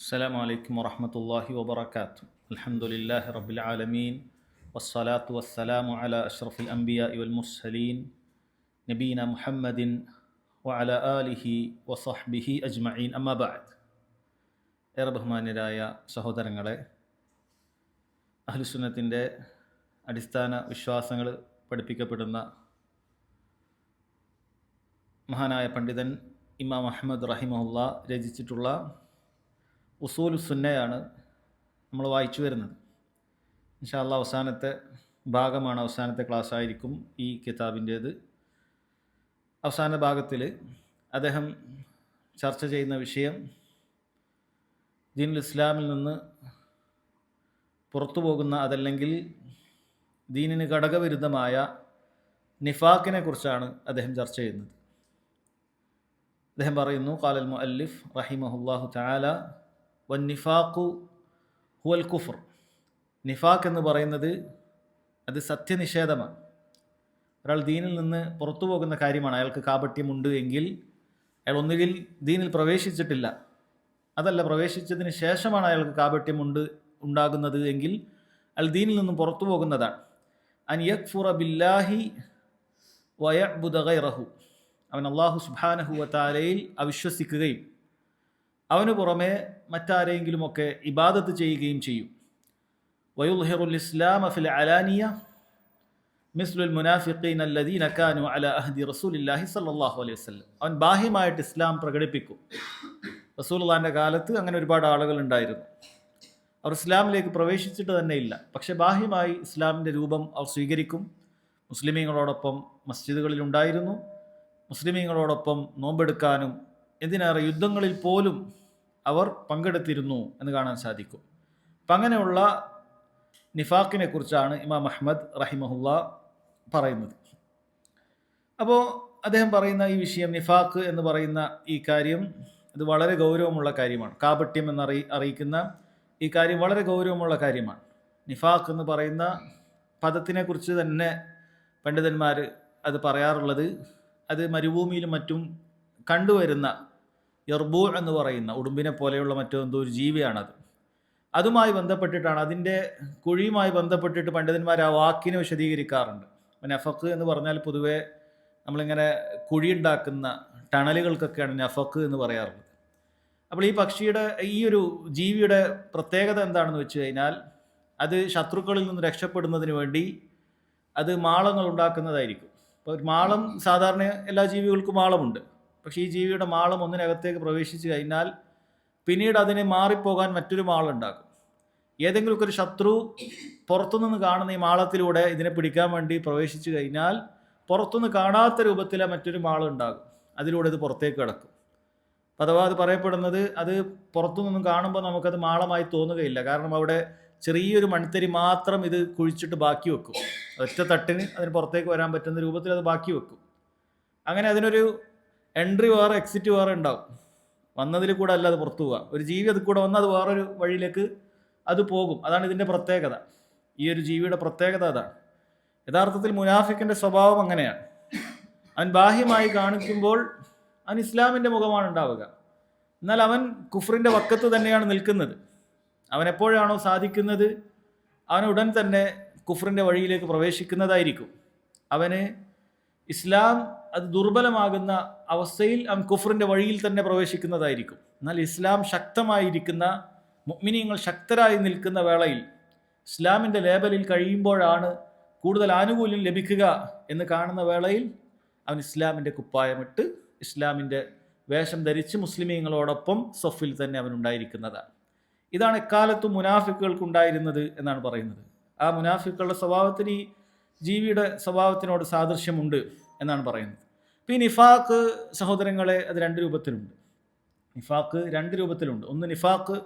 السلام عليكم ورحمة الله وبركاته. الحمد لله رب العالمين والصلاة والسلام على أشرف الأنبياء والمرسلين نبينا محمد وعلى آله وصحبه أجمعين أما بعد. ഏറെ ബഹുമാന്യരായ സഹോദരങ്ങളെ, അഹ്ലുസുന്നത്തിൻ്റെ അടിസ്ഥാന വിശ്വാസങ്ങൾ പഠിപ്പിക്കപ്പെടുന്ന മഹാനായ പണ്ഡിതൻ ഇമാം അഹ്മദ് റഹിമഹുല്ല രചിച്ചിട്ടുള്ള ഉസൂലുസുന്നയാണ് നമ്മൾ വായിച്ചു വരുന്നത്. ഇൻഷാ അല്ലാഹ് അവസാനത്തെ ഭാഗമാണ്, അവസാനത്തെ ക്ലാസ് ആയിരിക്കും ഈ കിതാബിൻ്റേത്. അവസാന ഭാഗത്തിൽ അദ്ദേഹം ചർച്ച ചെയ്യുന്ന വിഷയം ദീനുൽ ഇസ്ലാമിൽ നിന്ന് പുറത്തു പോകുന്ന, അതല്ലെങ്കിൽ ദീനിന് ഘടകവിരുദ്ധമായ നിഫാഖിനെ കുറിച്ചാണ് അദ്ദേഹം ചർച്ച ചെയ്യുന്നത്. അദ്ദേഹം പറയുന്നു, ഖാലൽ മുഅല്ലിഫ് റഹിമഹുല്ലാഹു തആല വന്നിഫാഖു ഹുവൽ കുഫർ. നിഫാഖ് എന്ന് പറയുന്നത് അത് സത്യനിഷേധമാണ്. ഒരാൾ ദീനിൽ നിന്ന് പുറത്തു പോകുന്ന കാര്യമാണ്. അയാൾക്ക് കാപട്യമുണ്ട് എങ്കിൽ അയാൾ ഒന്നുകിൽ ദീനിൽ പ്രവേശിച്ചിട്ടില്ല, അതല്ല പ്രവേശിച്ചതിന് ശേഷമാണ് അയാൾക്ക് കാപട്യമുണ്ട് ഉണ്ടാകുന്നത് എങ്കിൽ അയാൾ ദീനിൽ നിന്നും പുറത്തു പോകുന്നതാണ്. അൻ യക്ഫുറ ബില്ലാഹി വയഅ്ബുദ ഗൈറഹു. അവൻ അല്ലാഹു സുബ്ഹാനഹു വ തആലയിൽ അവിശ്വസിക്കുകയും അവന് പുറമെ മറ്റാരെങ്കിലുമൊക്കെ ഇബാദത്ത് ചെയ്യുകയും ചെയ്യും. വയുൽഹിറുൽ ഇസ്ലാമ ഫിൽ അലാനിയ മിസ്ലുൽ മുനാഫിഖീന അല്ലദീന കാനു അലാ അഹ്ദി റസൂലില്ലാഹി സ്വല്ലല്ലാഹു അലൈഹി വസല്ലം. അവൻ ബാഹ്യമായിട്ട് ഇസ്ലാം പ്രകടിപ്പിക്കും. റസൂലുള്ളാഹിൻ്റെ കാലത്ത് അങ്ങനെ ഒരുപാട് ആളുകൾ ഉണ്ടായിരുന്നു. അവർ ഇസ്ലാമിലേക്ക് പ്രവേശിച്ചിട്ട് തന്നെ ഇല്ല, പക്ഷേ ബാഹ്യമായി ഇസ്ലാമിൻ്റെ രൂപം അവർ സ്വീകരിക്കും. മുസ്ലിമീങ്ങളോടൊപ്പം മസ്ജിദുകളിൽ ഉണ്ടായിരുന്നു, മുസ്ലിമീങ്ങളോടൊപ്പം നോമ്പെടുക്കാനും എന്തിനേറെ യുദ്ധങ്ങളിൽ പോലും അവർ പങ്കെടുത്തിരുന്നു എന്ന് കാണാൻ സാധിക്കും. അപ്പം അങ്ങനെയുള്ള നിഫാഖിനെ കുറിച്ചാണ് ഇമാം അഹ്മദ് റഹിമഹുല്ല പറയുന്നത്. അപ്പോൾ അദ്ദേഹം പറയുന്ന ഈ വിഷയം, നിഫാഖ് എന്ന് പറയുന്ന ഈ കാര്യം, ഇത് വളരെ ഗൗരവമുള്ള കാര്യമാണ്. കാപട്യം അറിയിക്കുന്ന ഈ കാര്യം വളരെ ഗൗരവമുള്ള കാര്യമാണ്. നിഫാഖ് എന്ന് പറയുന്ന പദത്തിനെക്കുറിച്ച് തന്നെ പണ്ഡിതന്മാർ അത് പറയാറുള്ളത്, അത് മരുഭൂമിയിലും മറ്റും കണ്ടുവരുന്ന യർബൂ എന്ന് പറയുന്ന ഉടുമ്പിനെ പോലെയുള്ള മറ്റെന്തോ ഒരു ജീവിയാണത്. അതുമായി ബന്ധപ്പെട്ടിട്ടാണ്, അതിൻ്റെ കുഴിയുമായി ബന്ധപ്പെട്ടിട്ട് പണ്ഡിതന്മാർ ആ വാക്കിനെ വിശദീകരിക്കാറുണ്ട്. നഫഖ് എന്ന് പറഞ്ഞാൽ പൊതുവേ നമ്മളിങ്ങനെ കുഴിയുണ്ടാക്കുന്ന ടണലുകൾക്കൊക്കെയാണ് നഫഖ് എന്ന് പറയാറുള്ളത്. അപ്പോൾ ഈ പക്ഷിയുടെ, ഈ ഒരു ജീവിയുടെ പ്രത്യേകത എന്താണെന്ന് വെച്ച് കഴിഞ്ഞാൽ, അത് ശത്രുക്കളിൽ നിന്ന് രക്ഷപ്പെടുന്നതിന് വേണ്ടി അത് മാളങ്ങൾ ഉണ്ടാക്കുന്നതായിരിക്കും. അപ്പോൾ ഒരു മാളം, സാധാരണ എല്ലാ ജീവികൾക്കും മാളമുണ്ട്, പക്ഷേ ഈ ജീവിയുടെ മാളം ഒന്നിനകത്തേക്ക് പ്രവേശിച്ചു കഴിഞ്ഞാൽ പിന്നീട് അതിനെ മാറിപ്പോകാൻ മറ്റൊരു മാളുണ്ടാക്കും. ഏതെങ്കിലുമൊക്കെ ഒരു ശത്രു പുറത്തുനിന്ന് കാണുന്ന ഈ മാളത്തിലൂടെ ഇതിനെ പിടിക്കാൻ വേണ്ടി പ്രവേശിച്ചു കഴിഞ്ഞാൽ പുറത്തുനിന്ന് കാണാത്ത രൂപത്തിലെ മറ്റൊരു മാളുണ്ടാകും, അതിലൂടെ ഇത് പുറത്തേക്ക് കിടക്കും. അഥവാ അത് പറയപ്പെടുന്നത്, അത് പുറത്തുനിന്നും കാണുമ്പോൾ നമുക്കത് മാളമായി തോന്നുകയില്ല, കാരണം അവിടെ ചെറിയൊരു മൺതരി മാത്രം ഇത് കുഴിച്ചിട്ട് ബാക്കി വെക്കും. ഒറ്റ തട്ടിന് അതിന് പുറത്തേക്ക് വരാൻ പറ്റുന്ന രൂപത്തിൽ അത് ബാക്കി വെക്കും. അങ്ങനെ അതിനൊരു എൻട്രി വേറെ എക്സിറ്റ് വേറെ ഉണ്ടാവും. വന്നതിൽ കൂടെ അല്ല അത് പുറത്തു പോവുക. ഒരു ജീവി അത് കൂടെ വന്ന് അത് വേറൊരു വഴിയിലേക്ക് അത് പോകും. അതാണ് ഇതിൻ്റെ പ്രത്യേകത. ഈ ഒരു ജീവിയുടെ പ്രത്യേകത അതാണ്. യഥാർത്ഥത്തിൽ മുനാഫിക്കിൻ്റെ സ്വഭാവം അങ്ങനെയാണ്. അവൻ ബാഹ്യമായി കാണിക്കുമ്പോൾ അവൻ ഇസ്ലാമിൻ്റെ മുഖമാണ് ഉണ്ടാവുക, എന്നാൽ അവൻ കുഫറിൻ്റെ വക്കത്ത് തന്നെയാണ് നിൽക്കുന്നത്. അവൻ എപ്പോഴാണോ സാധിക്കുന്നത് അവൻ ഉടൻ തന്നെ കുഫറിൻ്റെ വഴിയിലേക്ക് പ്രവേശിക്കുന്നതായിരിക്കും. അവന് ഇസ്ലാം അത് ദുർബലമാകുന്ന അവസ്ഥയിൽ അവൻ കുഫറിൻ്റെ വഴിയിൽ തന്നെ പ്രവേശിക്കുന്നതായിരിക്കും. എന്നാൽ ഇസ്ലാം ശക്തമായിരിക്കുന്ന, മുഅ്മിനീങ്ങൾ ശക്തരായി നിൽക്കുന്ന വേളയിൽ, ഇസ്ലാമിൻ്റെ ലേബലിൽ കഴിയുമ്പോഴാണ് കൂടുതൽ ആനുകൂല്യം ലഭിക്കുക എന്ന് കാണുന്ന വേളയിൽ അവൻ ഇസ്ലാമിൻ്റെ കുപ്പായമിട്ട് ഇസ്ലാമിൻ്റെ വേഷം ധരിച്ച് മുസ്ലിമീങ്ങളോടൊപ്പം സഫിൽ തന്നെ അവനുണ്ടായിരിക്കുന്നതാണ്. ഇതാണ് എക്കാലത്തും മുനാഫിക്കുകൾക്കുണ്ടായിരുന്നത് എന്നാണ് പറയുന്നത്. ആ മുനാഫിക്കുകളുടെ സ്വഭാവത്തിന് ഈ ജീവിയുടെ സ്വഭാവത്തിനോട് സാദൃശ്യമുണ്ട് എന്നാണ് പറയുന്നത്. ഇപ്പോൾ ഈ നിഫാഖ് സഹോദരങ്ങളെ, അത് രണ്ട് രൂപത്തിലുണ്ട്. നിഫാഖ് രണ്ട് രൂപത്തിലുണ്ട്. ഒന്ന് നിഫാഖ്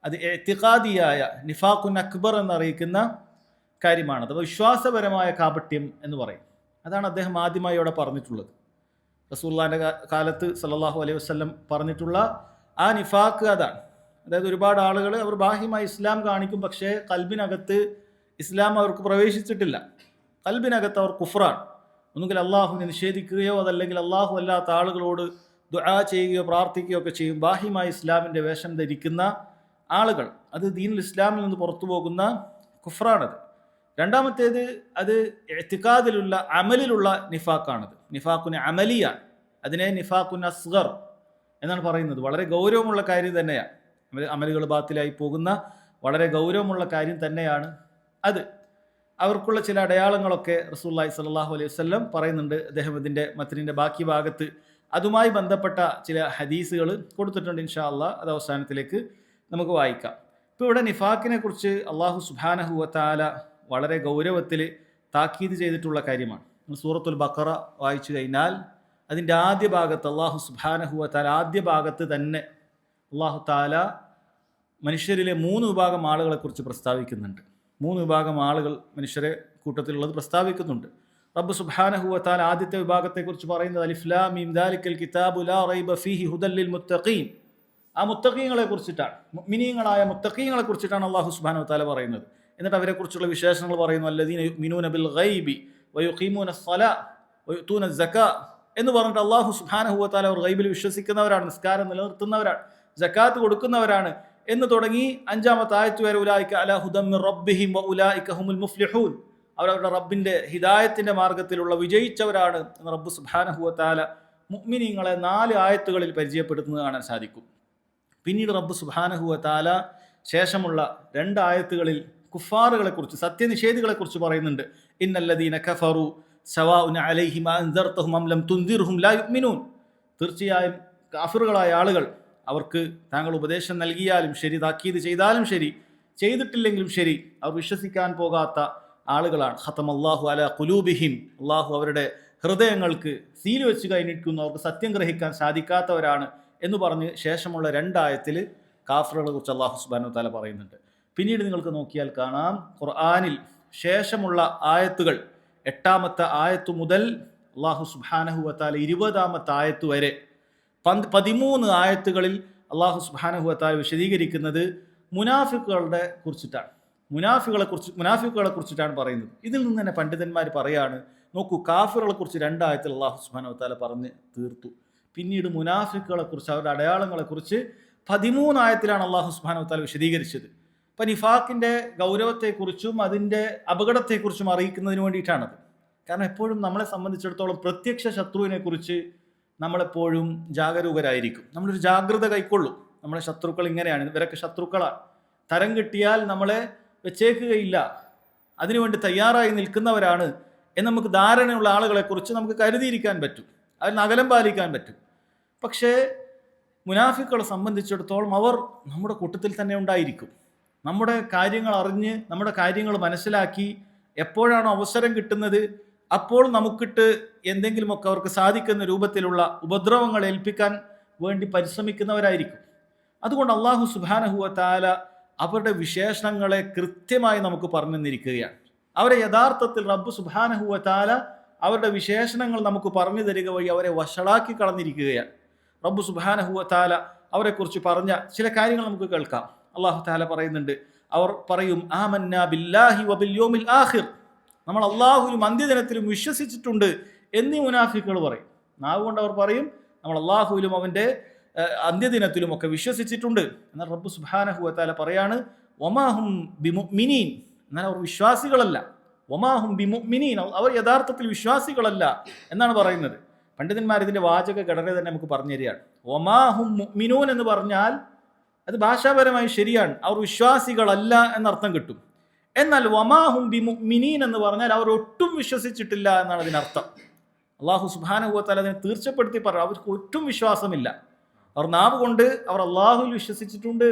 അത് ഇഅ്തിഖാദിയായ നിഫാഖുൻ അക്ബർ എന്നറിയിക്കുന്ന കാര്യമാണ്. അഥവാ വിശ്വാസപരമായ കാപട്യം എന്ന് പറയും. അതാണ് അദ്ദേഹം ആദ്യമായി അവിടെ പറഞ്ഞിട്ടുള്ളത്. റസൂലുള്ളാഹിൻ്റെ കാലത്ത് സല്ലല്ലാഹു അലൈഹി വസല്ലം പറഞ്ഞിട്ടുള്ള ആ നിഫാഖ് അതാണ്. അതായത് ഒരുപാട് ആളുകൾ അവർ ബാഹ്യമായി ഇസ്ലാം കാണിക്കും, പക്ഷേ കൽബിനകത്ത് ഇസ്ലാം അവർക്ക് പ്രവേശിച്ചിട്ടില്ല. കൽബിനകത്ത് അവർ കുഫ്റാണ്. ഒന്നുകിൽ അള്ളാഹുവിനെ നിഷേധിക്കുകയോ അതല്ലെങ്കിൽ അള്ളാഹു അല്ലാത്ത ആളുകളോട് ദുആ ചെയ്യുകയോ പ്രാർത്ഥിക്കുകയോ ഒക്കെ ചെയ്യും. ബാഹ്യമായി ഇസ്ലാമിൻ്റെ വേഷം ധരിക്കുന്ന ആളുകൾ, അത് ദീനുൽ ഇസ്ലാമിൽ നിന്ന് പുറത്തു പോകുന്ന കുഫ്രാണത്. രണ്ടാമത്തേത് അത് ഇഅ്തിഖാദിലുള്ള അമലിലുള്ള നിഫാഖാണത്. നിഫാഖുൻ അമലിയാണ്. അതിനെ നിഫാഖുൻ അസ്ഗർ എന്നാണ് പറയുന്നത്. വളരെ ഗൗരവമുള്ള കാര്യം തന്നെയാണ്. അമലുകൾ ബാത്തിലായി പോകുന്ന വളരെ ഗൗരവമുള്ള കാര്യം തന്നെയാണ് അത്. അവർക്കുള്ള ചില അടയാളങ്ങളൊക്കെ റസൂലുള്ളാഹി സ്വല്ലല്ലാഹു അലൈഹി വസല്ലം പറയുന്നുണ്ട്. അദ്ദേഹം ഇതിൻ്റെ മത്നിൻ്റെ ബാക്കി ഭാഗത്ത് അതുമായി ബന്ധപ്പെട്ട ചില ഹദീസുകൾ കൊടുത്തിട്ടുണ്ട്. ഇൻഷാ അള്ളാഹ് അത് അവസാനത്തിലേക്ക് നമുക്ക് വായിക്കാം. ഇപ്പോൾ ഇവിടെ നിഫാഖിനെ കുറിച്ച് അള്ളാഹു സുബ്ഹാനഹു വ തആല വളരെ ഗൗരവത്തിൽ താക്കീത് ചെയ്തിട്ടുള്ള കാര്യമാണ്. സൂറത്തുൽ ബഖറ വായിച്ചു കഴിഞ്ഞാൽ അതിൻ്റെ ആദ്യ ഭാഗത്ത് അള്ളാഹു സുബ്ഹാനഹു വ തആല ആദ്യ ഭാഗത്ത് തന്നെ അള്ളാഹു തആല മനുഷ്യരിലെ 3 വിഭാഗം ആളുകളെക്കുറിച്ച് പ്രസ്താവിക്കുന്നുണ്ട്. 3 വിഭാഗം ആളുകൾ മനുഷ്യരെ കൂട്ടത്തിലുള്ളത് പ്രസ്താവിക്കുന്നുണ്ട്. റബ്ബ് സുബ്ഹാനഹു വ തആല ആദ്യത്തെ വിഭാഗത്തെക്കുറിച്ച് പറയുന്നത് അലിഫ് ലാം മീം ദാലിക്കൽ കിതാബു ലാ റൈബ ഫീഹി ഹുദൽ ലിൽ മുത്തഖീൻ. ആ മുത്തഖീങ്ങളെ കുറിച്ചിട്ടാണ്, മുഅ്മിനീങ്ങളായ മുത്തഖീങ്ങളെ കുറിച്ചിട്ടാണ് അല്ലാഹു സുബ്ഹാനഹു വ തആല പറയുന്നത്. എന്നിട്ട് അവരെക്കുറിച്ചുള്ള വിശേഷണങ്ങൾ പറയുന്നു. അല്ലദീന യുഅ്മിനൂന ബിൽ ഗൈബി വയുഖീമൂന അസ്സലാ വയുതൂന അസ്സകാ എന്ന് പറഞ്ഞിട്ട് അല്ലാഹു സുബ്ഹാനഹു വ തആല അവർ ഗൈബിൽ വിശ്വസിക്കുന്നവരാണ്, നിസ്കാരം നിലനിർത്തുന്നവരാണ്, സകാത്ത് കൊടുക്കുന്നവരാണ് എന്ന് തുടങ്ങി 5-ാമത്തെ ആയത്ത് വരെ ഉലൈക അലാ ഹുദം മിർ റബ്ബിഹിം വഉലൈക ഹുമുൽ മുഫ്ലിഹൂൻ, അവരവരുടെ റബ്ബിൻ്റെ ഹിദായത്തിൻ്റെ മാർഗത്തിലുള്ള വിജയിച്ചവരാണ് എന്ന് റബ്ബ് സുബ്ഹാനഹു വ തആല മുഅ്മിനീങ്ങളെ 4 ആയത്തുകളിൽ പരിചയപ്പെടുത്തുന്നത് കാണാൻ സാധിക്കും. പിന്നീട് റബ്ബ് സുബ്ഹാനഹു വ തആല ശേഷമുള്ള 2 ആയത്തുകളിൽ കുഫാറുകളെക്കുറിച്ച്, സത്യനിഷേധികളെക്കുറിച്ച് പറയുന്നുണ്ട്. ഇന്നല്ലദീന കഫറു സവാഉൻ അലൈഹിം അൻദർതഹും അം ലം തുൻദിർഹും ലാ യുഅ്മിനൂൻ. തീർച്ചയായും കാഫിറുകളായ ആളുകൾ, അവർക്ക് താങ്കൾ ഉപദേശം നൽകിയാലും ശരി, താക്കീത് ചെയ്താലും ശരി, ചെയ്തിട്ടില്ലെങ്കിലും ശരി, അവർ വിശ്വസിക്കാൻ പോകാത്ത ആളുകളാണ്. ഖതമല്ലാഹു അലാ ഖുലൂബിഹിം, അള്ളാഹു അവരുടെ ഹൃദയങ്ങൾക്ക് സീൽ വെച്ച് കഴിഞ്ഞിരിക്കുന്നു, അവർക്ക് സത്യം ഗ്രഹിക്കാൻ സാധിക്കാത്തവരാണ് എന്ന് പറഞ്ഞ് ശേഷമുള്ള 2 ആയത്തിൽ കാഫിറുകളെ കുറിച്ച് അള്ളാഹു സുബ്ഹാനഹു വ തആല പറയുന്നുണ്ട്. പിന്നീട് നിങ്ങൾക്ക് നോക്കിയാൽ കാണാം, ഖുർആനിൽ ശേഷമുള്ള ആയത്തുകൾ 8-ാമത്തെ ആയത്ത് മുതൽ അള്ളാഹു സുബ്ഹാനഹു വ തആല 20-ാമത്തെ ആയത്ത് വരെ 13 ആയത്തുകളിൽ അള്ളാഹു സുബ്ഹാനഹു വ തആല വിശദീകരിക്കുന്നത് മുനാഫിക്കുകളുടെ കുറിച്ചിട്ടാണ്. മുനാഫിക്കുകളെ കുറിച്ചിട്ടാണ് പറയുന്നത്. ഇതിൽ നിന്ന് തന്നെ പണ്ഡിതന്മാർ പറയാണ്, നോക്കൂ, കാഫിറുകളെ കുറിച്ച് 2 ആയത്തിൽ അള്ളാഹു സുബ്ഹാനഹു വ തആല പറഞ്ഞ് തീർത്തു. പിന്നീട് മുനാഫിക്കുകളെ കുറിച്ച്, അവരുടെ അടയാളങ്ങളെക്കുറിച്ച് 13 ആയത്തിലാണ് അള്ളാഹു സുബ്ഹാനഹു വ തആല വിശദീകരിച്ചത്. അപ്പം നിഫാഖിൻ്റെ ഗൗരവത്തെക്കുറിച്ചും അതിൻ്റെ അപകടത്തെക്കുറിച്ചും അറിയിക്കുന്നതിന് വേണ്ടിയിട്ടാണത്. കാരണം എപ്പോഴും നമ്മളെ സംബന്ധിച്ചിടത്തോളം പ്രത്യക്ഷ ശത്രുവിനെ കുറിച്ച് നമ്മളെപ്പോഴും ജാഗരൂകരായിരിക്കും. നമ്മളൊരു ജാഗ്രത കൈക്കൊള്ളും. നമ്മളെ ശത്രുക്കൾ ഇങ്ങനെയാണ്, ഇവരൊക്കെ ശത്രുക്കളാണ്, തരം കിട്ടിയാൽ നമ്മളെ വെച്ചേക്കുകയില്ല, അതിനുവേണ്ടി തയ്യാറായി നിൽക്കുന്നവരാണ് എന്ന് നമുക്ക് ധാരണയുള്ള ആളുകളെക്കുറിച്ച് നമുക്ക് കരുതിയിരിക്കാൻ പറ്റും, അതിന് അകലം പാലിക്കാൻ പറ്റും. പക്ഷേ മുനാഫിക്കുകളെ സംബന്ധിച്ചിടത്തോളം അവർ നമ്മുടെ കൂട്ടത്തിൽ തന്നെ ഉണ്ടായിരിക്കും. നമ്മുടെ കാര്യങ്ങൾ അറിഞ്ഞ്, നമ്മുടെ കാര്യങ്ങൾ മനസ്സിലാക്കി, എപ്പോഴാണോ അവസരം കിട്ടുന്നത് അപ്പോൾ നമുക്കിട്ട് എന്തെങ്കിലുമൊക്കെ അവർക്ക് സാധിക്കുന്ന രൂപത്തിലുള്ള ഉപദ്രവങ്ങൾ ഏൽപ്പിക്കാൻ വേണ്ടി പരിശ്രമിക്കുന്നവരായിരിക്കും. അതുകൊണ്ട് അള്ളാഹു സുബ്ഹാനഹു വ തആല അവരുടെ വിശേഷണങ്ങളെ കൃത്യമായി നമുക്ക് പറഞ്ഞു തന്നിരിക്കുകയാണ്. അവരെ യഥാർത്ഥത്തിൽ റബ്ബ് സുബ്ഹാനഹു വ തആല അവരുടെ വിശേഷണങ്ങൾ നമുക്ക് പറഞ്ഞു തരിക വഴി അവരെ വഷളാക്കി കളഞ്ഞിരിക്കുകയാണ്. റബ്ബ് സുബ്ഹാനഹു വ തആല അവരെക്കുറിച്ച് പറഞ്ഞ ചില കാര്യങ്ങൾ നമുക്ക് കേൾക്കാം. അള്ളാഹു തആല പറയുന്നുണ്ട്, അവർ പറയും ആമന്നാ ബില്ലാഹി വബിൽ യൗമിൽ ആഖിർ, നമ്മൾ അള്ളാഹുവിലും അന്ത്യദിനത്തിലും വിശ്വസിച്ചിട്ടുണ്ട് എന്നീ മുനാഫിക്കുകൾ പറയും. നാവ് കൊണ്ട് അവർ പറയും നമ്മൾ അള്ളാഹുവിലും അവൻ്റെ അന്ത്യദിനത്തിലും ഒക്കെ വിശ്വസിച്ചിട്ടുണ്ട്. എന്നാൽ റബ്ബ് സുബ്ഹാനഹു വ തആല പറയാണ് വമാഹും ബിമുഅ്മിനീൻ, എന്നാൽ അവർ വിശ്വാസികളല്ല. വമാഹും ബിമുഅ്മിനീൻ, അവർ യഥാർത്ഥത്തിൽ വിശ്വാസികളല്ല എന്നാണ് പറയുന്നത്. പണ്ഡിതന്മാർ ഇതിൻ്റെ വാചക ഘടന തന്നെ നമുക്ക് പറഞ്ഞു തരികയാണ്. വമാഹും മുഅ്മിനൂൻ എന്ന് പറഞ്ഞാൽ അത് ഭാഷാപരമായി ശരിയാണ്, അവർ വിശ്വാസികളല്ല എന്നർത്ഥം കിട്ടും. എന്നാൽ വമാഹും ബിമുഅ്മിനീൻ എന്ന് പറഞ്ഞാൽ അവർ ഒട്ടും വിശ്വസിച്ചിട്ടില്ല എന്നാണ് അതിനർത്ഥം. അള്ളാഹു സുബ്ഹാനഹു വ തആല അതിനെ തീർച്ചപ്പെടുത്തി പറഞ്ഞു, അവർക്ക് ഒട്ടും വിശ്വാസമില്ല. അവർ നാവ് കൊണ്ട് അവർ അള്ളാഹുവിൽ വിശ്വസിച്ചിട്ടുണ്ട്,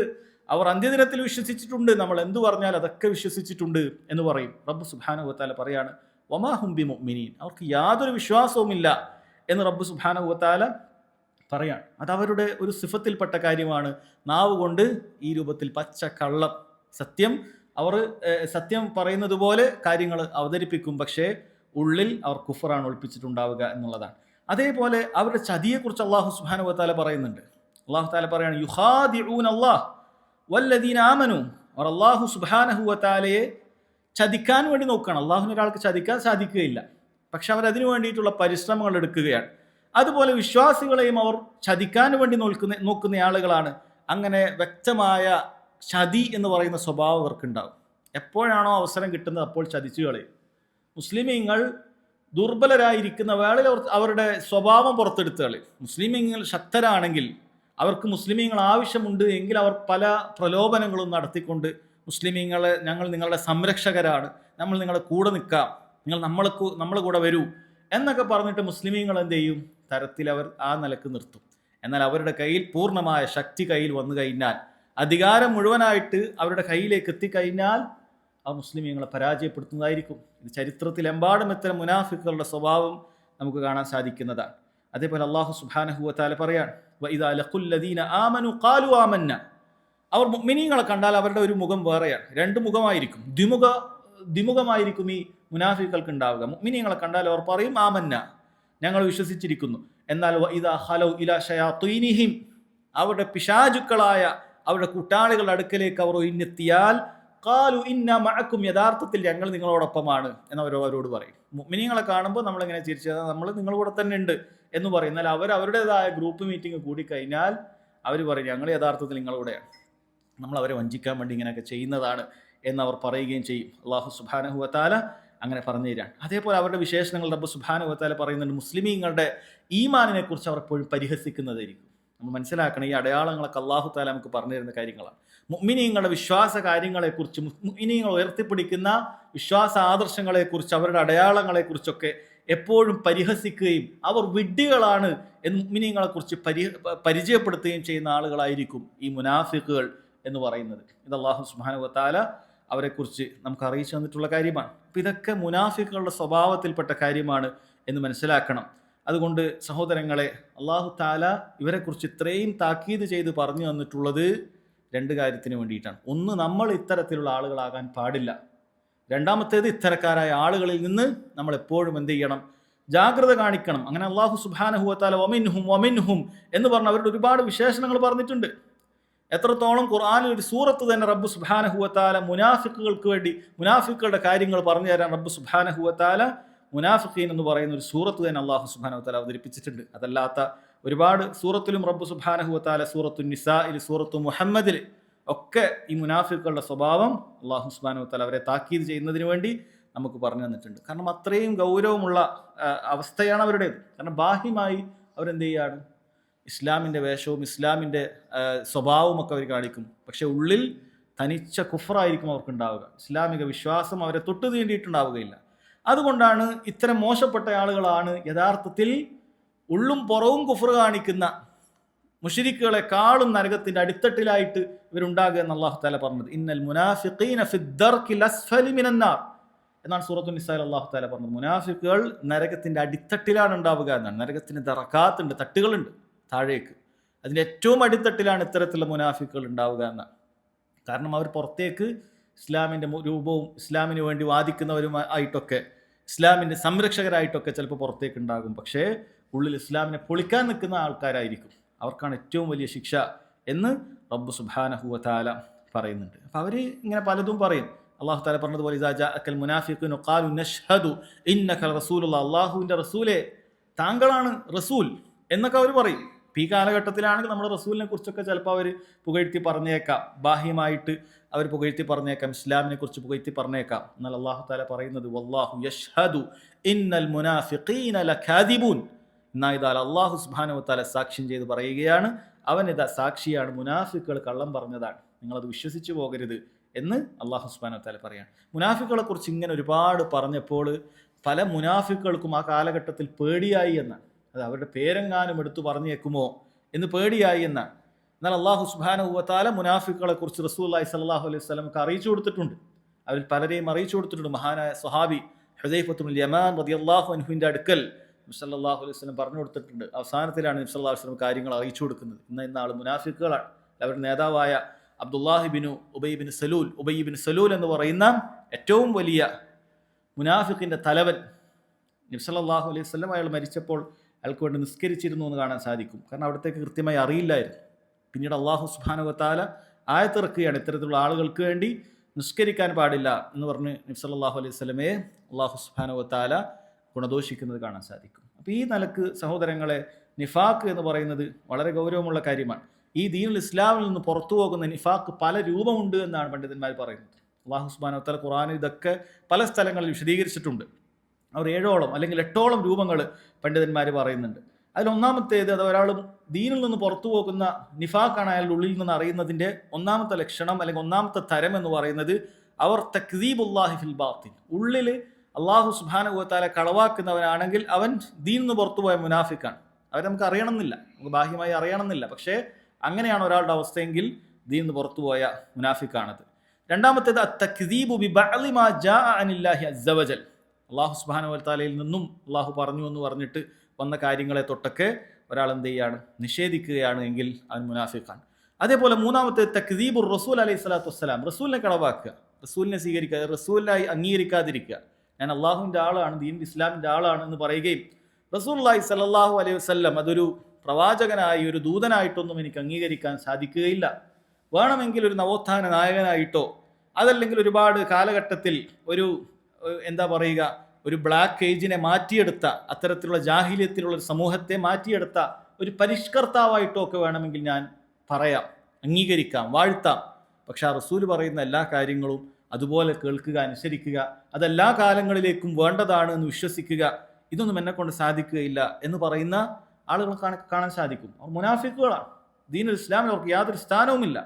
അവർ അന്ത്യദിനത്തിൽ വിശ്വസിച്ചിട്ടുണ്ട്, നമ്മൾ എന്തു പറഞ്ഞാൽ അതൊക്കെ വിശ്വസിച്ചിട്ടുണ്ട് എന്ന് പറയും. റബ്ബ് സുബ്ഹാനഹു വ തആല പറയാണ് വമാഹും ബിമുഅ്മിനീൻ, അവർക്ക് യാതൊരു വിശ്വാസവുമില്ല എന്ന് റബ്ബ് സുബ്ഹാനഹു വ തആല പറയാണ്. അത് അവരുടെ ഒരു സിഫത്തിൽപ്പെട്ട കാര്യമാണ്. നാവ് കൊണ്ട് ഈ രൂപത്തിൽ പച്ച കള്ളം, അവർ സത്യം പറയുന്നത് പോലെ കാര്യങ്ങൾ അവതരിപ്പിക്കും, പക്ഷേ ഉള്ളിൽ അവർ കുഫറാണ് ഒളിപ്പിച്ചിട്ടുണ്ടാവുക എന്നുള്ളതാണ്. അതേപോലെ അവരുടെ ചതിയെക്കുറിച്ച് അള്ളാഹു സുബ്ഹാനഹു വ തആല പറയുന്നുണ്ട്. അള്ളാഹു തആല പറയാണ് യുഖാദിഊന അല്ലാഹ് വല്ലദീന ആമനു, അവർ അള്ളാഹു സുബ്ഹാനഹു വ തആലയെ ചതിക്കാൻ വേണ്ടി നോക്കുകയാണ്. അള്ളാഹുവിന് ഒരാൾക്ക് ചതിക്കാൻ സാധിക്കുകയില്ല, പക്ഷെ അവരതിനു വേണ്ടിയിട്ടുള്ള പരിശ്രമങ്ങൾ എടുക്കുകയാണ്. അതുപോലെ വിശ്വാസികളെയും അവർ ചതിക്കാൻ വേണ്ടി നോക്കുന്ന ആളുകളാണ്. അങ്ങനെ വ്യക്തമായ ചതി എന്ന് പറയുന്ന സ്വഭാവം അവർക്കുണ്ടാവും. എപ്പോഴാണോ അവസരം കിട്ടുന്നത് അപ്പോൾ ചതിച്ചു കളയും. മുസ്ലിമീങ്ങൾ ദുർബലരായിരിക്കുന്ന വേളയിൽ അവരുടെ സ്വഭാവം പുറത്തെടുത്ത് കളയും. മുസ്ലിമീങ്ങൾ ശക്തരാണെങ്കിൽ, അവർക്ക് മുസ്ലിമീങ്ങൾ ആവശ്യമുണ്ട് എങ്കിൽ അവർ പല പ്രലോഭനങ്ങളും നടത്തിക്കൊണ്ട് മുസ്ലിമീങ്ങളെ, ഞങ്ങൾ നിങ്ങളുടെ സംരക്ഷകരാണ്, നമ്മൾ നിങ്ങളെ കൂടെ നിൽക്കാം, നിങ്ങൾ നമ്മളെ കൂടെ വരൂ എന്നൊക്കെ പറഞ്ഞിട്ട് മുസ്ലിമീങ്ങൾ എന്ത് ചെയ്യും? തരത്തിൽ അവർ ആ നിലക്ക് നിർത്തും. എന്നാൽ അവരുടെ കയ്യിൽ പൂർണ്ണമായ ശക്തി കയ്യിൽ വന്നു കഴിഞ്ഞാൽ, അധികാരം മുഴുവനായിട്ട് അവരുടെ കയ്യിലേക്ക് എത്തിക്കഴിഞ്ഞാൽ ആ മുസ്ലിമീങ്ങളെ പരാജയപ്പെടുത്തുന്നതായിരിക്കും. ഇത് ചരിത്രത്തിലെമ്പാടും ഇത്തരം മുനാഫിക്കുകളുടെ സ്വഭാവം നമുക്ക് കാണാൻ സാധിക്കുന്നതാണ്. അതേപോലെ അല്ലാഹു സുബ്ഹാനഹു വ തആല പറയാണ്, വഇദാ ലഖുല്ലദീന ആമനു ഖാലു ആമന്ന. അവർ മുഅ്മിനീങ്ങളെ കണ്ടാൽ അവരുടെ ഒരു മുഖം വേറെയാണ്, രണ്ട് മുഖമായിരിക്കും, ദ്വിമുഖമായിരിക്കും ഈ മുനാഫിക്കൾക്ക് ഉണ്ടാവുക. മുഅ്മിനീങ്ങളെ കണ്ടാൽ അവർ പറയും ആമന്ന, ഞങ്ങൾ വിശ്വസിച്ചിരിക്കുന്നു. എന്നാൽ വഇദാ ഖലൗ ഇലാ ശയാത്തീനിഹിം, അവരുടെ പിശാചുക്കളായ അവരുടെ കൂട്ടാളികളുടെ അടുക്കലേക്ക് അവർ ഒഴിഞ്ഞെത്തിയാൽ ഖാലു ഇന്ന മഅക്കും, യഥാർത്ഥത്തിൽ ഞങ്ങൾ നിങ്ങളോടൊപ്പമാണ് എന്നവരോട് പറയും. മുഅ്മിനീങ്ങളെ കാണുമ്പോൾ നമ്മളിങ്ങനെ ചിരിച്ചത്, നമ്മൾ നിങ്ങളുടെ കൂടെ തന്നെ ഉണ്ട് എന്ന് പറയും. എന്നാൽ അവരുടേതായ ഗ്രൂപ്പ് മീറ്റിംഗ് കൂടിക്കഴിഞ്ഞാൽ അവർ പറയും ഞങ്ങൾ യഥാർത്ഥത്തിൽ നിങ്ങളുടെയാണ്, നമ്മൾ അവരെ വഞ്ചിക്കാൻ വേണ്ടി ഇങ്ങനെയൊക്കെ ചെയ്യുന്നതാണ് എന്നവർ പറയുകയും ചെയ്യും. അല്ലാഹു സുബ്ഹാനഹു വ തആല അങ്ങനെ പറഞ്ഞു തരാൻ. അതേപോലെ അവരുടെ വിശേഷണങ്ങൾ റബ്ബ് സുബ്ഹാനഹു വ തആല പറയുന്നുണ്ട്. മുസ്ലിമീങ്ങളുടെ ഈമാനിനെ കുറിച്ച് അവർ എപ്പോഴും പരിഹസിക്കുന്നതായിരിക്കും. നമ്മൾ മനസ്സിലാക്കണം, ഈ അടയാളങ്ങളൊക്കെ അല്ലാഹു തആല നമുക്ക് പറഞ്ഞു തരുന്ന കാര്യങ്ങളാണ്. മുഅ്മിനീങ്ങളുടെ വിശ്വാസ കാര്യങ്ങളെക്കുറിച്ച്, മുഅ്മിനീങ്ങൾ ഉയർത്തിപ്പിടിക്കുന്ന വിശ്വാസ ആദർശങ്ങളെക്കുറിച്ച്, അവരുടെ അടയാളങ്ങളെക്കുറിച്ചൊക്കെ എപ്പോഴും പരിഹസിക്കുകയും അവർ വിഡ്ഢികളാണ് എന്ന് മുഅ്മിനീങ്ങളെക്കുറിച്ച് പരിചയപ്പെടുത്തുകയും ചെയ്യുന്ന ആളുകളായിരിക്കും ഈ മുനാഫിക്കുകൾ എന്ന് പറയുന്നത്. ഇത് അല്ലാഹു സുബ്ഹാനഹു വ തആല അവരെക്കുറിച്ച് നമുക്ക് അറിയിച്ചു തന്നിട്ടുള്ള കാര്യമാണ്. അപ്പം ഇതൊക്കെ മുനാഫിക്കുകളുടെ സ്വഭാവത്തിൽപ്പെട്ട കാര്യമാണ് എന്ന് മനസ്സിലാക്കണം. അതുകൊണ്ട് സഹോദരങ്ങളെ, അല്ലാഹു തആല ഇവരെക്കുറിച്ച് ഇത്രയും താക്കീത് ചെയ്ത് പറഞ്ഞു തന്നിട്ടുള്ളത് രണ്ട് കാര്യത്തിന് വേണ്ടിയിട്ടാണ്. ഒന്ന്, നമ്മൾ ഇത്തരത്തിലുള്ള ആളുകളാകാൻ പാടില്ല. രണ്ടാമത്തേത്, ഇത്തരക്കാരായ ആളുകളിൽ നിന്ന് നമ്മൾ എപ്പോഴും എന്ത് ചെയ്യണം? ജാഗ്രത കാണിക്കണം. അങ്ങനെ അല്ലാഹു സുബ്ഹാനഹു വ തആല വമിൻഹും എന്ന് പറഞ്ഞ അവരുടെ ഒരുപാട് വിശേഷണങ്ങൾ പറഞ്ഞിട്ടുണ്ട്. എത്രത്തോളം ഖുർആനിൽ ഒരു സൂറത്ത് തന്നെ റബ്ബ് സുബ്ഹാനഹു വ തആല മുനാഫിക്കുകൾക്ക് വേണ്ടി, മുനാഫിക്കുകളുടെ കാര്യങ്ങൾ പറഞ്ഞു തരാൻ റബ്ബ് സുബ്ഹാനഹു വ തആല മുനാഫിഖീൻ എന്ന് പറയുന്ന ഒരു സൂറത്ത് തന്നെ അല്ലാഹു സുബ്ഹാനഹു വ തആല അവതരിപ്പിച്ചിട്ടുണ്ട്. അതല്ലാത്ത ഒരുപാട് സൂറത്തിലും റബ്ബ് സുബ്ഹാനഹു വ തആല സൂറത്തു നിസാഇൽ, സൂറത്തു മുഹമ്മദിൽ ഒക്കെ ഈ മുനാഫിക്കുകളുടെ സ്വഭാവം അല്ലാഹു സുബ്ഹാനഹു വ തആല അവരെ താക്കീത് ചെയ്യുന്നതിന് വേണ്ടി നമുക്ക് പറഞ്ഞു തന്നിട്ടുണ്ട്. കാരണം അത്രയും ഗൗരവമുള്ള അവസ്ഥയാണ് അവരുടേത്. കാരണം ബാഹ്യമായി അവരെന്ത് ചെയ്യാണ്? ഇസ്ലാമിൻ്റെ വേഷവും ഇസ്ലാമിൻ്റെ സ്വഭാവവും ഒക്കെ അവർ കാണിക്കും. പക്ഷെ ഉള്ളിൽ തനിച്ച കുഫറായിരിക്കും അവർക്കുണ്ടാവുക. ഇസ്ലാമിക വിശ്വാസം അവരെ തൊട്ടു തീണ്ടിയിട്ടുണ്ടാവുകയില്ല. അതുകൊണ്ടാണ് ഇത്തരം മോശപ്പെട്ട ആളുകളാണ് യഥാർത്ഥത്തിൽ ഉള്ളും പുറവും കുഫർ കാണിക്കുന്ന മുശ്രിക്കുകളെക്കാളും നരകത്തിന്റെ അടിത്തട്ടിലായിട്ട് ഇവരുണ്ടാകുക എന്ന് അല്ലാഹു തആല പറഞ്ഞത്. ഇന്നൽ മുനാഫിഖീന ഫിദ്ദർകിൽ അസ്ഫലി മിനന്നാർ എന്നാണ് സൂറത്തു നിസായിൽ അല്ലാഹു തആല പറഞ്ഞത്. മുനാഫിക്കുകൾ നരകത്തിന്റെ അടിത്തട്ടിലാണ് ഉണ്ടാവുക എന്നാണ്. നരകത്തിന് ദറകാത്തുണ്ട്, തട്ടുകളുണ്ട് താഴേക്ക്. അതിൻ്റെ ഏറ്റവും അടിത്തട്ടിലാണ് ഇത്തരത്തിലുള്ള മുനാഫിക്കുകൾ ഉണ്ടാവുക എന്നാണ്. കാരണം അവർ പുറത്തേക്ക് ഇസ്ലാമിൻ്റെ രൂപവും ഇസ്ലാമിന് വേണ്ടി വാദിക്കുന്നവരുമായിട്ടൊക്കെ, ഇസ്ലാമിൻ്റെ സംരക്ഷകരായിട്ടൊക്കെ ചിലപ്പോൾ പുറത്തേക്ക് ഉണ്ടാകും. പക്ഷേ ഉള്ളിൽ ഇസ്ലാമിനെ പൊളിക്കാൻ നിൽക്കുന്ന ആൾക്കാരായിരിക്കും. അവർക്കാണ് ഏറ്റവും വലിയ ശിക്ഷ എന്ന് റബ്ബ് സുബ്ഹാനഹു വ തആല പറയുന്നുണ്ട്. അപ്പോൾ അവർ ഇങ്ങനെ പലതും പറയും. അല്ലാഹു തആല പറഞ്ഞതുപോലെ ഇദാ ജാഅക്കൽ മുനാഫിഖൂന ഖാലു നഷ്ഹദു ഇന്നക റസൂലുള്ളാഹ്, അല്ലാഹുവിൻ്റെ റസൂലേ താങ്കളാണ് റസൂൽ എന്നൊക്കെ അവർ പറയും. ഈ കാലഘട്ടത്തിലാണെങ്കിൽ നമ്മുടെ റസൂലിനെ കുറിച്ചൊക്കെ ചിലപ്പോൾ അവർ പുകഴ്ത്തി പറഞ്ഞേക്കാം, ബാഹ്യമായിട്ട് അവർ പുകഴ്ത്തി പറഞ്ഞേക്കാം, ഇസ്ലാമിനെ കുറിച്ച് പുകഴ്ത്തി പറഞ്ഞേക്കാം. എന്നാൽ അല്ലാഹു തആല പറയുന്നത് വല്ലാഹു യഷ്ഹദു ഇന്നൽ മുനാഫിഖീന ലകാദിബൂൻ, എന്നാൽ അല്ലാഹു സുബ്ഹാനഹു വ തആല സാക്ഷ്യം ചെയ്ത് പറയുകയാണ്, അവനിതാ സാക്ഷിയാണ്, മുനാഫിക്കുകൾ കള്ളം പറഞ്ഞതാണ്, നിങ്ങളത് വിശ്വസിച്ചു പോകരുത് എന്ന് അല്ലാഹു സുബ്ഹാനഹു വ തആല പറയാണ്. മുനാഫിക്കുകളെ കുറിച്ച് ഇങ്ങനെ ഒരുപാട് പറഞ്ഞപ്പോൾ പല മുനാഫിക്കുകൾക്കും ആ കാലഘട്ടത്തിൽ പേടിയായി എന്നാണ്. അത് അവരുടെ പേരെങ്ങാനും എടുത്തു പറഞ്ഞേക്കുമോ എന്ന് പേടിയായി എന്നാണ്. എന്നാൽ അല്ലാഹു സുബ്ഹാനഹു വ തആല മുനാഫിക്കുകളെ കുറിച്ച് റസൂലുള്ളാഹി സ്വല്ലല്ലാഹു അലൈഹി വസല്ലമക്ക് അറിയിച്ചു കൊടുത്തിട്ടുണ്ട്. അവരിൽ പലരെയും അറിയിച്ചു കൊടുത്തിട്ടുണ്ട്. മഹാനായ സ്വഹാബി ഹുദൈഫത്തുൽ യമാൻ റളിയല്ലാഹു അൻഹുവിൻ്റെ അടുക്കൽ നബി സല്ലല്ലാഹു അലൈഹി വസല്ലം പറഞ്ഞു കൊടുത്തിട്ടുണ്ട്. അവസാനത്തിലാണ് നബി സല്ലല്ലാഹു അലൈഹി വസല്ലം കാര്യങ്ങൾ അറിയിച്ചു കൊടുക്കുന്നത്. ഇന്ന ആൾ മുനാഫിക്കുകളാണ്. അവരുടെ നേതാവായ അബ്ദുല്ലാഹി ബിൻ ഉബൈ ബിൻ സലൂൽ എന്ന് പറയുന്ന ഏറ്റവും വലിയ മുനാഫിക്കിൻ്റെ തലവൻ, നബി സല്ലല്ലാഹു അലൈഹി വസല്ലം അയാൾ മരിച്ചപ്പോൾ അയാൾക്ക് വേണ്ടി നിസ്കരിച്ചിരുന്നു എന്ന് കാണാൻ സാധിക്കും. കാരണം അവിടത്തേക്ക് കൃത്യമായി അറിയില്ലായിരുന്നു. പിന്നീട് അല്ലാഹു സുബ്ഹാനഹു വ തആല ആയത്തിറക്കുകയാണ്, ഇത്തരത്തിലുള്ള ആളുകൾക്ക് വേണ്ടി നിസ്കരിക്കാൻ പാടില്ല എന്ന് പറഞ്ഞ് നബി സല്ലല്ലാഹു അലൈഹി വസല്ലമയെ അല്ലാഹു സുബ്ഹാനഹു വ തആല ഗുണദോഷിക്കുന്നത് കാണാൻ സാധിക്കും. അപ്പോൾ ഈ നിലക്ക് സഹോദരങ്ങളെ, നിഫാഖ് എന്ന് പറയുന്നത് വളരെ ഗൗരവമുള്ള കാര്യമാണ്. ഈ ദീനുൽ ഇസ്ലാമിൽ നിന്ന് പുറത്തു പോകുന്ന നിഫാഖ് പല രൂപമുണ്ട് എന്നാണ് പണ്ഡിതന്മാർ പറയുന്നത്. അല്ലാഹു സുബ്ഹാനഹു വ തആല ഖുർആനിൽ ഇതൊക്കെ പല സ്ഥലങ്ങളിൽ വിശദീകരിച്ചിട്ടുണ്ട്. അവർ 7ഓളം അല്ലെങ്കിൽ 8ഓളം രൂപങ്ങൾ പണ്ഡിതന്മാർ പറയുന്നുണ്ട്. അതിലൊന്നാമത്തേത്, അത് ഒരാൾ ദീനിൽ നിന്ന് പുറത്തു പോകുന്ന നിഫാഖാണ് അയാളുടെ ഉള്ളിൽ നിന്ന് അറിയുന്നതിൻ്റെ ഒന്നാമത്തെ ലക്ഷണം അല്ലെങ്കിൽ ഒന്നാമത്തെ തരം എന്ന് പറയുന്നത് അവർ തക്ദീബുല്ലാഹി ഫിൽ ബാത്തിൻ, ഉള്ളിൽ അള്ളാഹു സുബ്ഹാനഹു വ തആല കളവാക്കുന്നവനാണെങ്കിൽ അവൻ ദീനിൽ നിന്ന് പുറത്തുപോയ മുനാഫിക്കാണ്. അവരെ നമുക്ക് അറിയണമെന്നില്ല, നമുക്ക് ബാഹ്യമായി അറിയണമെന്നില്ല, പക്ഷേ അങ്ങനെയാണ് ഒരാളുടെ അവസ്ഥയെങ്കിൽ ദീനിൽ നിന്ന് പുറത്തുപോയ മുനാഫിക്കാണത്. രണ്ടാമത്തേത് അത്തക്ദീബു ബിബഅദി മാ ജാഅ അനില്ലാഹി അസ്സ വജൽ, അള്ളാഹു സുബ്ഹാനഹു വ തആലയിൽ നിന്നും അള്ളാഹു പറഞ്ഞു എന്ന് പറഞ്ഞിട്ട് വന്ന കാര്യങ്ങളെ തൊട്ടൊക്കെ ഒരാൾ എന്ത് ചെയ്യാണ്, നിഷേധിക്കുകയാണ് എങ്കിൽ അവൻ മുനാഫിഖാണ്. അതേപോലെ മൂന്നാമത്തെ തക്ദീബുർ റസൂൽ അലൈഹി സ്വലാത്തു വസ്സലാം, റസൂലിനെ കളവാക്കുക, റസൂലിനെ സ്വീകരിക്കുക, റസൂലിനായി അംഗീകരിക്കാതിരിക്കുക. ഞാൻ അള്ളാഹുവിൻ്റെ ആളാണ്, ദീൻ ഇസ്ലാമിൻ്റെ ആളാണ് എന്ന് പറയുകയും റസൂലുള്ളാഹി സ്വല്ലല്ലാഹു അലൈഹി വസല്ലം അതൊരു പ്രവാചകനായി ഒരു ദൂതനായിട്ടൊന്നും എനിക്ക് അംഗീകരിക്കാൻ സാധിക്കുകയില്ല, വേണമെങ്കിൽ ഒരു നവോത്ഥാന നായകനായിട്ടോ അതല്ലെങ്കിൽ ഒരുപാട് കാലഘട്ടത്തിൽ ഒരു എന്താ പറയുക ഒരു ബ്ലാക്ക് ഏജിനെ മാറ്റിയെടുത്ത, അത്തരത്തിലുള്ള ജാഹിലിയത്തിലുള്ള ഒരു സമൂഹത്തെ മാറ്റിയെടുത്ത ഒരു പരിഷ്കർത്താവായിട്ടോ ഒക്കെ വേണമെങ്കിൽ ഞാൻ പറയാം, അംഗീകരിക്കാം, വാഴ്ത്താം. പക്ഷെ ആ റസൂല് പറയുന്ന എല്ലാ കാര്യങ്ങളും അതുപോലെ കേൾക്കുക, അനുസരിക്കുക, അതെല്ലാ കാലങ്ങളിലേക്കും വേണ്ടതാണ് എന്ന് വിശ്വസിക്കുക, ഇതൊന്നും എന്നെ കൊണ്ട് സാധിക്കുകയില്ല എന്ന് പറയുന്ന ആളുകൾ കാണാൻ സാധിക്കും. അവർ മുനാഫിക്കുകളാണ്. ദീനുൽ ഇസ്ലാമിൽ അവർക്ക് യാതൊരു സ്ഥാനവുമില്ല.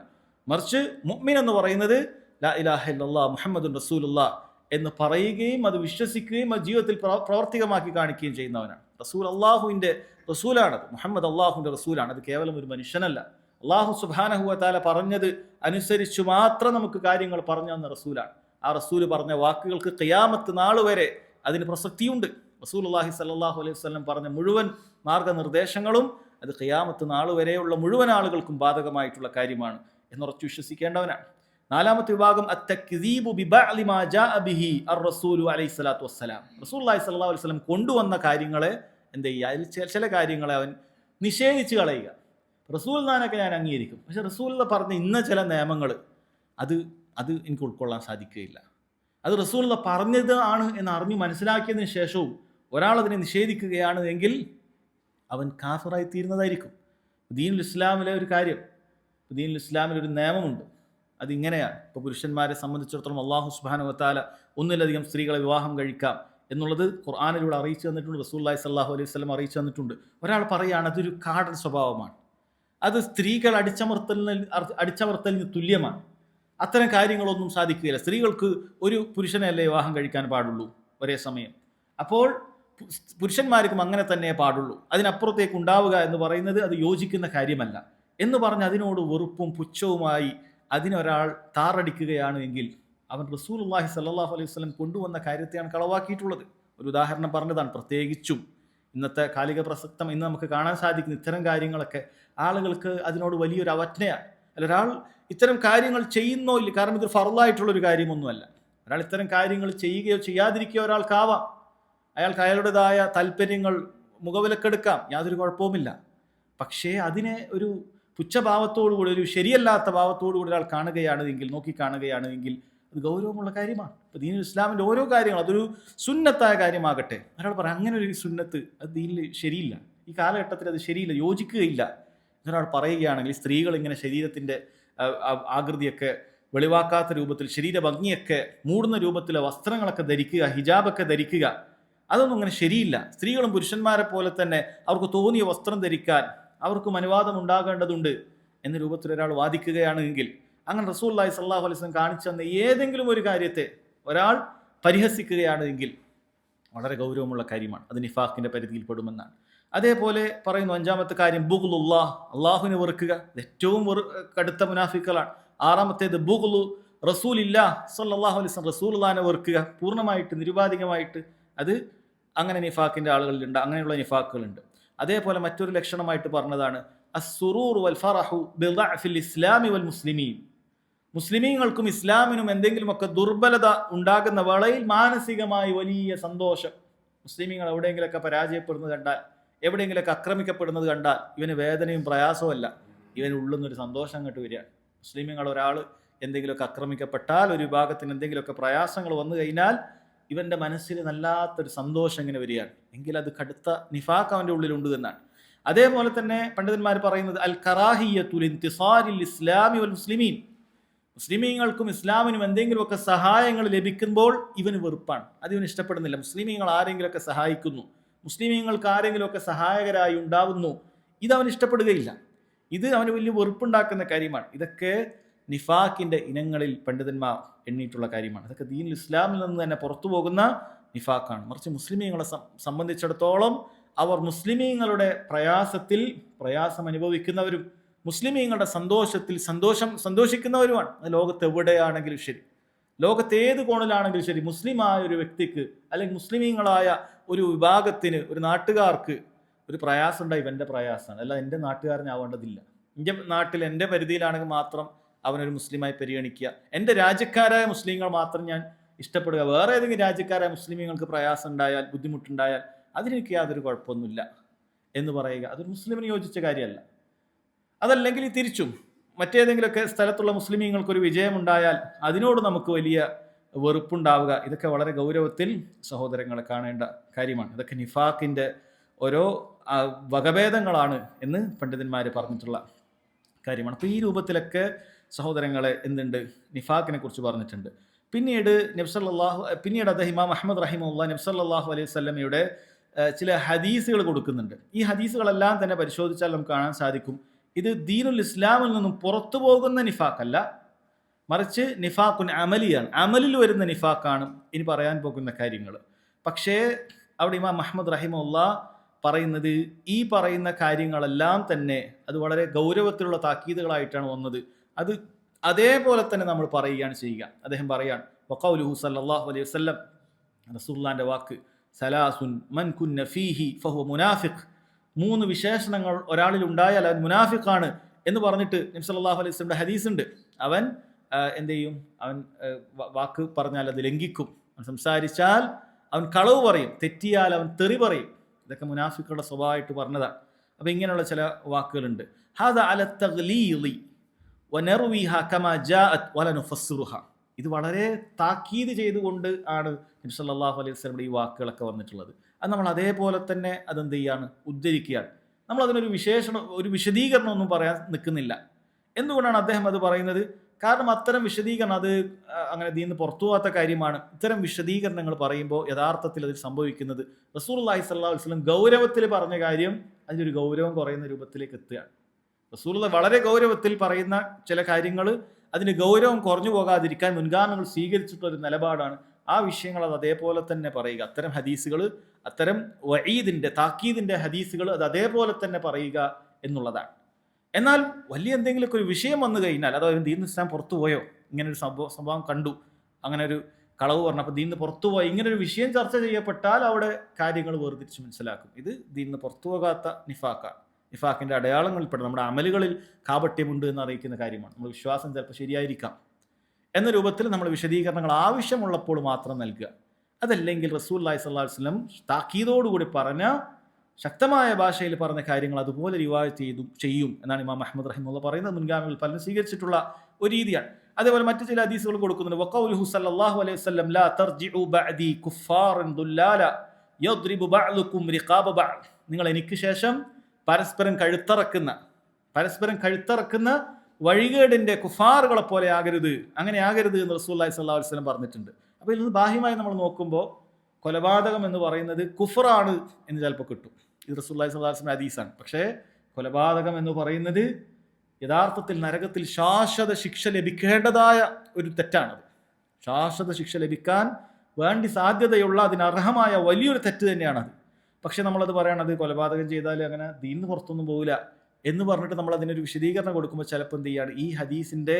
മറിച്ച് മുഅ്മിൻ എന്ന് പറയുന്നത് ലാ ഇലാഹ ഇല്ലല്ലാഹ് മുഹമ്മദുൻ റസൂലുള്ളാഹ് എന്ന് പറയുകയും അത് വിശ്വസിക്കുകയും അത് ജീവിതത്തിൽ പ്രാവർത്തികമാക്കി കാണിക്കുകയും ചെയ്യുന്നവനാണ്. റസൂൽ അള്ളാഹുവിൻ്റെ റസൂലാണത്, മുഹമ്മദ് അള്ളാഹുവിൻ്റെ റസൂലാണ്. അത് കേവലം ഒരു മനുഷ്യനല്ല. അള്ളാഹു സുബ്ഹാനഹു വ തആല പറഞ്ഞത് അനുസരിച്ചു മാത്രം നമുക്ക് കാര്യങ്ങൾ പറഞ്ഞു തന്ന റസൂലാണ്. ആ റസൂല് പറഞ്ഞ വാക്കുകൾക്ക് ഖിയാമത്ത് നാൾ വരെ അതിന് പ്രസക്തിയുണ്ട്. റസൂലുള്ളാഹി സ്വല്ലല്ലാഹു അലൈഹി വസല്ലം പറഞ്ഞ മുഴുവൻ മാർഗനിർദ്ദേശങ്ങളും അത് ഖിയാമത്ത് നാൾ വരെയുള്ള മുഴുവൻ ആളുകൾക്കും ബാധകമായിട്ടുള്ള കാര്യമാണ് എന്നുറച്ചു വിശ്വസിക്കേണ്ടവനാണ്. നാലാമത്തെ വിഭാഗം അത്തക്ദീബു ബിബഅദി മാ ജാഅ ബിഹി അർ-റസൂലു അലൈഹി സ്വലാത്തു വസ്സലാം, റസൂലുള്ളാഹി സ്വല്ലല്ലാഹു അലൈഹി വസല്ലം കൊണ്ടുവന്ന കാര്യങ്ങളെ എന്ത് ചെയ്യുക, അതിൽ ചില കാര്യങ്ങളെ അവൻ നിഷേധിച്ച് കളയുക. റസൂൽ നാനൊക്കെ ഞാൻ അംഗീകരിക്കും, പക്ഷെ റസൂൽ പറഞ്ഞ ഇന്ന ചില നിയമങ്ങൾ അത് എനിക്ക് ഉൾക്കൊള്ളാൻ സാധിക്കുകയില്ല. അത് റസൂൽ പറഞ്ഞത് ആണ് എന്ന് അറിഞ്ഞു മനസ്സിലാക്കിയതിന് ശേഷവും ഒരാൾ അതിനെ നിഷേധിക്കുകയാണ് എങ്കിൽ അവൻ കാഫിറായി തീരുന്നതായിരിക്കും. ദീനുൽ ഇസ്ലാമിലെ ഒരു കാര്യം, ദീനുൽ ഇസ്ലാമിലൊരു നിയമമുണ്ട്, അതിങ്ങനെയാണ്. ഇപ്പോൾ പുരുഷന്മാരെ സംബന്ധിച്ചിടത്തോളം അള്ളാഹു സുബ്ഹാനഹു വ തആല ഒന്നിലധികം സ്ത്രീകളെ വിവാഹം കഴിക്കാം എന്നുള്ളത് ഖുർആനിലൂടെ അറിയിച്ചു തന്നിട്ടുണ്ട്, റസൂലുള്ളാഹി സ്വല്ലല്ലാഹു അലൈഹി വസല്ലം അറിയിച്ചു തന്നിട്ടുണ്ട്. ഒരാൾ പറയുകയാണ് അതൊരു കാടൻ സ്വഭാവമാണ്, അത് സ്ത്രീകൾ അടിച്ചമർത്തലിന് തുല്യമാണ്, അത്തരം കാര്യങ്ങളൊന്നും സാധിക്കുകയില്ല, സ്ത്രീകൾക്ക് ഒരു പുരുഷനെയല്ലേ വിവാഹം കഴിക്കാൻ പാടുള്ളൂ ഒരേ സമയം, അപ്പോൾ പുരുഷന്മാർക്കും അങ്ങനെ തന്നെ പാടുള്ളൂ, അതിനപ്പുറത്തേക്ക് ഉണ്ടാവുക എന്ന് പറയുന്നത് അത് യോജിക്കുന്ന കാര്യമല്ല എന്ന് പറഞ്ഞ് അതിനോട് വെറുപ്പും പുച്ഛവുമായി അതിനൊരാൾ താറടിക്കുകയാണ് എങ്കിൽ അവൻ റസൂലുള്ളാഹി സ്വല്ലല്ലാഹു അലൈഹി വസല്ലം കൊണ്ടുവന്ന കാര്യത്തെയാണ് കളവാക്കിയിട്ടുള്ളത്. ഒരു ഉദാഹരണം പറഞ്ഞതാണ്. പ്രത്യേകിച്ചും ഇന്നത്തെ കാലിക പ്രസക്തം ഇന്ന് നമുക്ക് കാണാൻ സാധിക്കുന്ന ഇത്തരം കാര്യങ്ങളൊക്കെ ആളുകൾക്ക് അതിനോട് വലിയൊരു അവജ്ഞയാണ്. അല്ല, ഒരാൾ ഇത്തരം കാര്യങ്ങൾ ചെയ്യുന്നോ ഇല്ല, കാരണം ഇതൊരു ഫർളായിട്ടുള്ളൊരു കാര്യമൊന്നുമല്ല. ഒരാൾ ഇത്തരം കാര്യങ്ങൾ ചെയ്യുകയോ ചെയ്യാതിരിക്കുകയോ ഒരാൾക്കാവാം, അയാൾക്ക് അയാളുടേതായ താല്പര്യങ്ങൾ മുഖവിലക്കെടുക്കാം, യാതൊരു കുഴപ്പവുമില്ല. പക്ഷേ അതിനെ ഒരു പുച്ഛഭാവത്തോടുകൂടി, ഒരു ശരിയല്ലാത്ത ഭാവത്തോടുകൂടി ഒരാൾ കാണുകയാണെങ്കിൽ, നോക്കി കാണുകയാണെങ്കിൽ അത് ഗൗരവമുള്ള കാര്യമാണ്. ഇപ്പോൾ ദീനുൽ ഇസ്ലാമിൻ്റെ ഓരോ കാര്യങ്ങളും, അതൊരു സുന്നത്തായ കാര്യമാകട്ടെ, ഒരാൾ പറയാം അങ്ങനെ ഒരു സുന്നത്ത് അത് ദീനിൽ ശരിയില്ല, ഈ കാലഘട്ടത്തിൽ അത് ശരിയില്ല, യോജിക്കുകയില്ല എന്നൊരാൾ പറയുകയാണെങ്കിൽ, സ്ത്രീകൾ ഇങ്ങനെ ശരീരത്തിൻ്റെ ആകൃതിയൊക്കെ വെളിവാക്കാത്ത രൂപത്തിൽ, ശരീര ഭംഗിയൊക്കെ മൂടുന്ന രൂപത്തിലെ വസ്ത്രങ്ങളൊക്കെ ധരിക്കുക, ഹിജാബൊക്കെ ധരിക്കുക, അതൊന്നും അങ്ങനെ ശരിയില്ല. സ്ത്രീകളും പുരുഷന്മാരെ പോലെ തന്നെ അവർക്ക് തോന്നിയ വസ്ത്രം ധരിക്കാൻ അവർക്കും അനുവാദം ഉണ്ടാകേണ്ടതുണ്ട് എന്ന രൂപത്തിൽ ഒരാൾ വാദിക്കുകയാണെങ്കിൽ, അങ്ങനെ റസൂലുള്ളാഹി സ്വല്ലല്ലാഹു അലൈഹി വസല്ലം കാണിച്ചു തന്ന ഏതെങ്കിലും ഒരു കാര്യത്തെ ഒരാൾ പരിഹസിക്കുകയാണെങ്കിൽ വളരെ ഗൗരവമുള്ള കാര്യമാണ്, അത് നിഫാഖിൻ്റെ പരിധിയിൽപ്പെടുമെന്നാണ്. അതേപോലെ പറയുന്നു അഞ്ചാമത്തെ കാര്യം ബുഗ്ലുല്ലാഹ്, അള്ളാഹുവിനെ വെറുക്കുക, ഏറ്റവും കടുത്ത മുനാഫിക്കുകളാണ്. ആറാമത്തേത് ബുഗ്ലു റസൂലില്ലാഹ് സ്വല്ലല്ലാഹു അലൈഹി വസല്ലം, റസൂലുള്ളാഹിനെ വെറുക്കുക പൂർണ്ണമായിട്ട് നിരുപാധികമായിട്ട്, അത് അങ്ങനെ നിഫാഖിൻ്റെ ആളുകളിലുണ്ട്, അങ്ങനെയുള്ള നിഫാഖുകളുണ്ട്. അതേപോലെ മറ്റൊരു ലക്ഷണമായിട്ട് പറഞ്ഞതാണ് അസ്സുറൂർ വൽ ഫറഹു ബിളഅഫിൽ ഇസ്ലാമി വൽ മുസ്ലിമീൻ, മുസ്ലിമീങ്ങൾക്കും ഇസ്ലാമിനും എന്തെങ്കിലുമൊക്കെ ദുർബലത ഉണ്ടാകുന്ന വേളയിൽ മാനസികമായി വലിയ സന്തോഷം. മുസ്ലിമീങ്ങൾ എവിടെയെങ്കിലൊക്കെ പരാജയപ്പെടുന്നത് കണ്ടാൽ, എവിടെയെങ്കിലൊക്കെ ആക്രമിക്കപ്പെടുന്നത് കണ്ടാൽ ഇവന് വേദനയും പ്രയാസവുമല്ല, ഇവന് ഉള്ളുന്നൊരു സന്തോഷം അങ്ങോട്ട് വരികയാണ്. മുസ്ലിമീങ്ങൾ ഒരാൾ എന്തെങ്കിലുമൊക്കെ ആക്രമിക്കപ്പെട്ടാൽ, ഒരു വിഭാഗത്തിന് എന്തെങ്കിലുമൊക്കെ പ്രയാസങ്ങൾ വന്നു കഴിഞ്ഞാൽ ഇവൻ്റെ മനസ്സിൽ നല്ലാത്തൊരു സന്തോഷം ഇങ്ങനെ വരികയാണ്, എങ്കിൽ അത് കടുത്ത നിഫാഖ് അവൻ്റെ ഉള്ളിലുണ്ട് എന്നാണ്. അതേപോലെ തന്നെ പണ്ഡിതന്മാർ പറയുന്നത് അൽ കറാഹിയത്തുൽ ഇന്തിസാരിൽ ഇസ്ലാമി വൽ മുസ്ലിമീൻ, മുസ്ലിമീങ്ങൾക്കും ഇസ്ലാമിനും എന്തെങ്കിലുമൊക്കെ സഹായങ്ങൾ ലഭിക്കുമ്പോൾ ഇവന് വെറുപ്പാണ്, അത് ഇവന് ഇഷ്ടപ്പെടുന്നില്ല. മുസ്ലിമീങ്ങൾ ആരെങ്കിലുമൊക്കെ സഹായിക്കുന്നു, മുസ്ലിമീങ്ങൾക്ക് ആരെങ്കിലുമൊക്കെ സഹായകരായി ഉണ്ടാവുന്നു, ഇത് അവന് ഇഷ്ടപ്പെടുകയില്ല. ഇത് അവന് വലിയ വെറുപ്പുണ്ടാക്കുന്ന കാര്യമാണ്. ഇതൊക്കെ നിഫാഖിന്റെ ഇനങ്ങളിൽ പണ്ഡിതന്മാർ എണ്ണിയിട്ടുള്ള കാര്യമാണ്. ഇതൊക്കെ ദീനുൽ ഇസ്ലാമിൽ നിന്ന് തന്നെ പുറത്തു പോകുന്ന നിഫാഖാണ്. മറിച്ച് മുസ്ലിമീങ്ങളെ സംബന്ധിച്ചിടത്തോളം അവർ മുസ്ലിമീങ്ങളുടെ പ്രയാസത്തിൽ പ്രയാസം അനുഭവിക്കുന്നവരും മുസ്ലിമീങ്ങളുടെ സന്തോഷത്തിൽ സന്തോഷിക്കുന്നവരുമാണ്. ലോകത്ത് എവിടെയാണെങ്കിലും ശരി, ലോകത്ത് ഏത് കോണിലാണെങ്കിലും ശരി, മുസ്ലിമായ ഒരു വ്യക്തിക്ക് അല്ലെങ്കിൽ മുസ്ലിമീങ്ങളായ ഒരു വിഭാഗത്തിന്, ഒരു നാട്ടുകാർക്ക് ഒരു പ്രയാസം ഉണ്ടായി ഇവൻ്റെ പ്രയാസമാണ്, അല്ല എൻ്റെ നാട്ടുകാരനാവേണ്ടതില്ല. എൻ്റെ നാട്ടിൽ എൻ്റെ പരിധിയിലാണെങ്കിൽ മാത്രം അവനൊരു മുസ്ലിമായി പരിഗണിക്കുക, എൻ്റെ രാജ്യക്കാരായ മുസ്ലിങ്ങൾ മാത്രം ഞാൻ ഇഷ്ടപ്പെടുക, വേറെ ഏതെങ്കിലും രാജ്യക്കാരായ മുസ്ലിമീങ്ങൾക്ക് പ്രയാസം ഉണ്ടായാൽ, ബുദ്ധിമുട്ടുണ്ടായാൽ അതിനെനിക്ക് യാതൊരു കുഴപ്പമൊന്നുമില്ല എന്ന് പറയുക, അതൊരു മുസ്ലിമിന് യോജിച്ച കാര്യമല്ല. അതല്ലെങ്കിൽ തിരിച്ചും മറ്റേതെങ്കിലുമൊക്കെ സ്ഥലത്തുള്ള മുസ്ലിമീങ്ങൾക്കൊരു വിജയമുണ്ടായാൽ അതിനോട് നമുക്ക് വലിയ വെറുപ്പുണ്ടാവുക, ഇതൊക്കെ വളരെ ഗൗരവത്തിൽ സഹോദരങ്ങളെ കാണേണ്ട കാര്യമാണ്. ഇതൊക്കെ നിഫാഖിൻ്റെ ഓരോ വകഭേദങ്ങളാണ് എന്ന് പണ്ഡിതന്മാർ പറഞ്ഞിട്ടുള്ള കാര്യമാണ്. അപ്പോൾ ഈ രൂപത്തിലൊക്കെ സഹോദരങ്ങളെ എന്തുണ്ട്, നിഫാഖിനെ കുറിച്ച് പറഞ്ഞിട്ടുണ്ട്. പിന്നീട് അദ്ദേഹം ഇമാം അഹ്മദ് റഹിമഹുല്ലാഹ് നബി സല്ലല്ലാഹു അലൈഹി വസല്ലമയുടെ ചില ഹദീസുകൾ കൊടുക്കുന്നുണ്ട്. ഈ ഹദീസുകളെല്ലാം തന്നെ പരിശോധിച്ചാൽ നമുക്ക് കാണാൻ സാധിക്കും ഇത് ദീനുൽ ഇസ്ലാമിൽ നിന്നും പുറത്തു പോകുന്ന നിഫാഖല്ല, മറിച്ച് നിഫാഖുൻ അമലിയാണ്, അമലിൽ വരുന്ന നിഫാഖാണ് ഇനി പറയാൻ പോകുന്ന കാര്യങ്ങൾ. പക്ഷേ അവിടെ ഇമാം അഹ്മദ് റഹിമഹുല്ലാഹ് പറയുന്നത് ഈ പറയുന്ന കാര്യങ്ങളെല്ലാം തന്നെ അത് വളരെ ഗൗരവത്തിലുള്ള താക്കീതുകളായിട്ടാണ് വന്നത്. അത് അതേപോലെ തന്നെ നമ്മൾ പറയുകയാണ് ചെയ്യുക. അദ്ദേഹം പറയാണ് വഖൗലുഹു സല്ലല്ലാഹു അലൈഹി വസല്ലം, റസൂലുള്ളാഹിന്റെ വാക്ക്, സലാസുൻ മൻ കുന്ന ഫീഹി ഫഹുവ മുനാഫിഖ്, 3 വിശേഷണങ്ങൾ ഒരാളിൽ ഉണ്ടായാൽ അവൻ മുനാഫിഖാണ് എന്ന് പറഞ്ഞിട്ട് നബി സല്ലല്ലാഹു അലൈഹി വസല്ലമയുടെ ഹദീസ് ഉണ്ട്. അവൻ എന്ത് ചെയ്യും, അവൻ വാക്ക് പറഞ്ഞാൽ അത് ലംഘിക്കും, അവൻ സംസാരിച്ചാൽ അവൻ കളവ് പറയും, തെറ്റിയാൽ അവൻ തെറി പറയും. ഇതൊക്കെ മുനാഫിക്കുകളുടെ സ്വഭാവമായിട്ട് പറഞ്ഞതാണ്. അപ്പോൾ ഇങ്ങനെയുള്ള ചില വാക്കുകളുണ്ട്. ഹാദാ അല തഗ്ലീളി വനർവിഹ കമാ ജാഅത് വല നുഫസ്സിറുഹ, ഇത് വളരെ താക്കീത് ചെയ്തുകൊണ്ട് ആണ് നബി സല്ലല്ലാഹു അലൈഹി വസല്ലമയുടെ ഈ വാക്കുകളൊക്കെ വന്നിട്ടുള്ളത്. അത് നമ്മൾ അതേപോലെ തന്നെ അതെന്ത് ചെയ്യാണ്, ഉദ്ധരിക്കുകയാണ്. നമ്മൾ അതിനൊരു ഒരു വിശദീകരണം ഒന്നും പറയാൻ നിൽക്കുന്നില്ല. എന്തുകൊണ്ടാണ് അദ്ദേഹം അത് പറയുന്നത്? കാരണം അത്തരം വിശദീകരണം അത് അങ്ങനെ ദീനിന്ന് പുറത്തു പോകാത്ത കാര്യമാണ്. ഇത്തരം വിശദീകരണങ്ങൾ പറയുമ്പോൾ യഥാർത്ഥത്തിൽ അതിൽ സംഭവിക്കുന്നത് റസൂലുള്ളാഹി സ്വല്ലല്ലാഹു അലൈഹി വസല്ലം ഗൗരവത്തിൽ പറഞ്ഞ കാര്യം അതിനൊരു ഗൗരവം കുറയുന്ന രൂപത്തിലേക്ക് എത്തുകയാണ്. റസൂലുള്ളാഹി വളരെ ഗൗരവത്തിൽ പറയുന്ന ചില കാര്യങ്ങൾ അതിന് ഗൗരവം കുറഞ്ഞു പോകാതിരിക്കാൻ മുൻഗാമികൾ സ്വീകരിച്ചിട്ടുള്ള ഒരു നിലപാടാണ്. ആ വിഷയങ്ങൾ അത് അതേപോലെ തന്നെ പറയുക. അത്തരം ഹദീസുകൾ, അത്തരം വഈദിന്റെ താക്കീദിന്റെ ഹദീസുകൾ അത് അതേപോലെ തന്നെ പറയുക എന്നുള്ളതാണ്. എന്നാൽ വലിയ എന്തെങ്കിലുമൊക്കെ ഒരു വിഷയം വന്നു കഴിഞ്ഞാൽ, അതായത് ദീൻ ഇസ്ലാം പുറത്തു പോയോ, ഇങ്ങനൊരു സംഭവം കണ്ടു, അങ്ങനെ ഒരു കളവ് പറഞ്ഞപ്പോൾ ദീനിന്ന് പുറത്തു പോയി, ഇങ്ങനൊരു വിഷയം ചർച്ച ചെയ്യപ്പെട്ടാൽ അവിടെ കാര്യങ്ങൾ വേർതിരിച്ച് മനസ്സിലാക്കും. ഇത് ദീനിന്ന് പുറത്തു പോകാത്ത നിഫാഖാണ്. നിഫാഖിൻ്റെ അടയാളങ്ങളിൽപ്പെട്ട നമ്മുടെ അമലുകളിൽ കാപട്യമുണ്ട് എന്ന് അറിയിക്കുന്ന കാര്യമാണ്. നമ്മൾ വിശ്വാസം ചിലപ്പോൾ ശരിയായിരിക്കാം എന്ന രൂപത്തിൽ നമ്മൾ വിശദീകരണങ്ങൾ ആവശ്യമുള്ളപ്പോൾ മാത്രം നൽകുക. അതല്ലെങ്കിൽ റസൂലുള്ളാഹി സ്വല്ലല്ലാഹു അലൈഹി വസല്ലം താക്കീതോടുകൂടി പറഞ്ഞ ശക്തമായ ഭാഷയിൽ പറഞ്ഞ കാര്യങ്ങൾ അതുപോലെ റിവായത്ത് ചെയ്യും എന്നാണ് ഇമാം അഹ്മദ് റഹിമഹുല്ലാഹ് പറയുന്നത്. മുൻഗാമികൾ പലരും സ്വീകരിച്ചിട്ടുള്ള ഒരു രീതിയാണ്. അതേപോലെ മറ്റു ചില ഹദീസുകൾ കൊടുക്കുന്നുണ്ട്. വഖൗലുഹു സല്ലല്ലാഹു അലൈഹി വസല്ലം ലാ തർജിഉ ബഅദി കുഫാറൻ ദുല്ലാല യദ്രിബു ബഅലുകും റിഖാബ ബഅദ്, നിങ്ങൾ എനിക്ക് ശേഷം പരസ്പരം കഴുത്തറക്കുന്ന വഴികേടിന്റെ കുഫാറുകളെ പോലെ ആകരുത്, അങ്ങനെ ആകരുത് എന്ന് റസൂലുള്ളാഹി സ്വല്ലല്ലാഹു അലൈഹി വസല്ലം പറഞ്ഞിട്ടുണ്ട്. അപ്പോൾ ഇതിൽ നിന്ന് ബാഹ്യമായി നമ്മൾ നോക്കുമ്പോൾ കൊലപാതകം എന്ന് പറയുന്നത് കുഫറാണ് എന്ന് ചിലപ്പോൾ കിട്ടും. ഇത് റസൂലുള്ളാഹി സ്വല്ലല്ലാഹു അലൈഹി വസല്ലം ഹദീസാണ്. പക്ഷേ കൊലപാതകം എന്ന് പറയുന്നത് യഥാർത്ഥത്തിൽ നരകത്തിൽ ശാശ്വത ശിക്ഷ ലഭിക്കേണ്ടതായ ഒരു തെറ്റാണത്. ശാശ്വത ശിക്ഷ ലഭിക്കാൻ വേണ്ടി സാധ്യതയുള്ള അതിനർഹമായ വലിയൊരു തെറ്റ് തന്നെയാണത്. പക്ഷെ നമ്മളത് പറയണത് കൊലപാതകം ചെയ്താൽ അങ്ങനെ ദീനിന്ന് പുറത്തൊന്നും പോകില്ല എന്ന് പറഞ്ഞിട്ട് നമ്മൾ അതിനൊരു വിശദീകരണം കൊടുക്കുമ്പോൾ ചിലപ്പോൾ എന്ത് ചെയ്യാണ്, ഈ ഹദീസിൻ്റെ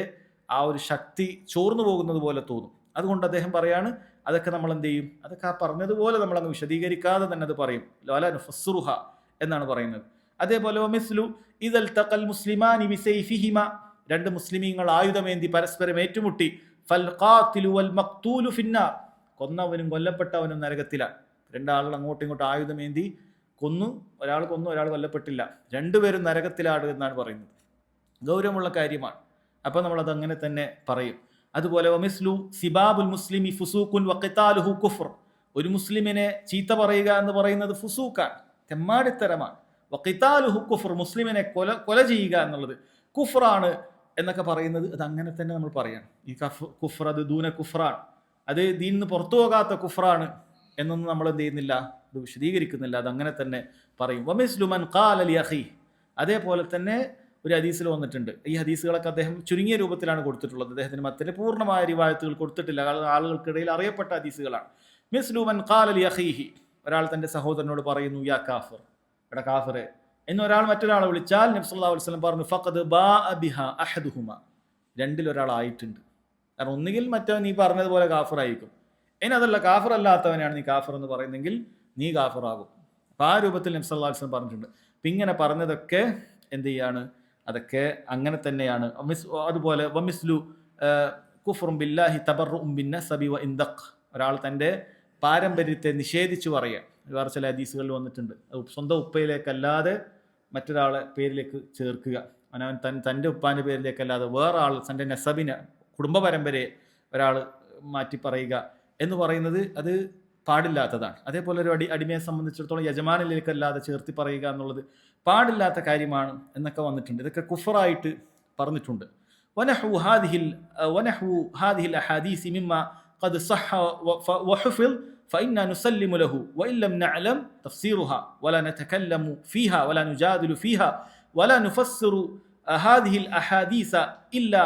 ആ ഒരു ശക്തി ചോർന്നു പോകുന്നത് പോലെ തോന്നും. അതുകൊണ്ട് അദ്ദേഹം പറയാണ് അതൊക്കെ നമ്മൾ എന്ത് ചെയ്യും, അതൊക്കെ ആ പറഞ്ഞതുപോലെ നമ്മളങ്ങ് വിശദീകരിക്കാതെ തന്നെ അത് പറയും. വല നുഫസ്സിറുഹ എന്നാണ് പറയുന്നത്. അതേപോലെ മിസ്ലു ഇദൽ തഖൽ മുസ്ലിമാനി ബിസൈഫിഹിമ, 2 മുസ്ലിമീങ്ങൾ ആയുധമേന്തി പരസ്പരം ഏറ്റുമുട്ടി, ഫൽ ഖാതിലു വൽ മഖ്തൂലു ഫിന്നാർ, കൊന്നവനും കൊല്ലപ്പെട്ടവനും നരകത്തിലാണ്. 2 ആളുകൾ അങ്ങോട്ടും ഇങ്ങോട്ടും ആയുധമേന്തി കൊന്നു, ഒരാൾ കൊന്നു, ഒരാൾ കൊല്ലപ്പെട്ടില്ല, 2 പേരും നരകത്തിലാണ് എന്നാണ് പറയുന്നത്. ഗൗരവമുള്ള കാര്യമാണ്. അപ്പോൾ നമ്മളത് അങ്ങനെ തന്നെ പറയും. അതുപോലെ വമിസ്ലു സിബാബുൽ മുസ്ലിമി ഫുസൂഖുൻ വഖിതാലുഹു കുഫ്ർ, ഒരു മുസ്ലിമിനെ ചീത്ത പറയുക എന്ന് പറയുന്നത് ഫുസൂഖാണ്, തെമ്മാടിത്തരമാണ്. വഖിതാലുഹു കുഫർ, മുസ്ലിമിനെ കൊല ചെയ്യുക എന്നുള്ളത് കുഫറാണ് എന്നൊക്കെ പറയുന്നത് അത് അങ്ങനെ തന്നെ നമ്മൾ പറയണം. ഈ കുഫർ അത് ദൂന കുഫറാണ്, അത് ദീനിൽ നിന്ന് പുറത്തു പോകാത്ത കുഫറാണ് എന്നൊന്നും നമ്മൾ എന്ത് ചെയ്യുന്നില്ല, അത് വിശദീകരിക്കുന്നില്ല, അത് അങ്ങനെ തന്നെ പറയും. വമിസ്ലു മൻ ഖാല ലി അഖീ, അതേപോലെ തന്നെ ഒരു ഹദീസിൽ വന്നിട്ടുണ്ട്. ഈ ഹദീസുകളൊക്കെ അദ്ദേഹം ചുരുങ്ങിയ രൂപത്തിലാണ് കൊടുത്തിട്ടുള്ളത്, അദ്ദേഹത്തിന് മറ്റേ പൂർണ്ണമായ റിവായത്തുകൾ കൊടുത്തിട്ടില്ല, ആളുകൾക്കിടയിൽ അറിയപ്പെട്ട ഹദീസുകളാണ്. മിസ്ലു മൻ ഖാല ലി അഖീഹി, ഒരാൾ തന്റെ സഹോദരനോട് പറയുന്നു യാ കാഫിർ, എടാ കാഫിറെ എന്ന് ഒരാൾ മറ്റൊരാളെ വിളിച്ചാൽ നബി സല്ലല്ലാഹു അലൈഹി വസല്ലം പറഞ്ഞു ഫഖദ് ബാഅ ബിഹാ അഹദുഹുമ, രണ്ടിൽ ഒരാളായിട്ടുണ്ട്. കാരണം ഒന്നുകിൽ മറ്റവൻ നീ പറഞ്ഞതുപോലെ കാഫിറായിരിക്കും, ഇനി അതല്ല കാഫിർ അല്ലാത്തവനാണ് നീ കാഫിർ എന്ന് പറയുന്നെങ്കിൽ നീ കാഫിറാകും. അപ്പം ആ രൂപത്തിൽ നബി സല്ലല്ലാഹു അലൈഹി വസല്ലം പറഞ്ഞിട്ടുണ്ട്. അപ്പം ഇങ്ങനെ പറഞ്ഞതൊക്കെ എന്ത് ചെയ്യാണ്, അതൊക്കെ അങ്ങനെ തന്നെയാണ്. അതുപോലെ വമിസ്ലു കുഫ്റും ബില്ലാഹി തബർറുഉം ബിന്നസബി വ ഇൻദഖ്, ഒരാൾ തൻ്റെ പാരമ്പര്യത്തെ നിഷേധിച്ചു പറയുക. വേറെ ചില ഹദീസുകളിൽ വന്നിട്ടുണ്ട്, സ്വന്തം ഉപ്പയിലേക്കല്ലാതെ മറ്റൊരാളെ പേരിലേക്ക് ചേർക്കുക, അവൻ തൻ്റെ ഉപ്പാൻ്റെ പേരിലേക്കല്ലാതെ വേറെ ആൾ തൻ്റെ നസബിനെ, കുടുംബ പരമ്പരയെ ഒരാൾ മാറ്റി പറയുക എന്ന് പറയുന്നത് അത് പാടില്ലാത്തതാണ്. അതേപോലെ ഒരു അടിമയെ സംബന്ധിച്ചിടത്തോളം യജമാനിലേക്കല്ലാതെ ചേർത്തി പറയുക എന്നുള്ളത് പാടില്ലാത്ത കാര്യമാണ് എന്നൊക്കെ വന്നിട്ടുണ്ട്. ഇതൊക്കെ കുഫറായിട്ട് പറഞ്ഞിട്ടുണ്ട്. വനഹു ഹാദിഹിൽ അഹാദീസി മിമ്മ ഖദ് സഹ വഹുഫിൽ فإنا نسلم له وإن لم نعلم تفسيرها ولا نتكلم فيها ولا نجادل فيها ولا نفسر هذه الأحاديث إلا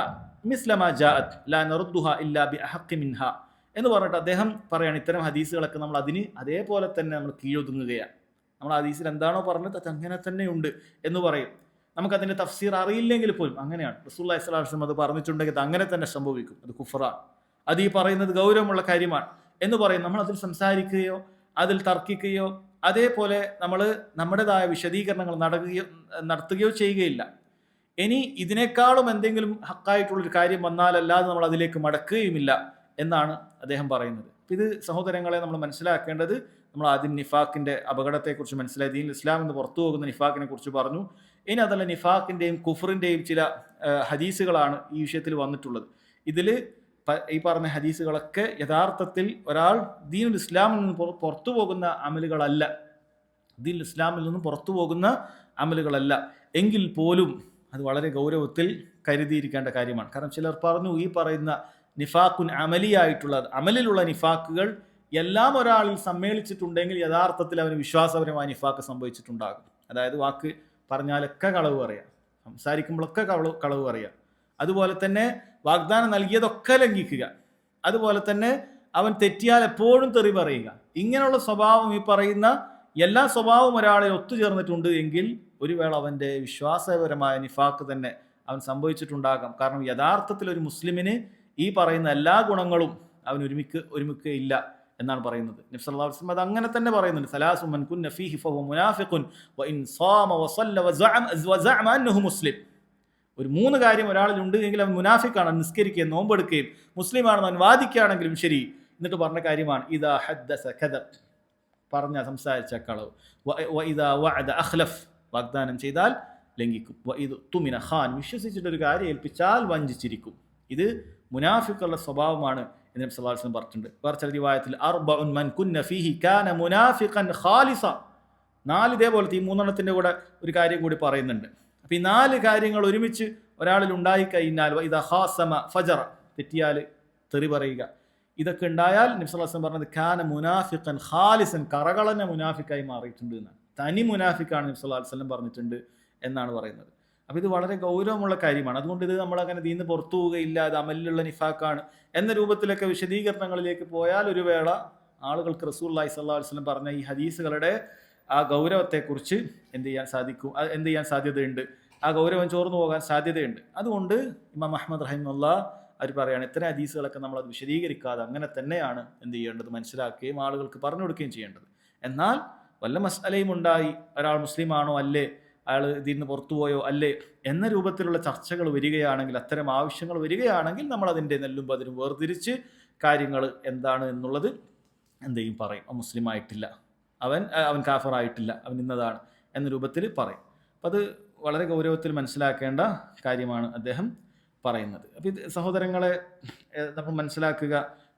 مثل ما جاءت لا نردها إلا بأحق منها എന്ന് പറഞ്ഞിട്ട് അദ്ദേഹം പറയാണ്, ഇത്തരം ഹദീസുകളൊക്കെ നമ്മൾ അതിന് അതേപോലെ തന്നെ നമ്മൾ കീഴൊതുങ്ങുകയാണ്. നമ്മൾ ഹദീസിൽ എന്താണോ പറഞ്ഞത് അത് അങ്ങനെ തന്നെയുണ്ട് എന്ന് പറയും. നമുക്കതിൻ്റെ തഫ്സീർ അറിയില്ലെങ്കിൽ പോലും അങ്ങനെയാണ്. റസൂലുള്ളാഹി സ്വല്ലല്ലാഹു അലൈഹി വസല്ലം അത് പറഞ്ഞിട്ടുണ്ടെങ്കിൽ അത് അങ്ങനെ തന്നെ സംഭവിക്കും, അത് കുഫറാണ്, അത് ഈ പറയുന്നത് ഗൗരവമുള്ള കാര്യമാണ് എന്ന് പറയും. നമ്മൾ അതിൽ സംസാരിക്കുകയോ അതിൽ തർക്കിക്കുകയോ അതേപോലെ നമ്മൾ നമ്മുടേതായ വിശദീകരണങ്ങൾ നടത്തുകയോ ചെയ്യുകയില്ല. ഇനി ഇതിനേക്കാളും എന്തെങ്കിലും ഹക്കായിട്ടുള്ളൊരു കാര്യം വന്നാലല്ലാതെ നമ്മൾ അതിലേക്ക് മടക്കുകയുമില്ല എന്നാണ് അദ്ദേഹം പറയുന്നത്. ഇത് സഹോദരങ്ങളെ നമ്മൾ മനസ്സിലാക്കേണ്ടത്, നമ്മൾ ആദ്യം നിഫാഖിൻ്റെ അപകടത്തെക്കുറിച്ച് മനസ്സിലായി, ദീൻ ഇസ്ലാം എന്ന് പുറത്തു പോകുന്ന നിഫാഖിനെ കുറിച്ച് പറഞ്ഞു. ഇനി അതല്ല നിഫാഖിൻ്റെയും കുഫറിൻ്റെയും ചില ഹദീസുകളാണ് ഈ വിഷയത്തിൽ വന്നിട്ടുള്ളത്. ഇതിൽ ഈ പറഞ്ഞ ഹദീസുകളൊക്കെ യഥാർത്ഥത്തിൽ ഒരാൾ ദീനുൽ ഇസ്ലാമിൽ നിന്ന് പുറത്തു പോകുന്ന അമലുകളല്ല, ദീനുൽ ഇസ്ലാമിൽ നിന്നും പുറത്തു പോകുന്ന അമലുകളല്ല എങ്കിൽ പോലും അത് വളരെ ഗൗരവത്തിൽ കരുതിയിരിക്കേണ്ട കാര്യമാണ്. കാരണം ചിലർ പറഞ്ഞു ഈ പറയുന്ന നിഫാഖുൻ അമലിയായിട്ടുള്ള അമലിലുള്ള നിഫാഖുകൾ എല്ലാം ഒരാളിൽ സമ്മേളിച്ചിട്ടുണ്ടെങ്കിൽ യഥാർത്ഥത്തിൽ അവന് വിശ്വാസപരമായ നിഫാഖ് സംഭവിച്ചിട്ടുണ്ടാകും. അതായത് വാക്ക് പറഞ്ഞാലൊക്കെ കളവ് പറയാം, സംസാരിക്കുമ്പോഴൊക്കെ കളവ് പറയാം, അതുപോലെ തന്നെ വാഗ്ദാനം നൽകിയതൊക്കെ ലംഘിക്കുക, അതുപോലെ തന്നെ അവൻ തെറ്റിയാൽ എപ്പോഴും തെറി പറയുക. ഇങ്ങനെയുള്ള സ്വഭാവം, ഈ പറയുന്ന എല്ലാ സ്വഭാവവും ഒരാളെ ഒത്തുചേർന്നിട്ടുണ്ട് എങ്കിൽ ഒരു വേള അവൻ്റെ വിശ്വാസപരമായ നിഫാഖ് തന്നെ അവൻ സംഭവിച്ചിട്ടുണ്ടാകാം. കാരണം യഥാർത്ഥത്തിൽ ഒരു മുസ്ലിമിന് ഈ പറയുന്ന എല്ലാ ഗുണങ്ങളും അവൻ ഒരുമിക്കുകയില്ല എന്നാണ് പറയുന്നത്. നബി സല്ലല്ലാഹു അലൈഹി വസല്ലം അത് അങ്ങനെ തന്നെ പറയുന്നുണ്ട്. സലാസു മൻ കുന്ന ഫീഹി ഫഹുവ മുനാഫിഖുൻ വഇൻ സാമ വസല്ല വസഅമ അന്നഹു മുസ്ലിം. ഒരു 3 കാര്യം ഒരാളിലുണ്ട് എങ്കിൽ അവൻ മുനാഫിക്കാണ്, നിസ്കരിക്കുകയും നോമ്പെടുക്കുകയും മുസ്ലിമാണെന്ന് അവൻ വാദിക്കുകയാണെങ്കിലും ശരി. എന്നിട്ട് പറഞ്ഞ കാര്യമാണ് ഇദാ ഹദ്ദസ കദബ്, പറഞ്ഞ സംസാരിച്ച കളവ്, വഇദാ വഅദ അഖ്ലഫ്, വാഗ്ദാനം ചെയ്താൽ ലംഘിക്കും, വഇദ് തുമിന ഖാൻ, വിശ്വസിച്ചിട്ടൊരു കാര്യം ഏൽപ്പിച്ചാൽ വഞ്ചിച്ചിരിക്കും. ഇത് മുനാഫിക്കുള്ള സ്വഭാവമാണ് എന്ന് നബി സല്ലല്ലാഹു അലൈഹി വസല്ലം പറഞ്ഞിട്ടുണ്ട്. വേറെ ചില റിവായത്തിൽ അർബഉൻ മൻ കുന്ന ഫീഹി കാന മുനാഫിഖൻ ഖാലിസ, 4 ഇതേപോലത്തെ ഈ 3 കൂടെ ഒരു കാര്യം കൂടി പറയുന്നുണ്ട്. അപ്പം ഈ 4 കാര്യങ്ങൾ ഒരുമിച്ച് ഒരാളിൽ ഉണ്ടായിക്കഴിഞ്ഞാൽ ഇദാ ഖാസമ ഫജറ, തെറ്റിയാൽ തെറി പറയുക, ഇതൊക്കെ ഉണ്ടായാൽ നബി സല്ലല്ലാഹു അലൈഹി വസല്ലം പറഞ്ഞത് കാന മുനാഫിഖൻ ഖാലിസൻ, കറകളഞ്ഞ മുനാഫിക്കായി മാറിയിട്ടുണ്ട് എന്നാണ്. തനി മുനാഫിക്കാണ് നബി സല്ലല്ലാഹു അലൈഹി വസല്ലം പറഞ്ഞിട്ടുണ്ട് എന്നാണ് പറയുന്നത്. അപ്പോൾ ഇത് വളരെ ഗൗരവമുള്ള കാര്യമാണ്. അതുകൊണ്ട് ഇത് നമ്മളങ്ങനെ ദീന്ന് പുറത്തു പോവുകയില്ല, അത് അമലിലുള്ള നിഫാഖാണ് എന്ന രൂപത്തിലൊക്കെ വിശദീകരണങ്ങളിലേക്ക് പോയാൽ ഒരു വേള ആളുകൾക്ക് റസൂലുള്ളാഹി സ്വല്ലല്ലാഹു അലൈഹി വസല്ലം പറഞ്ഞ ഈ ഹദീസുകളുടെ ആ ഗൗരവത്തെക്കുറിച്ച് എന്ത് ചെയ്യാൻ സാധ്യതയുണ്ട്, ആ ഗൗരവം ചോർന്നു പോകാൻ സാധ്യതയുണ്ട്. അതുകൊണ്ട് ഇമാം അഹ്മദ് റഹിമഹുല്ലാഹ് അവർ പറയുകയാണ്, ഇത്തരം ഹദീസുകളൊക്കെ നമ്മളത് വിശദീകരിക്കാതെ അങ്ങനെ തന്നെയാണ് എന്ത് ചെയ്യേണ്ടത്, മനസ്സിലാക്കുകയും ആളുകൾക്ക് പറഞ്ഞു കൊടുക്കുകയും ചെയ്യേണ്ടത്. എന്നാൽ വല്ല മസ്അലയും ഉണ്ടായി, ഒരാൾ മുസ്ലിമാണോ അല്ലേ, അയാൾ ഇതിന് പുറത്തുപോയോ അല്ലേ എന്ന രൂപത്തിലുള്ള ചർച്ചകൾ വരികയാണെങ്കിൽ, അത്തരം ആവശ്യങ്ങൾ വരികയാണെങ്കിൽ നമ്മൾ അതിൻ്റെ നെല്ലും പതിരും വേർതിരിച്ച് കാര്യങ്ങൾ എന്താണ് എന്നുള്ളത് എന്ത് ചെയ്യും, പറയും. മുസ്ലിം ആയിട്ടില്ല, അവൻ കാഫറായിട്ടില്ല, അവൻ ഇന്നതാണ് എന്ന രൂപത്തിൽ പറയും. അപ്പം അത് വളരെ ഗൗരവത്തിൽ മനസ്സിലാക്കേണ്ട കാര്യമാണ് അദ്ദേഹം പറയുന്നത്. അപ്പം ഇത് സഹോദരങ്ങളെ നമ്മൾ മനസ്സിലാക്കുക,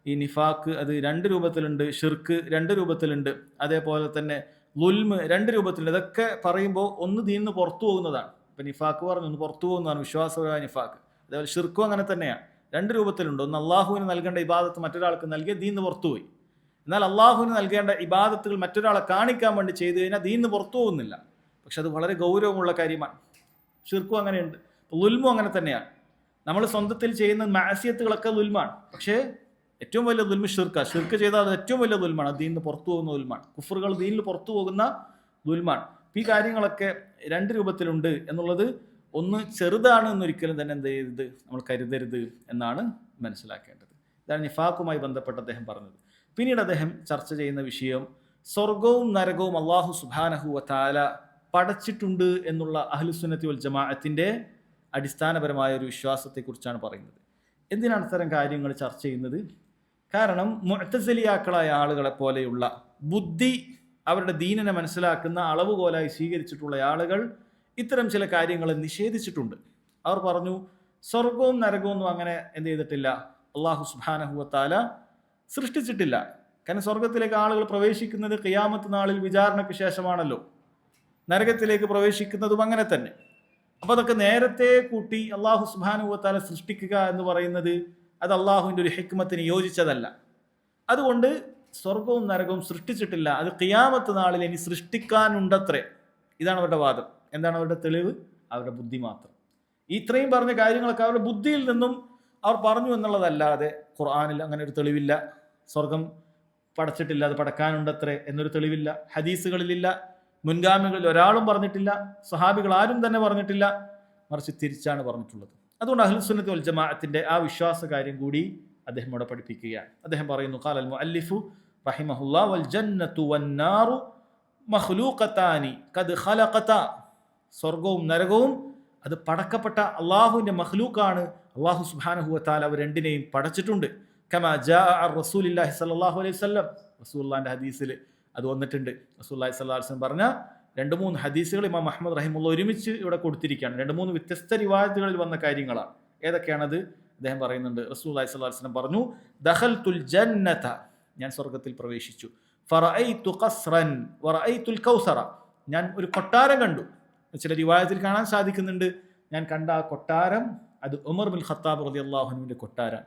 ഈ നിഫാഖ് അത് 2 രൂപത്തിലുണ്ട്, ഷിർക്ക് 2 രൂപത്തിലുണ്ട്, അതേപോലെ തന്നെ ലുൽമ് രണ്ട് രൂപത്തിലുണ്ട്. ഇതൊക്കെ പറയുമ്പോൾ ഒന്ന് ദീനിൽ നിന്ന് പുറത്തു പോകുന്നതാണ്. ഇപ്പം നിഫാക്ക് പറഞ്ഞു ഒന്ന് പുറത്തു പോകുന്നതാണ് വിശ്വാസപരമായ നിഫാക്ക്. അതേപോലെ ഷിർക്കും അങ്ങനെ തന്നെയാണ്. രണ്ട് രൂപത്തിലുണ്ട്. ഒന്ന് അള്ളാഹുവിന് നൽകേണ്ട ഇബാദത്ത് മറ്റൊരാൾക്ക് നൽകിയ ദീനിന്ന് പുറത്തുപോയി. എന്നാൽ അള്ളാഹുവിന് നൽകേണ്ട ഇബാദത്തുകൾ മറ്റൊരാളെ കാണിക്കാൻ വേണ്ടി ചെയ്തു കഴിഞ്ഞാൽ ദീനിന്ന് പുറത്തു പോകുന്നില്ല. പക്ഷെ അത് വളരെ ഗൗരവമുള്ള കാര്യമാണ്. ഷിർക്കും അങ്ങനെയുണ്ട്, ലുൽമും അങ്ങനെ തന്നെയാണ്. നമ്മൾ സ്വന്തത്തിൽ ചെയ്യുന്ന മാസിയത്തുകളൊക്കെ ലുൽമാണ്. പക്ഷേ ഏറ്റവും വലിയ ദുൽമ ഷിർക്കാണ്. ഷിർക്ക് ചെയ്താൽ അത് ഏറ്റവും വലിയ ദുൽമാണ്. അത് ദീനിന് പുറത്തു പോകുന്ന ദുൽമാണ്. കുഫറുകൾ ദീനിൽ പുറത്തു പോകുന്ന ദുൽമാണ്. ഈ കാര്യങ്ങളൊക്കെ രണ്ട് രൂപത്തിലുണ്ട് എന്നുള്ളത് ഒന്ന് ചെറുതാണ് എന്നൊരിക്കലും തന്നെ എന്ത് ചെയ്യരുത്, നമ്മൾ കരുതരുത് എന്നാണ് മനസ്സിലാക്കേണ്ടത്. ഇതാണ് നിഫാഖുമായി ബന്ധപ്പെട്ട് അദ്ദേഹം പറഞ്ഞത്. പിന്നീട് അദ്ദേഹം ചർച്ച ചെയ്യുന്ന വിഷയം സ്വർഗവും നരകവും അള്ളാഹു സുബ്ഹാനഹു വ തആല പടച്ചിട്ടുണ്ട് എന്നുള്ള അഹ്ലുസുന്നത്തി വൽ ജമാഅത്തിന്റെ അടിസ്ഥാനപരമായ ഒരു വിശ്വാസത്തെക്കുറിച്ചാണ് പറയുന്നത്. എന്തിനാണ് ഇത്തരം കാര്യങ്ങൾ ചർച്ച ചെയ്യുന്നത്? കാരണം മുഅ്തസിലിയാക്കളായ ആളുകളെ പോലെയുള്ള ബുദ്ധി അവരുടെ ദീനിനെ മനസ്സിലാക്കുന്ന അളവുകോലായി സ്വീകരിച്ചിട്ടുള്ള ആളുകൾ ഇത്തരം ചില കാര്യങ്ങളെ നിഷേധിച്ചിട്ടുണ്ട്. അവർ പറഞ്ഞു സ്വർഗവും നരകവും ഒന്നും അങ്ങനെ എന്ത് ചെയ്തിട്ടില്ല, അള്ളാഹു സുബ്ഹാനഹു വ തആല സൃഷ്ടിച്ചിട്ടില്ല. കാരണം സ്വർഗത്തിലേക്ക് ആളുകൾ പ്രവേശിക്കുന്നത് ഖിയാമത്ത് നാളിൽ വിചാരണയ്ക്ക് ശേഷമാണല്ലോ. നരകത്തിലേക്ക് പ്രവേശിക്കുന്നതും അങ്ങനെ തന്നെ. അപ്പോൾ അതൊക്കെ നേരത്തെ കൂട്ടി അള്ളാഹു സുബ്ഹാനഹു വ തആല സൃഷ്ടിക്കുക എന്ന് പറയുന്നത് അത് അള്ളാഹുവിൻ്റെ ഒരു ഹിക്മത്തിന് യോജിച്ചതല്ല. അതുകൊണ്ട് സ്വർഗവും നരകവും സൃഷ്ടിച്ചിട്ടില്ല, അത് ഖിയാമത്ത് നാളിൽ ഇനി സൃഷ്ടിക്കാനുണ്ടത്രേ. ഇതാണ് അവരുടെ വാദം. എന്താണ് അവരുടെ തെളിവ്? അവരുടെ ബുദ്ധി മാത്രം. ഇത്രയും പറഞ്ഞ കാര്യങ്ങളൊക്കെ അവരുടെ ബുദ്ധിയിൽ നിന്നും അവർ പറഞ്ഞു എന്നുള്ളതല്ലാതെ ഖുർആനിൽ അങ്ങനെ ഒരു തെളിവില്ല. സ്വർഗം പടച്ചിട്ടില്ല, അത് പടക്കാനുണ്ടത്രേ എന്നൊരു തെളിവില്ല. ഹദീസുകളിലില്ല. മുൻഗാമികളിൽ ഒരാളും പറഞ്ഞിട്ടില്ല. സഹാബികൾ ആരും തന്നെ പറഞ്ഞിട്ടില്ല. മറിച്ച് തിരിച്ചാണ് പറഞ്ഞിട്ടുള്ളത്. അതുകൊണ്ട് അഹ്ലുസുന്നത്തി വൽ ജമാഅത്തിന്റെ ആ വിശ്വാസ കാര്യം കൂടി അദ്ദേഹം ഇവിടെ പഠിപ്പിക്കുകയാണ്. അദ്ദേഹം പറയുന്നു ഖാലൽ മുഅല്ലിഫു റഹിമഹുല്ലാ വൽ ജന്നത്തു വന്നാറു മഖ്ലൂഖതാനി ഖദ് ഖലഖതാ. സ്വർഗവും നരകവും അത് പടക്കപ്പെട്ട അള്ളാഹുവിന്റെ മഖ്ലൂഖാണ്. അള്ളാഹു സുബ്ഹാനഹു വ തആല അവർ രണ്ടിനെയും പടച്ചിട്ടുണ്ട്. കമാ ജാഅ അൻ റസൂലില്ലാഹി സ്വല്ലല്ലാഹു അലൈഹി വസല്ലം. റസൂലുള്ളാഹിന്റെ ഹദീസിൽ അത് വന്നിട്ടുണ്ട്. റസൂലുള്ളാഹി സ്വല്ലല്ലാഹു അലൈഹി വസല്ലം പറഞ്ഞ 2-3 ഹദീസുകൾ ഇമാം അഹ്മദ് റഹിമഹുല്ലാഹ് ഒരുമിച്ച് ഇവിടെ കൊടുത്തിരിക്കുകയാണ്. 2-3 വ്യത്യസ്ത റിവായത്തുകളിൽ വന്ന കാര്യങ്ങളാണ്. ഏതൊക്കെയാണത് അദ്ദേഹം പറയുന്നുണ്ട്. റസൂലുള്ളാഹി സ്വല്ലല്ലാഹു അലൈഹി വസല്ലം പറഞ്ഞു ദഖൽതുൽ ജന്നത, ഞാൻ സ്വർഗ്ഗത്തിൽ പ്രവേശിച്ചു. ഫറഅയ്തു ഖസ്റൻ വറഅയ്തുൽ കൗസറ, ഞാൻ ഒരു കൊട്ടാരം കണ്ടു. ചില റിവായത്തിൽ കാണാൻ സാധിക്കുന്നുണ്ട് ഞാൻ കണ്ട ആ കൊട്ടാരം അത് ഉമർ ബിൻ ഖത്താബ് റളിയല്ലാഹു അൻഹുവിന്റെ കൊട്ടാരം.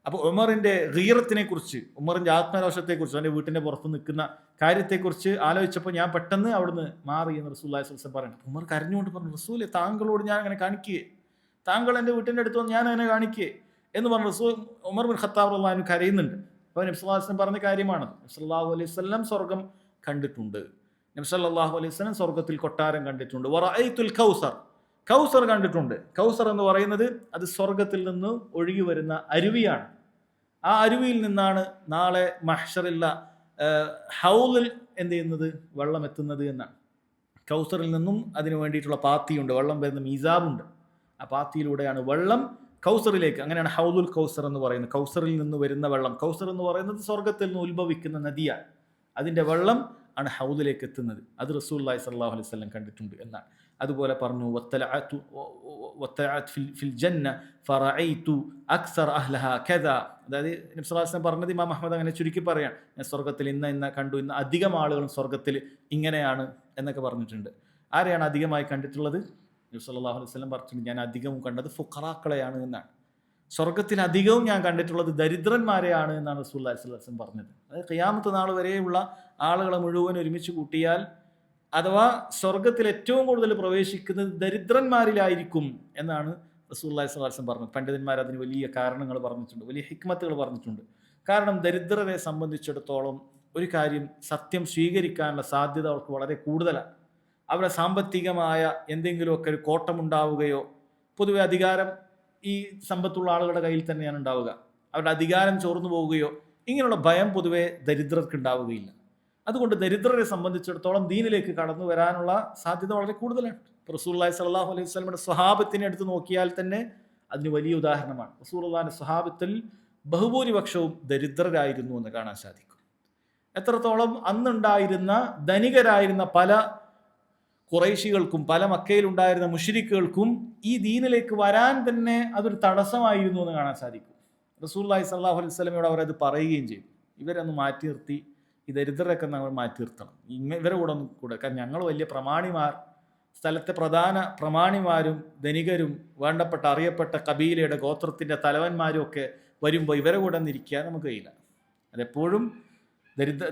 അപ്പോൾ ഉമറിന്റെ ഗീറത്തിനെ കുറിച്ച്, ഉമറിന്റെ ആത്മരോഷത്തെക്കുറിച്ച്, അവന്റെ വീട്ടിന്റെ പുറത്ത് നിൽക്കുന്ന കാര്യത്തെക്കുറിച്ച് ആലോചിച്ചപ്പോൾ ഞാൻ പെട്ടെന്ന് അവിടുന്ന് മാറി എന്ന് റസൂലുള്ളാഹി സ്വല്ലല്ലാഹു അലൈഹി വസല്ലം പറയുന്നത്. ഉമർ കരഞ്ഞുകൊണ്ട് പറഞ്ഞു, റസൂലേ താങ്കളോട് ഞാൻ അങ്ങനെ കാണിക്കുകയെ, താങ്കൾ എൻ്റെ വീട്ടിൻ്റെ അടുത്ത് വന്ന് ഞാൻ അങ്ങനെ കാണിക്കുകയെ എന്ന് പറഞ്ഞു. റസൂൽ ഉമർ ബിൻ ഖത്താബ് റളിയല്ലാഹു അൻഹു കരയുന്നുണ്ട്. അപ്പോൾ നബി സല്ലല്ലാഹു അലൈഹി വസല്ലം പറഞ്ഞ കാര്യമാണ്. നബി സല്ലല്ലാഹു അലൈഹി വസല്ലം സ്വർഗ്ഗം കണ്ടിട്ടുണ്ട്. നബി സല്ലല്ലാഹു അലൈഹി വസല്ലം സ്വർഗ്ഗത്തിൽ കൊട്ടാരം കണ്ടിട്ടുണ്ട്. വറഅയ്തുൽ കൗസർ, കൗസർ കണ്ടിട്ടുണ്ട്. കൗസർ എന്ന് പറയുന്നത് അത് സ്വർഗ്ഗത്തിൽ നിന്ന് ഒഴുകി വരുന്ന അരുവിയാണ്. ആ അരുവിയിൽ നിന്നാണ് നാളെ മഹ്ശറില്ല ഹൗലിൽ എന്ത് ചെയ്യുന്നത്, വെള്ളം എത്തുന്നത് എന്നാണ്. കൗസറിൽ നിന്നും അതിനു വേണ്ടിയിട്ടുള്ള പാത്തിയുണ്ട്, വെള്ളം വരുന്ന മീസാബുണ്ട്. ആ പാത്തിയിലൂടെയാണ് വെള്ളം കൗസറിലേക്ക്, അങ്ങനെയാണ് ഹൗലുൽ കൗസർ എന്ന് പറയുന്നത്. കൗസറിൽ നിന്ന് വരുന്ന വെള്ളം, കൗസർ എന്ന് പറയുന്നത് സ്വർഗ്ഗത്തിൽ നിന്ന് ഉത്ഭവിക്കുന്ന നദിയാണ്. അതിൻ്റെ വെള്ളം ആണ് ഹൗദിലേക്ക് എത്തുന്നത്. അത് റസൂലുള്ളാഹി സ്വല്ലല്ലാഹു അലൈഹി വസല്ലം കണ്ടിട്ടുണ്ട് എന്നാണ്. അതുപോലെ പറഞ്ഞു വത്തലഅതു ഫിൽ ജന്ന ഫറഅയ്തു അക്സർ അഹ്ലഹാ കദാ. അതായത് നബി സല്ലല്ലാഹു അലൈഹി വസല്ലം പറഞ്ഞത് ഇമാം അഹ്മദ് അങ്ങനെ ചുരുക്കി പറയാണ്, ഞാൻ സ്വർഗ്ഗത്തിൽ ഇന്ന കണ്ടു, ഇന്ന് അധികം ആളുകളും സ്വർഗ്ഗത്തിൽ ഇങ്ങനെയാണ് എന്നൊക്കെ പറഞ്ഞിട്ടുണ്ട്. ആരെയാണ് അധികമായി കണ്ടിട്ടുള്ളത്? നബി സല്ലല്ലാഹു അലൈഹി വസല്ലം പറഞ്ഞിട്ടുണ്ട് ഞാൻ അധികവും കണ്ടത് ഫുഖറാക്കളെയാണ് എന്നാണ്. സ്വർഗ്ഗത്തിൽ അധികവും ഞാൻ കണ്ടിട്ടുള്ളത് ദരിദ്രന്മാരെയാണ് എന്നാണ് റസൂലുള്ളാഹി സ്വല്ലല്ലാഹു അലൈഹി വസല്ലം പറഞ്ഞത്. അതായത് ഖിയാമത്ത് നാൾ വരെയുള്ള ആളുകളെ മുഴുവൻ ഒരുമിച്ച് കൂട്ടിയാൽ അഥവാ സ്വർഗ്ഗത്തിൽ ഏറ്റവും കൂടുതൽ പ്രവേശിക്കുന്നത് ദരിദ്രന്മാരിലായിരിക്കും എന്നാണ് റസൂലുള്ളാഹി സ്വല്ലല്ലാഹു അലൈഹി വസല്ലം പറഞ്ഞത്. പണ്ഡിതന്മാർ അതിന് വലിയ കാരണങ്ങൾ പറഞ്ഞിട്ടുണ്ട്, വലിയ ഹിക്മത്തുകൾ പറഞ്ഞിട്ടുണ്ട്. കാരണം ദരിദ്രരെ സംബന്ധിച്ചിടത്തോളം ഒരു കാര്യം, സത്യം സ്വീകരിക്കാനുള്ള സാധ്യത അവർക്ക് വളരെ കൂടുതലാണ്. അവരുടെ സാമ്പത്തികമായ എന്തെങ്കിലുമൊക്കെ ഒരു കോട്ടമുണ്ടാവുകയോ, പൊതുവെ അധികാരം ഈ സമ്പത്തുള്ള ആളുകളുടെ കയ്യിൽ തന്നെയാണ് ഉണ്ടാവുക, അവരുടെ അധികാരം ചോർന്നു പോവുകയോ ഇങ്ങനെയുള്ള ഭയം പൊതുവെ ദരിദ്രർക്ക് ഉണ്ടാവുകയില്ല. അതുകൊണ്ട് ദരിദ്രരെ സംബന്ധിച്ചിടത്തോളം ദീനിലേക്ക് കടന്നു വരാനുള്ള സാധ്യത വളരെ കൂടുതലാണ്. റസൂലുള്ളാഹി സ്വല്ലല്ലാഹു അലൈഹി വസല്ലമയുടെ സ്വഹാബത്തിനെ എടുത്ത് നോക്കിയാൽ തന്നെ അതിന് വലിയ ഉദാഹരണമാണ്. റസൂലുള്ളാഹിന്റെ സ്വഹാബത്തിൽ ബഹുഭൂരിപക്ഷവും ദരിദ്രരായിരുന്നു എന്ന് കാണാൻ സാധിക്കും. എത്രത്തോളം അന്നുണ്ടായിരുന്ന ധനികരായിരുന്ന പല ഖുറൈശികൾക്കും പല മക്കയിലുണ്ടായിരുന്ന മുശ്രിക്കുകൾക്കും ഈ ദീനിലേക്ക് വരാൻ തന്നെ അതൊരു തടസ്സമായിരുന്നു എന്ന് കാണാൻ സാധിക്കും. റസൂലുള്ളാഹി സ്വല്ലല്ലാഹു അലൈഹി വസല്ലമയോട് അവരത് പറയുകയും ചെയ്തു. ഇവരൊന്ന് മാറ്റി നിർത്തി ഈ ദരിദ്രരൊക്കെ നമ്മൾ മാറ്റി നിർത്തണം, ഇവരെ കൂടെ ഒന്നും കൂടെ. കാരണം ഞങ്ങൾ വലിയ പ്രമാണിമാർ, സ്ഥലത്തെ പ്രധാന പ്രമാണിമാരും ധനികരും വേണ്ടപ്പെട്ട അറിയപ്പെട്ട കബീലയുടെ ഗോത്രത്തിൻ്റെ തലവന്മാരും ഒക്കെ വരുമ്പോൾ ഇവരെ കൂടെ ഒന്നിരിക്കാൻ നമുക്ക് കഴിയില്ല. അതെപ്പോഴും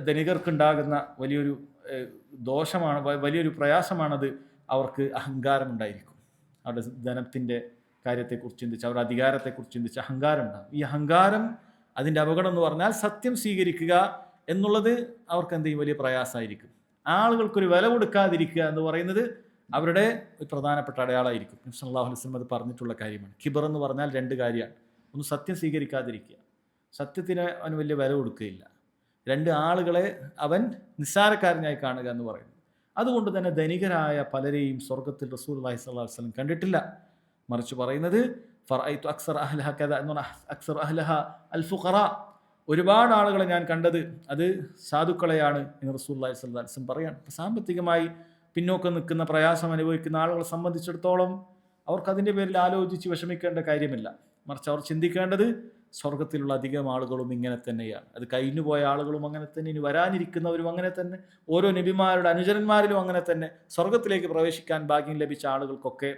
ധനികർക്കുണ്ടാകുന്ന വലിയൊരു ദോഷമാണ്, വലിയൊരു പ്രയാസമാണത്. അവർക്ക് അഹങ്കാരമുണ്ടായിരിക്കും. അവരുടെ ധനത്തിൻ്റെ കാര്യത്തെക്കുറിച്ച് ചിന്തിച്ച്, അവരുടെ അധികാരത്തെക്കുറിച്ച് ചിന്തിച്ച് അഹങ്കാരം ഉണ്ടാകും. ഈ അഹങ്കാരം, അതിൻ്റെ അപകടം എന്ന് പറഞ്ഞാൽ സത്യം സ്വീകരിക്കുക എന്നുള്ളത് അവർക്ക് എന്ത് ചെയ്യും, വലിയ പ്രയാസമായിരിക്കും. ആളുകൾക്കൊരു വില കൊടുക്കാതിരിക്കുക എന്ന് പറയുന്നത് അവരുടെ ഒരു പ്രധാനപ്പെട്ട അടയാളമായിരിക്കും. നബി സല്ലല്ലാഹു അലൈഹി വസല്ലം അത് പറഞ്ഞിട്ടുള്ള കാര്യമാണ്. കിബർ എന്ന് പറഞ്ഞാൽ രണ്ട് കാര്യമാണ്. ഒന്ന്, സത്യം സ്വീകരിക്കാതിരിക്കുക, സത്യത്തിന് അവന് വലിയ വില കൊടുക്കുകയില്ല. രണ്ട്, ആളുകളെ അവൻ നിസ്സാരക്കാരനായി കാണുക എന്ന് പറയുന്നു. അതുകൊണ്ട് തന്നെ ധനികരായ പലരെയും സ്വർഗത്തിൽ റസൂലുള്ളാഹി സ്വല്ലല്ലാഹു അലൈഹി വസല്ലം കണ്ടിട്ടില്ല. മറിച്ച് പറയുന്നത് ഫറഅയ്തു അക്സറ അഹ്ലഹ കദ എന്ന് പറഞ്ഞാൽ അക്സറ അഹ്ലഹ അൽ ഫുഖറ, ഒരുപാട് ആളുകളെ ഞാൻ കണ്ടത് അത് സാധുക്കളെയാണ് എന്ന് റസൂലുള്ളാഹി സ്വല്ലല്ലാഹു അലൈഹി വസല്ലം പറയാണ്. സാമ്പത്തികമായി പിന്നോക്കം നിൽക്കുന്ന, പ്രയാസം അനുഭവിക്കുന്ന ആളുകളെ സംബന്ധിച്ചിടത്തോളം അവർക്കതിൻ്റെ പേരിൽ ആലോചിച്ച് വിഷമിക്കേണ്ട കാര്യമില്ല. മറിച്ച് അവർ ചിന്തിക്കേണ്ടത് സ്വർഗത്തിലുള്ള അധികം ആളുകളും ഇങ്ങനെ തന്നെയാണ്. അത് കഴിഞ്ഞുപോയ ആളുകളും അങ്ങനെ തന്നെ, ഇനി വരാനിരിക്കുന്നവരും അങ്ങനെ തന്നെ, ഓരോ നബിമാരുടെ അനുചരന്മാരിലും അങ്ങനെ തന്നെ. സ്വർഗത്തിലേക്ക് പ്രവേശിക്കാൻ ഭാഗ്യം ലഭിച്ച ആളുകൾക്കൊക്കെ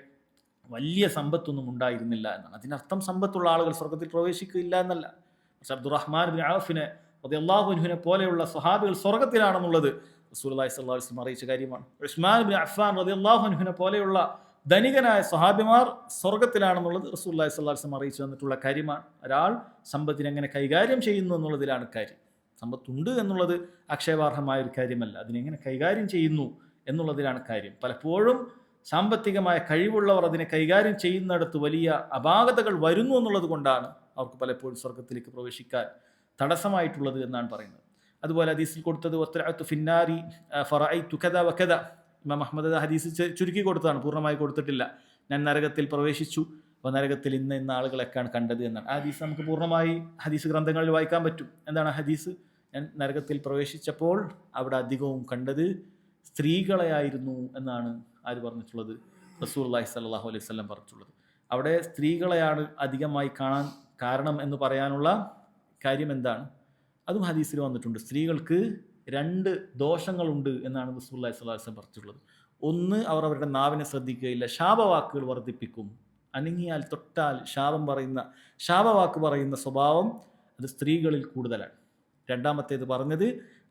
വലിയ സമ്പത്തൊന്നും ഉണ്ടായിരുന്നില്ല എന്നാണ്. അതിനർത്ഥം സമ്പത്തുള്ള ആളുകൾ സ്വർഗത്തിൽ പ്രവേശിക്കില്ല എന്നല്ല. പക്ഷെ അബ്ദുറഹ്മാൻ ബിൻ ഔഫിനെ റളിയല്ലാഹു അൻഹുവിനെ പോലെയുള്ള സ്വഹാബികൾ സ്വർഗത്തിലാണെന്നുള്ളത് റസൂലുള്ളാഹി സ്വല്ലല്ലാഹു അലൈഹി വസല്ലം അറിയിച്ച കാര്യമാണ്. ഉസ്മാൻ ബിൻ അഫ്ഫാൻ റളിയല്ലാഹു അൻഹുവിനെ പോലെയുള്ള ധനികനായ സ്വഹാബിമാർ സ്വർഗത്തിലാണെന്നുള്ളത് റസൂലുള്ളാഹി സ്വല്ലല്ലാഹു അലൈഹി വസല്ലം അറിയിച്ചു തന്നിട്ടുള്ള കാര്യമാണ്. ഒരാൾ സമ്പത്തിനെ എങ്ങനെ കൈകാര്യം ചെയ്യുന്നു എന്നുള്ളതിലാണ് കാര്യം. സമ്പത്തുണ്ട് എന്നുള്ളത് ആക്ഷേപാർഹമായ ഒരു കാര്യമല്ല, അതിനെങ്ങനെ കൈകാര്യം ചെയ്യുന്നു എന്നുള്ളതിലാണ് കാര്യം. പലപ്പോഴും സാമ്പത്തികമായ കഴിവുള്ളവർ അതിനെ കൈകാര്യം ചെയ്യുന്നിടത്ത് വലിയ അപാകതകൾ വരുന്നു എന്നുള്ളത് കൊണ്ടാണ് അവർക്ക് പലപ്പോഴും സ്വർഗത്തിലേക്ക് പ്രവേശിക്കാൻ തടസ്സമായിട്ടുള്ളത് എന്നാണ് പറയുന്നത്. അതുപോലെ ഹദീസിൽ കൊടുത്തത് വത്തഅതു ഫിന്നാരി ഫറഅയ്തു കദ വകദ, ഇമാം അഹ്മദ് ഹദീസ് ചുരുക്കി കൊടുത്തതാണ്, പൂർണ്ണമായി കൊടുത്തിട്ടില്ല. ഞാൻ നരകത്തിൽ പ്രവേശിച്ചു, അപ്പോൾ നരകത്തിൽ ഇന്ന ആളുകളൊക്കെയാണ് കണ്ടത് എന്നാണ്. ആ ഹദീസ് നമുക്ക് പൂർണ്ണമായി ഹദീസ് ഗ്രന്ഥങ്ങളിൽ വായിക്കാൻ പറ്റും. എന്താണ് ഹദീസ്? ഞാൻ നരകത്തിൽ പ്രവേശിച്ചപ്പോൾ അവിടെ അധികവും കണ്ടത് സ്ത്രീകളെയായിരുന്നു എന്നാണ് ആര് പറഞ്ഞിട്ടുള്ളത്? റസൂലുള്ളാഹി സ്വല്ലല്ലാഹു അലൈഹി വസല്ലം പറഞ്ഞിട്ടുള്ളത്. അവിടെ സ്ത്രീകളെയാണ് അധികമായി കാണാൻ കാരണം എന്ന് പറയാനുള്ള കാര്യം എന്താണ്? അതും ഹദീസിൽ വന്നിട്ടുണ്ട്. സ്ത്രീകൾക്ക് രണ്ട് ദോഷങ്ങളുണ്ട് എന്നാണ് റസൂലുള്ളാഹി സ്വല്ലല്ലാഹു അലൈഹി വസല്ലം പറഞ്ഞിട്ടുള്ളത്. ഒന്ന്, അവർ അവരുടെ നാവിനെ ശ്രദ്ധിക്കുകയില്ല, ശാപവാക്കുകൾ വർദ്ധിപ്പിക്കും. അനങ്ങിയാൽ, തൊട്ടാൽ ശാപവാക്ക് പറയുന്ന സ്വഭാവം അത് സ്ത്രീകളിൽ കൂടുതലാണ്. രണ്ടാമത്തേത് പറഞ്ഞത്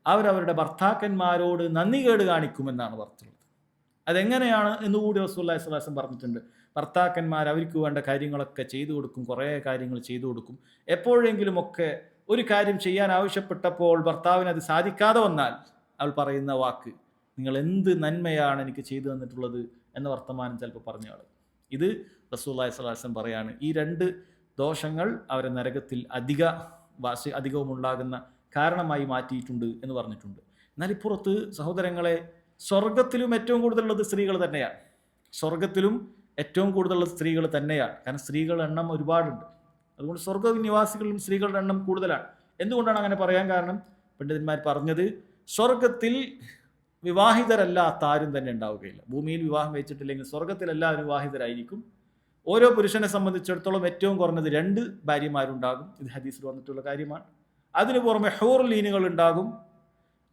അവരവരുടെ ഭർത്താക്കന്മാരോട് നന്ദികേട് കാണിക്കുമെന്നാണ് പറഞ്ഞിട്ടുള്ളത്. അതെങ്ങനെയാണ് എന്നുകൂടി റസൂലുള്ളാഹി സ്വല്ലല്ലാഹു അലൈഹി വസല്ലം പറഞ്ഞിട്ടുണ്ട്. ഭർത്താക്കന്മാർ അവർക്ക് വേണ്ട കാര്യങ്ങളൊക്കെ ചെയ്തു കൊടുക്കും, കുറേ കാര്യങ്ങൾ ചെയ്തു കൊടുക്കും. എപ്പോഴെങ്കിലുമൊക്കെ ഒരു കാര്യം ചെയ്യാൻ ആവശ്യപ്പെട്ടപ്പോൾ ഭർത്താവിന് അത് സാധിക്കാതെ വന്നാൽ അവൾ പറയുന്ന വാക്ക്, നിങ്ങൾ എന്ത് നന്മയാണ് എനിക്ക് ചെയ്തു തന്നിട്ടുള്ളത് എന്ന വർത്തമാനം ചിലപ്പോൾ പറഞ്ഞയാൾ. ഇത് റസൂലുള്ളാഹി സ്വല്ലല്ലാഹു അലൈഹി വസല്ലം പറയാണ്, ഈ രണ്ട് ദോഷങ്ങൾ അവരെ നരകത്തിൽ അധികവും ഉണ്ടാകുന്ന കാരണമായി മാറ്റിയിട്ടുണ്ട് എന്ന് പറഞ്ഞിട്ടുണ്ട്. എന്നാൽ ഇപ്പുറത്ത് സഹോദരങ്ങളെ, സ്വർഗത്തിലും ഏറ്റവും കൂടുതലുള്ളത് സ്ത്രീകൾ തന്നെയാണ്. സ്വർഗത്തിലും ഏറ്റവും കൂടുതലുള്ള സ്ത്രീകൾ തന്നെയാണ്. കാരണം സ്ത്രീകളുടെ എണ്ണം ഒരുപാടുണ്ട്. അതുകൊണ്ട് സ്വർഗ നിവാസികളിലും സ്ത്രീകളുടെ എണ്ണം കൂടുതലാണ്. എന്തുകൊണ്ടാണ് അങ്ങനെ പറയാൻ കാരണം? പണ്ഡിതന്മാർ പറഞ്ഞത്, സ്വർഗത്തിൽ വിവാഹിതരല്ലാത്ത ആരും തന്നെ ഉണ്ടാവുകയില്ല. ഭൂമിയിൽ വിവാഹം വെച്ചിട്ടില്ലെങ്കിൽ സ്വർഗത്തിൽ എല്ലാവരും വിവാഹിതരായിരിക്കും. ഓരോ പുരുഷനെ സംബന്ധിച്ചിടത്തോളം ഏറ്റവും കുറഞ്ഞത് 2 ഭാര്യമാരുണ്ടാകും. ഇത് ഹദീസിൽ വന്നിട്ടുള്ള കാര്യമാണ്. അതിനു പുറമെ ഹൂറുലീനുകൾ ഉണ്ടാകും.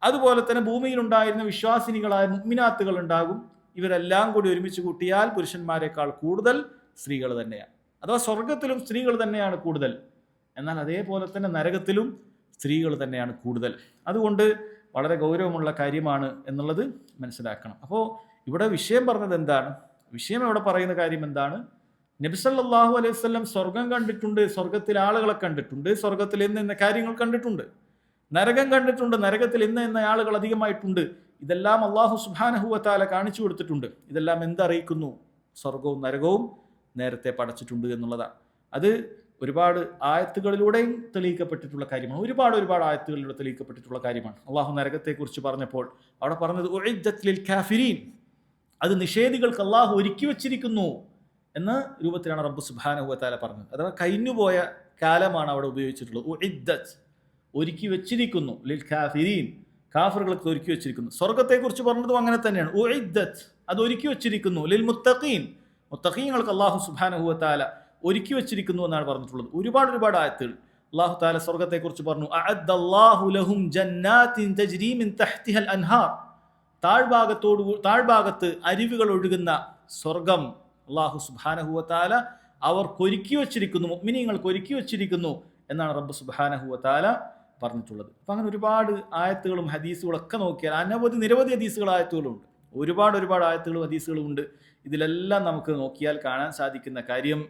അതുപോലെ തന്നെ ഭൂമിയിലുണ്ടായിരുന്ന വിശ്വാസിനികളായ മുഅ്മിനാത്തുകൾ ഉണ്ടാകും. ഇവരെല്ലാം കൂടി ഒരുമിച്ച് കൂട്ടിയാൽ പുരുഷന്മാരെക്കാൾ കൂടുതൽ സ്ത്രീകൾ തന്നെയാണ്. അഥവാ സ്വർഗത്തിലും സ്ത്രീകൾ തന്നെയാണ് കൂടുതൽ. എന്നാൽ അതേപോലെ തന്നെ നരകത്തിലും സ്ത്രീകൾ തന്നെയാണ് കൂടുതൽ. അതുകൊണ്ട് വളരെ ഗൗരവമുള്ള കാര്യമാണ് എന്നുള്ളത് മനസ്സിലാക്കണം. അപ്പോൾ ഇവിടെ വിഷയം പറഞ്ഞത് എന്താണ്? വിഷയം ഇവിടെ പറയുന്ന കാര്യം എന്താണ്? നബി സല്ലല്ലാഹു അലൈഹി വസല്ലം സ്വർഗം കണ്ടിട്ടുണ്ട്, സ്വർഗത്തിൽ ആളുകളെ കണ്ടിട്ടുണ്ട്, സ്വർഗത്തിൽ ഇന്ന കാര്യങ്ങൾ കണ്ടിട്ടുണ്ട്, നരകം കണ്ടിട്ടുണ്ട്, നരകത്തിൽ ഇന്ന ആളുകൾ അധികമായിട്ടുണ്ട്. ഇതെല്ലാം അല്ലാഹു സുബ്ഹാനഹു വ തആല കാണിച്ചു കൊടുത്തിട്ടുണ്ട്. ഇതെല്ലാം എന്തറിയിക്കുന്നു? സ്വർഗവും നരകവും നേരത്തെ പടച്ചിട്ടുണ്ട് എന്നുള്ളതാണ്. അത് ഒരുപാട് ആയത്തുകളിലൂടെയും തെളിയിക്കപ്പെട്ടിട്ടുള്ള കാര്യമാണ്. ഒരുപാട് ആയത്തുകളിലൂടെ തെളിയിക്കപ്പെട്ടിട്ടുള്ള കാര്യമാണ്. അല്ലാഹു നരകത്തെക്കുറിച്ച് പറഞ്ഞപ്പോൾ അവിടെ പറഞ്ഞത് ഉഇദ്ദത് ലിൽ കാഫിരീൻ, അത് നിഷേധികൾക്ക് അല്ലാഹു ഒരുക്കി വച്ചിരിക്കുന്നു എന്ന രൂപത്തിലാണ് റബ്ബ് സുബ്ഹാനഹു വ തആല പറഞ്ഞത്. അഥവാ കഴിഞ്ഞുപോയ കാലമാണ് അവിടെ ഉപയോഗിച്ചിട്ടുള്ളത്. ഉഇദ്ദത്, ഒരുക്കി വെച്ചിരിക്കുന്നു, ലിൽ കാഫിരീൻ, കാഫിറുകൾക്ക് ഒരുക്കി വെച്ചിരിക്കുന്നു. സ്വർഗത്തെക്കുറിച്ച് പറഞ്ഞതും അങ്ങനെ തന്നെയാണ്. ഉഇദ്ദത്, അത് ഒരുക്കി വെച്ചിരിക്കുന്നു, ലിൽ മുത്തഖീൻ, മുത്തഖീങ്ങൾക്ക് അല്ലാഹു സുബ്ഹാനഹു വ തആല ഒരുക്കി വെച്ചിരിക്കുന്നു എന്നാണ് പറഞ്ഞിട്ടുള്ളത്. ഒരുപാട് ആയത്തുകൾ. അല്ലാഹു തആല സ്വർഗ്ഗത്തെക്കുറിച്ച് പറഞ്ഞു, അഅദ്ദല്ലാഹു ലഹും ജന്നാത്തിൻ തജ്രി മിൻ തഹ്തിഹൽ അൻഹാർ. താഴ്ഭാഗത്ത് അരുവികൾ ഒഴുകുന്ന സ്വർഗം അല്ലാഹു സുബ്ഹാനഹു വ തആല അവർക്ക് ഒരുക്കി വച്ചിരിക്കുന്നു, മുഅ്മിനീങ്ങൾക്ക് ഒരുക്കി വച്ചിരിക്കുന്നു എന്നാണ് റബ്ബ് സുബ്ഹാനഹു വ തആല പറഞ്ഞിട്ടുള്ളത്. അപ്പം അങ്ങനെ ഒരുപാട് ആയത്തുകളും ഹദീസുകളും ഒക്കെ നോക്കിയാൽ നിരവധി ഹദീസുകൾ ആയത്തുകളുണ്ട്. ഒരുപാട് ആയത്തുകളും ഹദീസുകളും ഉണ്ട്. ഇതിലെല്ലാം നമുക്ക് നോക്കിയാൽ കാണാൻ സാധിക്കുന്ന കാര്യം,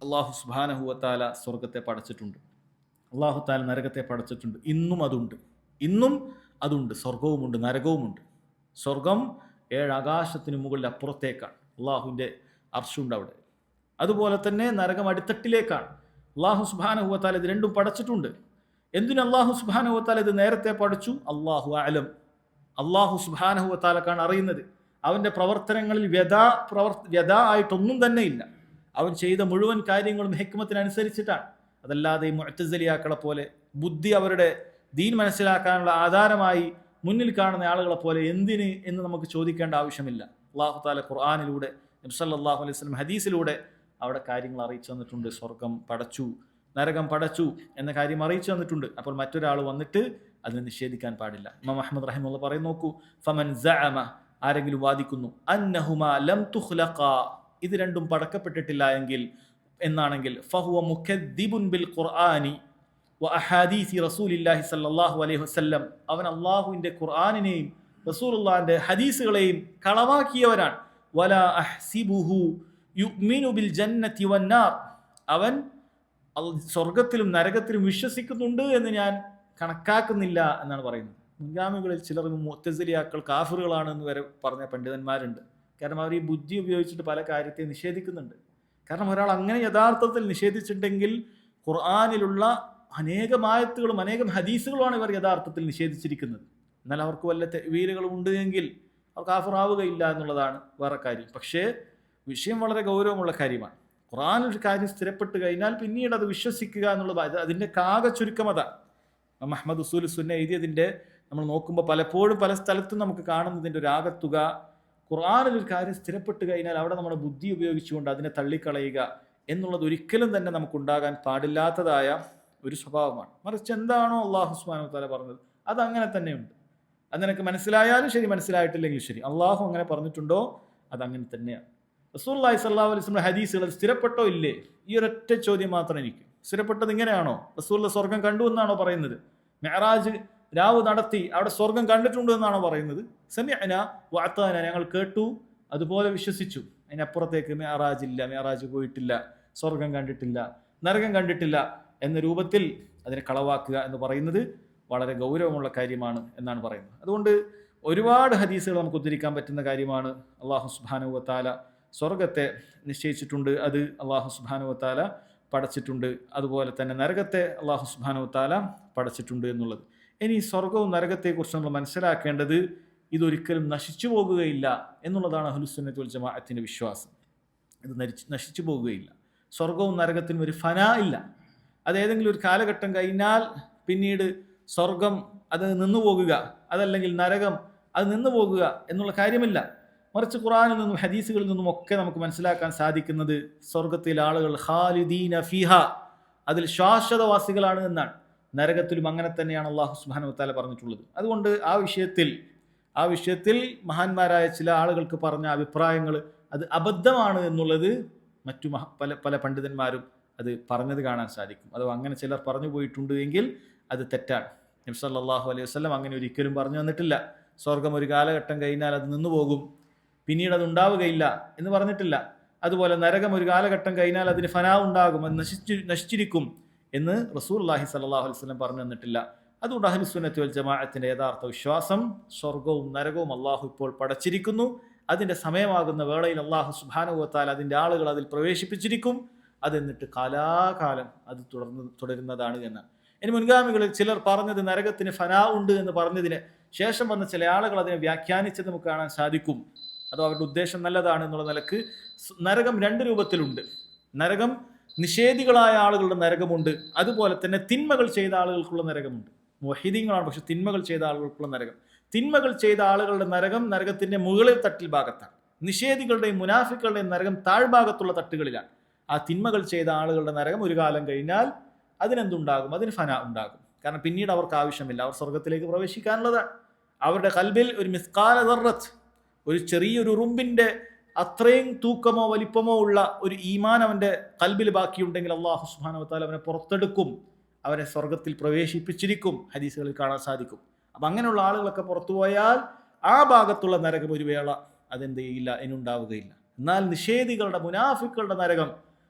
അല്ലാഹു സുബ്ഹാനഹു വ തആല സ്വർഗത്തെ പടച്ചിട്ടുണ്ട്, അല്ലാഹു തആല നരകത്തെ പടച്ചിട്ടുണ്ട്. ഇന്നും അതുണ്ട്. സ്വർഗവുമുണ്ട്, നരകവുമുണ്ട്. സ്വർഗം 7 ആകാശത്തിന് മുകളിൽ അപ്പുറത്തേക്കാണ്, അള്ളാഹുവിൻ്റെ അർശുണ്ട് അവിടെ. അതുപോലെ തന്നെ നരകം അടിത്തട്ടിലേക്കാണ്. അല്ലാഹു സുബ്ഹാനഹു വ തആല ഇത് രണ്ടും പടച്ചിട്ടുണ്ട്. എന്തിന് അല്ലാഹു സുബ്ഹാനഹു വ തആല ഇത് നേരത്തെ പഠിച്ചു? അല്ലാഹു അഅലം. അല്ലാഹു സുബ്ഹാനഹു വ തആലക്കാണ് അറിയുന്നത്. അവൻ്റെ പ്രവർത്തനങ്ങളിൽ വ്യത ആയിട്ടൊന്നും തന്നെ ഇല്ല. അവൻ ചെയ്ത മുഴുവൻ കാര്യങ്ങളും ഹിക്മത്തിനനുസരിച്ചിട്ടാണ്. അതല്ലാതെ ഈ മുഅ്തസിലിയാക്കളെ പോലെ ബുദ്ധി അവരുടെ ദീൻ മനസ്സിലാക്കാനുള്ള ആധാരമായി മുന്നിൽ കാണുന്ന ആളുകളെ പോലെ എന്തിന് എന്ന് നമുക്ക് ചോദിക്കേണ്ട ആവശ്യമില്ല. അല്ലാഹു തആല ഖുർആനിലൂടെ, നബി സല്ലല്ലാഹു അലൈഹി വസല്ലം ഹദീസിലൂടെ അവിടെ കാര്യങ്ങൾ അറിയിച്ചു തന്നിട്ടുണ്ട്. സ്വർഗം പടച്ചു, നരകം പടച്ചു എന്ന കാര്യം അറിയിച്ചു തന്നിട്ടുണ്ട്. അപ്പോൾ മറ്റൊരാൾ വന്നിട്ട് അതിനെ നിഷേധിക്കാൻ പാടില്ല. ഇമാം അഹ്മദ് റഹിമഹുല്ലാഹ് പറയും, നോക്കൂ, ഫമൻ സഅമ, ആരെങ്കിലും വാദിക്കുന്നു, അന്നഹുമാ ലം തുഖ്ലഖാ, ഇത് രണ്ടും പടക്കപ്പെട്ടിട്ടില്ല എന്നാണെങ്കിൽ ഫഹുവ മുകദ്ദിബുൻ ബിൽ ഖുർആനി വ അഹാദീസി റസൂലില്ലാഹി സല്ലല്ലാഹു അലൈഹി വസല്ലം, അവൻ അല്ലാഹുവിൻ്റെ ഖുർആനിനെയും റസൂലുള്ളാഹിന്റെ ഹദീസുകളെയും കളവാക്കിയവനാണ്. വലാ അഹ്സിബുഹു യുഅ്മിനു ബിൽ ജന്നതി വന്നാർ, അവൻ സ്വർഗത്തിലും നരകത്തിലും വിശ്വസിക്കുന്നുണ്ട് എന്ന് ഞാൻ കണക്കാക്കുന്നില്ല എന്നാണ് പറയുന്നത്. മുൻഗാമികളിൽ ചിലർ മുഅ്തസിലിയാക്കൾ കാഫിറുകളാണ് എന്ന് വരെ പറഞ്ഞ പണ്ഡിതന്മാരുണ്ട്. കാരണം അവർ ഈ ബുദ്ധി ഉപയോഗിച്ചിട്ട് പല കാര്യത്തെ നിഷേധിക്കുന്നുണ്ട്. കാരണം ഒരാൾ അങ്ങനെ യഥാർത്ഥത്തിൽ നിഷേധിച്ചിട്ടുണ്ടെങ്കിൽ ഖുർആനിലുള്ള അനേകം ആയത്തുകളും അനേകം ഹദീസുകളുമാണ് ഇവർ യഥാർത്ഥത്തിൽ നിഷേധിച്ചിരിക്കുന്നത്. എന്നാൽ അവർക്ക് വല്ല തെവീലുകളും ഉണ്ട് എങ്കിൽ അവർ കാഫിറാവുകയില്ല എന്നുള്ളതാണ് വേറെ കാര്യം. പക്ഷേ വിഷയം വളരെ ഗൗരവമുള്ള കാര്യമാണ്. ഖുർആനിൽ ഒരു കാര്യം സ്ഥിരപ്പെട്ട് കഴിഞ്ഞാൽ പിന്നീട് അത് വിശ്വസിക്കുക എന്നുള്ളത് അതിൻ്റെ കാക ചുരുക്കം അതാണ്. അഹ്മദ് ഉസൂൽ സുന്ന എഴുതിയതിൻ്റെ നമ്മൾ നോക്കുമ്പോൾ പലപ്പോഴും പല സ്ഥലത്തും നമുക്ക് കാണുന്നതിൻ്റെ ഒരു ആകത്തുക, ഖുർആനിൽ ഒരു കാര്യം സ്ഥിരപ്പെട്ട് കഴിഞ്ഞാൽ അവിടെ നമ്മുടെ ബുദ്ധി ഉപയോഗിച്ചുകൊണ്ട് അതിനെ തള്ളിക്കളയുക എന്നുള്ളത് ഒരിക്കലും തന്നെ നമുക്കുണ്ടാകാൻ പാടില്ലാത്തതായ ഒരു സ്വഭാവമാണ്. മറിച്ച് എന്താണോ അല്ലാഹു സുബ്ഹാനഹു വ തആല പറഞ്ഞത് അതങ്ങനെ തന്നെയുണ്ട്. അത് നിനക്ക് മനസ്സിലായാലും ശരി, മനസ്സിലായിട്ടില്ലെങ്കിൽ ശരി, അള്ളാഹു അങ്ങനെ പറഞ്ഞിട്ടുണ്ടോ അതങ്ങനെ തന്നെയാണ്. റസൂലുള്ളാഹി സ്വല്ലല്ലാഹു അലൈഹി വസല്ലം ഹദീസുകൾ സ്ഥിരപ്പെട്ടോ ഇല്ലേ? ഈ ഒരൊറ്റ ചോദ്യം മാത്രം എനിക്ക്. സ്ഥിരപ്പെട്ടത് ഇങ്ങനെയാണോ? റസൂലുള്ള സ്വർഗം കണ്ടു എന്നാണോ പറയുന്നത്? മിഅ്റാജ് രാവ് നടത്തി അവിടെ സ്വർഗം കണ്ടിട്ടുണ്ട് എന്നാണോ പറയുന്നത്? സമിഅനാ വഅതാനാ, ഞങ്ങൾ കേട്ടു അതുപോലെ വിശ്വസിച്ചു. അതിനപ്പുറത്തേക്ക് മിഅ്റാജ് ഇല്ല, മിഅ്റാജ് പോയിട്ടില്ല, സ്വർഗം കണ്ടിട്ടില്ല, നരകം കണ്ടിട്ടില്ല എന്ന രൂപത്തിൽ അതിനെ കളവാക്കുക എന്ന് പറയുന്നത് വളരെ ഗൗരവമുള്ള കാര്യമാണ് എന്നാണ് പറയുന്നത്. അതുകൊണ്ട് ഒരുപാട് ഹദീസുകൾ നമുക്ക് ഉദ്ധരിക്കാൻ പറ്റുന്ന കാര്യമാണ്. അല്ലാഹു സുബ്ഹാനഹു വ തആല സ്വർഗത്തെ നിശ്ചയിച്ചിട്ടുണ്ട്, അത് അല്ലാഹു സുബ്ഹാനഹു വ തആല പടച്ചിട്ടുണ്ട്. അതുപോലെ തന്നെ നരകത്തെ അല്ലാഹു സുബ്ഹാനഹു വ തആല പടച്ചിട്ടുണ്ട് എന്നുള്ളത്. ഇനി സ്വർഗവും നരകത്തെക്കുറിച്ച് നമ്മൾ മനസ്സിലാക്കേണ്ടത് ഇതൊരിക്കലും നശിച്ചു പോകുകയില്ല എന്നുള്ളതാണ് അഹ്ലുസുന്നത്ത് വൽ ജമാഅത്തിന്റെ വിശ്വാസം. ഇത് നശിച്ചു പോകുകയില്ല. സ്വർഗവും നരകത്തിനും ഒരു ഫനാ ഇല്ല. അത് ഏതെങ്കിലും ഒരു കാലഘട്ടം കഴിഞ്ഞാൽ പിന്നീട് സ്വർഗം അത് നിന്നു പോകുക, അതല്ലെങ്കിൽ നരകം അത് നിന്നു പോകുക എന്നുള്ള കാര്യമില്ല. മറിച്ച് ഖുർആനിൽ നിന്നും ഹദീസുകളിൽ നിന്നും ഒക്കെ നമുക്ക് മനസ്സിലാക്കാൻ സാധിക്കുന്നത് സ്വർഗത്തിലെ ആളുകൾ ഖാലിദീന ഫീഹ, അതിൽ ശാശ്വതവാസികളാണ് എന്നാണ്. നരകത്തിലും അങ്ങനെ തന്നെയാണ് അല്ലാഹു സുബ്ഹാനഹു വ തആല പറഞ്ഞിട്ടുള്ളത്. അതുകൊണ്ട് ആ വിഷയത്തിൽ മഹാന്മാരായ ചില ആളുകൾക്ക് പറഞ്ഞ അഭിപ്രായങ്ങൾ അത് അബദ്ധമാണ് എന്നുള്ളത് മറ്റു പല പണ്ഡിതന്മാരും അത് പറഞ്ഞത് കാണാൻ സാധിക്കും. അഥവാ അങ്ങനെ ചിലർ പറഞ്ഞു പോയിട്ടുണ്ട് എങ്കിൽ അത് തെറ്റാണ്. നബി സല്ലല്ലാഹു അലൈഹി വസല്ലം അങ്ങനെ ഒരിക്കലും പറഞ്ഞു തന്നിട്ടില്ല. സ്വർഗം ഒരു കാലഘട്ടം കഴിഞ്ഞാൽ അത് നിന്നു പോകും, പിന്നീട് അത് ഉണ്ടാവുകയില്ല എന്ന് പറഞ്ഞിട്ടില്ല. അതുപോലെ നരകം ഒരു കാലഘട്ടം കഴിഞ്ഞാൽ അതിന് ഫനാ ഉണ്ടാകും, അത് നശിച്ചിരിക്കും എന്ന് റസൂലുള്ളാഹി സ്വല്ലല്ലാഹു അലൈഹി വസല്ലം പറഞ്ഞു തന്നിട്ടില്ല. അതുകൊണ്ട് അഹ്ലുസുന്നത്ത് വൽ ജമാഅത്തിന്റെ യഥാർത്ഥ വിശ്വാസം സ്വർഗവും നരകവും അള്ളാഹു ഇപ്പോൾ പടച്ചിരിക്കുന്നു. അതിൻ്റെ സമയമാകുന്ന വേളയിൽ അള്ളാഹു സുബ്ഹാനഹു വ തആല അതിൻ്റെ ആളുകൾ അതിൽ പ്രവേശിപ്പിച്ചിരിക്കും. അതെന്നിട്ട് കാലാകാലം അത് തുടരുന്നതാണ് എന്ന്. ഇനി മുൻഗാമികളിൽ ചിലർ പറഞ്ഞത് നരകത്തിന് ഫനാ ഉണ്ട് എന്ന് പറഞ്ഞതിന് ശേഷം വന്ന ചില ആളുകൾ അതിനെ വ്യാഖ്യാനിച്ചത് നമുക്ക് കാണാൻ സാധിക്കും. അത് അവരുടെ ഉദ്ദേശം നല്ലതാണ് എന്നുള്ള നിലക്ക് നരകം 2 രൂപത്തിലുണ്ട്. നരകം നിഷേധികളായ ആളുകളുടെ നരകമുണ്ട്, അതുപോലെ തന്നെ തിന്മകൾ ചെയ്ത ആളുകൾക്കുള്ള നരകമുണ്ട്. മുവഹിദീങ്ങളാണ്, പക്ഷെ തിന്മകൾ ചെയ്ത ആളുകൾക്കുള്ള നരകം. തിന്മകൾ ചെയ്ത ആളുകളുടെ നരകം നരകത്തിന്റെ മുകളിൽ തട്ടിൽ ഭാഗത്താണ്. നിഷേധികളുടെയും മുനാഫിക്കുകളുടെയും നരകം താഴ്ഭാഗത്തുള്ള തട്ടുകളിലാണ്. ആ തിന്മകൾ ചെയ്ത ആളുകളുടെ നരകം ഒരു കാലം കഴിഞ്ഞാൽ അതിനെന്തുണ്ടാകും? അതിന് ഫന ഉണ്ടാകും. കാരണം പിന്നീട് അവർക്ക് ആവശ്യമില്ല, അവർ സ്വർഗത്തിലേക്ക് പ്രവേശിക്കാനുള്ളതാണ്. അവരുടെ കൽബിൽ ഒരു മിസ്കാല ദർറത്ത്, ഒരു ചെറിയൊരു ഉറുമ്പിൻ്റെ അത്രയും തൂക്കമോ വലിപ്പമോ ഉള്ള ഒരു ഈമാൻ അവൻ്റെ കൽബിൽ ബാക്കിയുണ്ടെങ്കിൽ അല്ലാഹു സുബ്ഹാനഹു വ തആല അവനെ പുറത്തെടുക്കും, അവനെ സ്വർഗത്തിൽ പ്രവേശിപ്പിച്ചിരിക്കും. ഹദീസുകളിൽ കാണാൻ സാധിക്കും. അപ്പം അങ്ങനെയുള്ള ആളുകളൊക്കെ പുറത്തുപോയാൽ ആ ഭാഗത്തുള്ള നരകം ഒരു വേള അതെന്ത് ചെയ്യില്ല, ഇനുണ്ടാവുകയില്ല. എന്നാൽ നിഷേധികളുടെ, മുനാഫിക്കുകളുടെ നരകം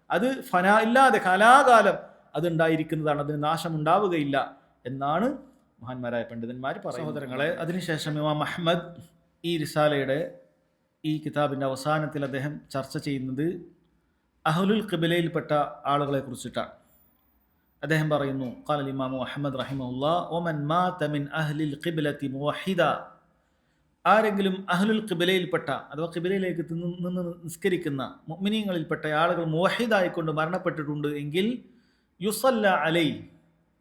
അത് ഫന ഇല്ലാതെ കാലാകാലം അതുണ്ടായിരിക്കുന്നതാണ്, അതിന് നാശമുണ്ടാവുകയില്ല എന്നാണ് മഹാന്മാരായ പണ്ഡിതന്മാർ പറയുന്നത്. സഹോദരങ്ങളെ, അതിനുശേഷം ഇമാം അഹ്മദ് ഈ റിസാലയുടെ ഈ കിതാബിൻ്റെ അവസാനത്തിൽ അദ്ദേഹം ചർച്ച ചെയ്യുന്നത് അഹ്ലുൽ ഖിബ്ലയിൽപ്പെട്ട ആളുകളെ കുറിച്ചിട്ടാണ്. അദ്ദേഹം പറയുന്നു, ഖാല ഇമാമു അഹ്മദ് റഹിമഹുല്ലാ വമൻ മാത മിൻ അഹ്ലിൽ ഖിബ്ലതി മുവഹിദ, ആരെങ്കിലും അഹ്ലുൽ ഖിബ്ലയിൽപ്പെട്ട അഥവാ ഖിബ്ലയിലേക്ക് നിന്ന് നിസ്കരിക്കുന്ന മുഅ്മിനീങ്ങളിൽപ്പെട്ട ആളുകൾ മുവഹിദായിക്കൊണ്ട് മരണപ്പെട്ടിട്ടുണ്ട് എങ്കിൽ യുസല്ല അലൈ,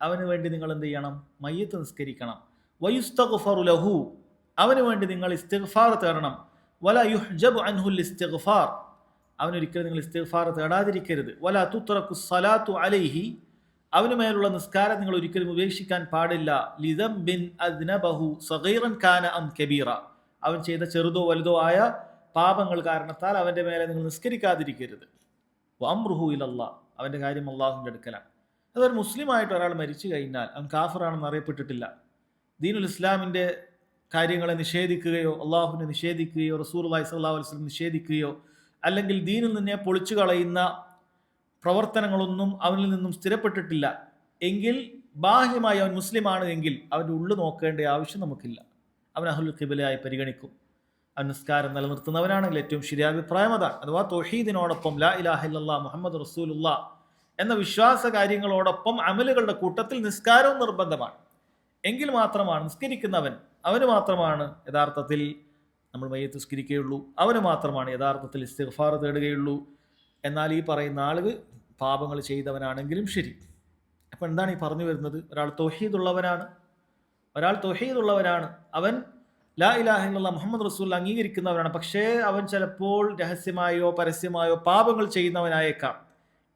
അവന് വേണ്ടി നിങ്ങൾ എന്ത് ചെയ്യണം? മയ്യത്ത് നിസ്കരിക്കണം. വയുസ്തഗ്ഫറു ലഹു, അവന് വേണ്ടി നിങ്ങൾ ഇസ്തിഗ്ഫാർ തേടണം. വല യുഹ്ജബു അൻഹുൽ ഇസ്തിഗ്ഫാർ, അവനൊരിക്കലും നിങ്ങൾ ഇസ്തിഗ്ഫാർ തേടാതിരിക്കരുത്. വല തുത്രക്കു സ്വലാത്തു അലൈഹി, അവന് മേലുള്ള നിസ്കാരം നിങ്ങൾ ഒരിക്കലും ഉപേക്ഷിക്കാൻ പാടില്ല. ലിദംബിൻ അദ്നബഹു സഗീറൻ കാന അം കബീറ, അവൻ ചെയ്ത ചെറുതോ വലുതോ ആയ പാപങ്ങൾ കാരണത്താൽ അവൻ്റെ മേലെ നിങ്ങൾ നിസ്കരിക്കാതിരിക്കരുത്. വഅംറുഹു ഇലല്ലാഹ്, അവൻ്റെ കാര്യം അള്ളാഹുവിൻ്റെ അടുക്കലാണ്. അതൊരു മുസ്ലിമായിട്ട് ഒരാൾ മരിച്ചു കഴിഞ്ഞാൽ അവൻ കാഫിറാണെന്ന് അറിയപ്പെട്ടിട്ടില്ല. ദീനുൽ ഇസ്ലാമിൻ്റെ കാര്യങ്ങളെ നിഷേധിക്കുകയോ അള്ളാഹുവിനെ നിഷേധിക്കുകയോ റസൂലുള്ളാഹി സ്വല്ലല്ലാഹു അലൈഹി വസല്ലം നിഷേധിക്കുകയോ അല്ലെങ്കിൽ ദീനിൽ നിന്നെ പൊളിച്ചു കളയുന്ന പ്രവർത്തനങ്ങളൊന്നും അവനിൽ നിന്നും സ്ഥിരപ്പെട്ടിട്ടില്ല എങ്കിൽ ബാഹ്യമായി അവൻ മുസ്ലിമാണ് എങ്കിൽ അവൻ്റെ ഉള്ളു നോക്കേണ്ട ആവശ്യം നമുക്കില്ല. അവൻ അഹ്ലുൽ ഖിബ്ലയായി പരിഗണിക്കും. അവൻ നിസ്കാരം നിലനിർത്തുന്നവനാണെങ്കിൽ ഏറ്റവും ശരിയായ അഭിപ്രായം അതാണ്. അഥവാ തൗഹീദിനോടൊപ്പം ലാ ഇലാഹ ഇല്ലല്ലാഹ് മുഹമ്മദ് റസൂലുള്ളാഹ് എന്ന വിശ്വാസ കാര്യങ്ങളോടൊപ്പം അമലുകളുടെ കൂട്ടത്തിൽ നിസ്കാരവും നിർബന്ധമാണ്. എങ്കിൽ മാത്രമാണ് നിസ്കരിക്കുന്നവൻ, അവന് മാത്രമാണ് യഥാർത്ഥത്തിൽ നമ്മൾ മയ്യത്ത് നിസ്കരിക്കുകയുള്ളൂ, അവന് മാത്രമാണ് യഥാർത്ഥത്തിൽ ഇസ്തിഗ്ഫാർ തേടുകയുള്ളൂ. എന്നാൽ ഈ പറയുന്ന ആളുകൾ പാപങ്ങൾ ചെയ്തവനാണെങ്കിലും ശരി. അപ്പം എന്താണ് ഈ പറഞ്ഞു വരുന്നത്? ഒരാൾ തൗഹീദുള്ളവനാണ്, അവൻ ലാ ഇലാഹ ഇല്ലല്ലാഹ് മുഹമ്മദ് റസൂൽ അംഗീകരിക്കുന്നവനാണ്. പക്ഷേ അവൻ ചിലപ്പോൾ രഹസ്യമായോ പരസ്യമായോ പാപങ്ങൾ ചെയ്യുന്നവനായേക്കാം.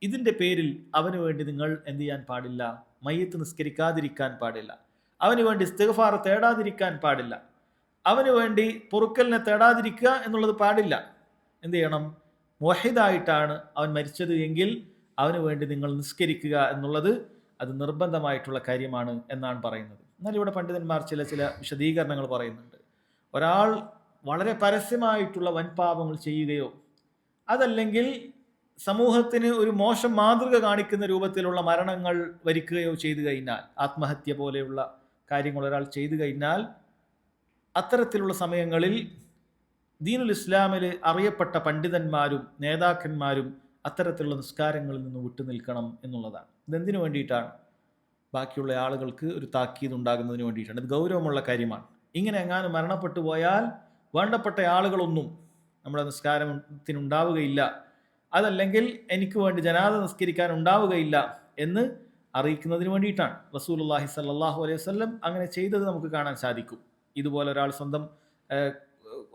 ഇതിൻ്റെ പേരിൽ അവന് വേണ്ടി നിങ്ങൾ എന്ത് ചെയ്യാൻ പാടില്ല? മയ്യത്ത് നിസ്കരിക്കാതിരിക്കാൻ പാടില്ല. അവന് വേണ്ടി ഇസ്തിഗ്ഫാർ തേടാതിരിക്കാൻ പാടില്ല. അവന് വേണ്ടി പൊറുക്കലിനെ തേടാതിരിക്കുക എന്നുള്ളത് പാടില്ല. എന്ത് ചെയ്യണം? മുവഹിദായിട്ടാണ് അവൻ മരിച്ചത് എങ്കിൽ അവന് വേണ്ടി നിങ്ങൾ നിസ്കരിക്കുക എന്നുള്ളത് അത് നിർബന്ധമായിട്ടുള്ള കാര്യമാണ് എന്നാണ് പറയുന്നത്. എന്നാൽ ഇവിടെ പണ്ഡിതന്മാർ ചില വിശദീകരണങ്ങൾ പറയുന്നുണ്ട്. ഒരാൾ വളരെ പരസ്യമായിട്ടുള്ള വൻപാപങ്ങൾ ചെയ്യുകയോ അതല്ലെങ്കിൽ സമൂഹത്തിന് ഒരു മോശം മാതൃക കാണിക്കുന്ന രൂപത്തിലുള്ള മരണങ്ങൾ വരിക്കുകയോ ചെയ്തു കഴിഞ്ഞാൽ, ആത്മഹത്യ പോലെയുള്ള കാര്യങ്ങൾ ഒരാൾ ചെയ്തു കഴിഞ്ഞാൽ, അത്തരത്തിലുള്ള സമയങ്ങളിൽ ദീനുൽ ഇസ്ലാമിൽ അറിയപ്പെട്ട പണ്ഡിതന്മാരും നേതാക്കന്മാരും അത്തരത്തിലുള്ള നിസ്കാരങ്ങളിൽ നിന്ന് വിട്ടുനിൽക്കണം എന്നുള്ളതാണ്. ഇതെന്തിനു വേണ്ടിയിട്ടാണ്? ബാക്കിയുള്ള ആളുകൾക്ക് ഒരു താക്കീത് ഉണ്ടാകുന്നതിന് വേണ്ടിയിട്ടാണ്. ഇത് ഗൗരവമുള്ള കാര്യമാണ്. ഇങ്ങനെ എങ്ങാനും മരണപ്പെട്ടു പോയാൽ വേണ്ടപ്പെട്ട ആളുകളൊന്നും നമ്മുടെ നിസ്കാരത്തിനുണ്ടാവുകയില്ല, അതല്ലെങ്കിൽ എനിക്ക് വേണ്ടി ജനാസ നിസ്കരിക്കാൻ ഉണ്ടാവുകയില്ല എന്ന് അറിയിക്കുന്നതിന് വേണ്ടിയിട്ടാണ്. റസൂലുള്ളാഹി സ്വല്ലല്ലാഹു അലൈഹി വസല്ലം അങ്ങനെ ചെയ്തത് നമുക്ക് കാണാൻ സാധിക്കും. ഇതുപോലെ ഒരാൾ സ്വന്തം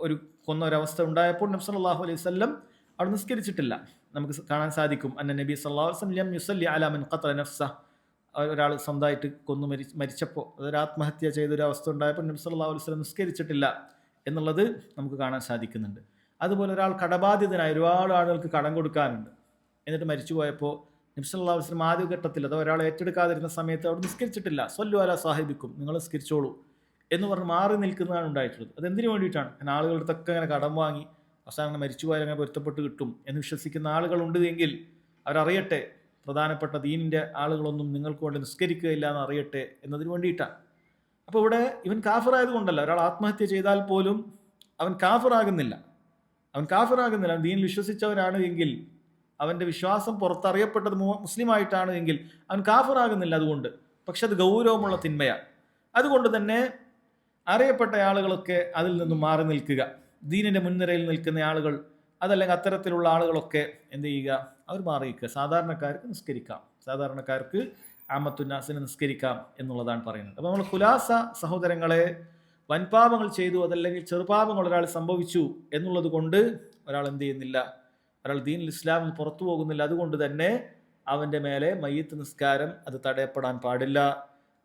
ഒരു കൊന്ന ഒരവസ്ഥ ഉണ്ടായപ്പോൾ നബി സല്ലല്ലാഹു അലൈഹി വസല്ലം അവിടെ നിസ്കരിച്ചിട്ടില്ല. നമുക്ക് കാണാൻ സാധിക്കും. അന്ന നബി സല്ലല്ലാഹു അലൈഹി വസല്ലം യുസല്ലി അലാ മൻ ഖതല നഫ്സഹ്, ഒരാൾ സ്വന്തമായിട്ട് കൊന്നു മരിച്ചപ്പോൾ, അതൊരു ആത്മഹത്യ ചെയ്തൊരു അവസ്ഥ ഉണ്ടായപ്പോൾ നബി സല്ലല്ലാഹു അലൈഹി വസല്ലം നിസ്കരിച്ചിട്ടില്ല എന്നുള്ളത് നമുക്ക് കാണാൻ സാധിക്കുന്നുണ്ട്. അതുപോലെ ഒരാൾ കടബാധിതനായ ഒരുപാട് ആളുകൾക്ക് കടം കൊടുക്കാനുണ്ട്, എന്നിട്ട് മരിച്ചു പോയപ്പോൾ നബി സല്ലല്ലാഹു അലൈഹി വസല്ലം ആദ്യഘട്ടത്തിൽ അത് ഒരാൾ ഏറ്റെടുക്കാതിരുന്ന സമയത്ത് അവിടെ നിസ്കരിച്ചിട്ടില്ല. സ്വല്ലു അലാ സാഹിബിക്കും, നിങ്ങൾ നിസ്കരിച്ചോളൂ എന്ന് പറഞ്ഞ് മാറി നിൽക്കുന്നതാണ് ഉണ്ടായിട്ടുള്ളത്. അതെന്തിനു വേണ്ടിയിട്ടാണ്? കാരണം ആളുകളുടെ അടുത്തൊക്കെ അങ്ങനെ കടം വാങ്ങി അവസാനം മരിച്ചു പോയാൽ അങ്ങനെ പൊരുത്തപ്പെട്ട് കിട്ടും എന്ന് വിശ്വസിക്കുന്ന ആളുകളുണ്ട് എങ്കിൽ അവരറിയട്ടെ, പ്രധാനപ്പെട്ട ദീനിൻ്റെ ആളുകളൊന്നും നിങ്ങൾക്ക് വേണ്ടി നിസ്കരിക്കുകയില്ല എന്ന് അറിയട്ടെ എന്നതിന് വേണ്ടിയിട്ടാണ്. അപ്പോൾ ഇവിടെ ഇവൻ കാഫിറായത് കൊണ്ടല്ല. ഒരാൾ ആത്മഹത്യ ചെയ്താൽ പോലും അവൻ കാഫിറാകുന്നില്ല. അവൻ ദീനിൽ വിശ്വസിച്ചവനാണ് എങ്കിൽ, അവൻ്റെ വിശ്വാസം പുറത്തറിയപ്പെട്ടത് മുസ്ലിമായിട്ടാണ് എങ്കിൽ അവൻ കാഫിറാകുന്നില്ല അതുകൊണ്ട്. പക്ഷെ അത് ഗൗരവമുള്ള തിന്മയാണ്. അതുകൊണ്ട് തന്നെ അറിയപ്പെട്ട ആളുകളൊക്കെ അതിൽ നിന്നും മാറി നിൽക്കുക. ദീനിൻ്റെ മുൻനിരയിൽ നിൽക്കുന്ന ആളുകൾ അതല്ലെങ്കിൽ അത്തരത്തിലുള്ള ആളുകളൊക്കെ എന്ത് ചെയ്യുക? അവർ മാറി നിൽക്കുക. സാധാരണക്കാർക്ക് നിസ്കരിക്കാം, സാധാരണക്കാർക്ക് ആമത്തുന്നാസിന് നിസ്കരിക്കാം എന്നുള്ളതാണ് പറയുന്നത്. അപ്പോൾ നമ്മൾ ഖുലാസ സഹോദരങ്ങളെ, വൻപാപങ്ങൾ ചെയ്തു അതല്ലെങ്കിൽ ചെറുപാപങ്ങൾ ഒരാൾ സംഭവിച്ചു എന്നുള്ളത് കൊണ്ട് ഒരാൾ എന്ത് ചെയ്യുന്നില്ല? ഒരാൾ ദീനുൽ ഇസ്ലാമിൽ പുറത്തു പോകുന്നില്ല. അതുകൊണ്ട് തന്നെ അവൻ്റെ മേലെ മയ്യിത്ത് നിസ്കാരം അത് തടയപ്പെടാൻ പാടില്ല,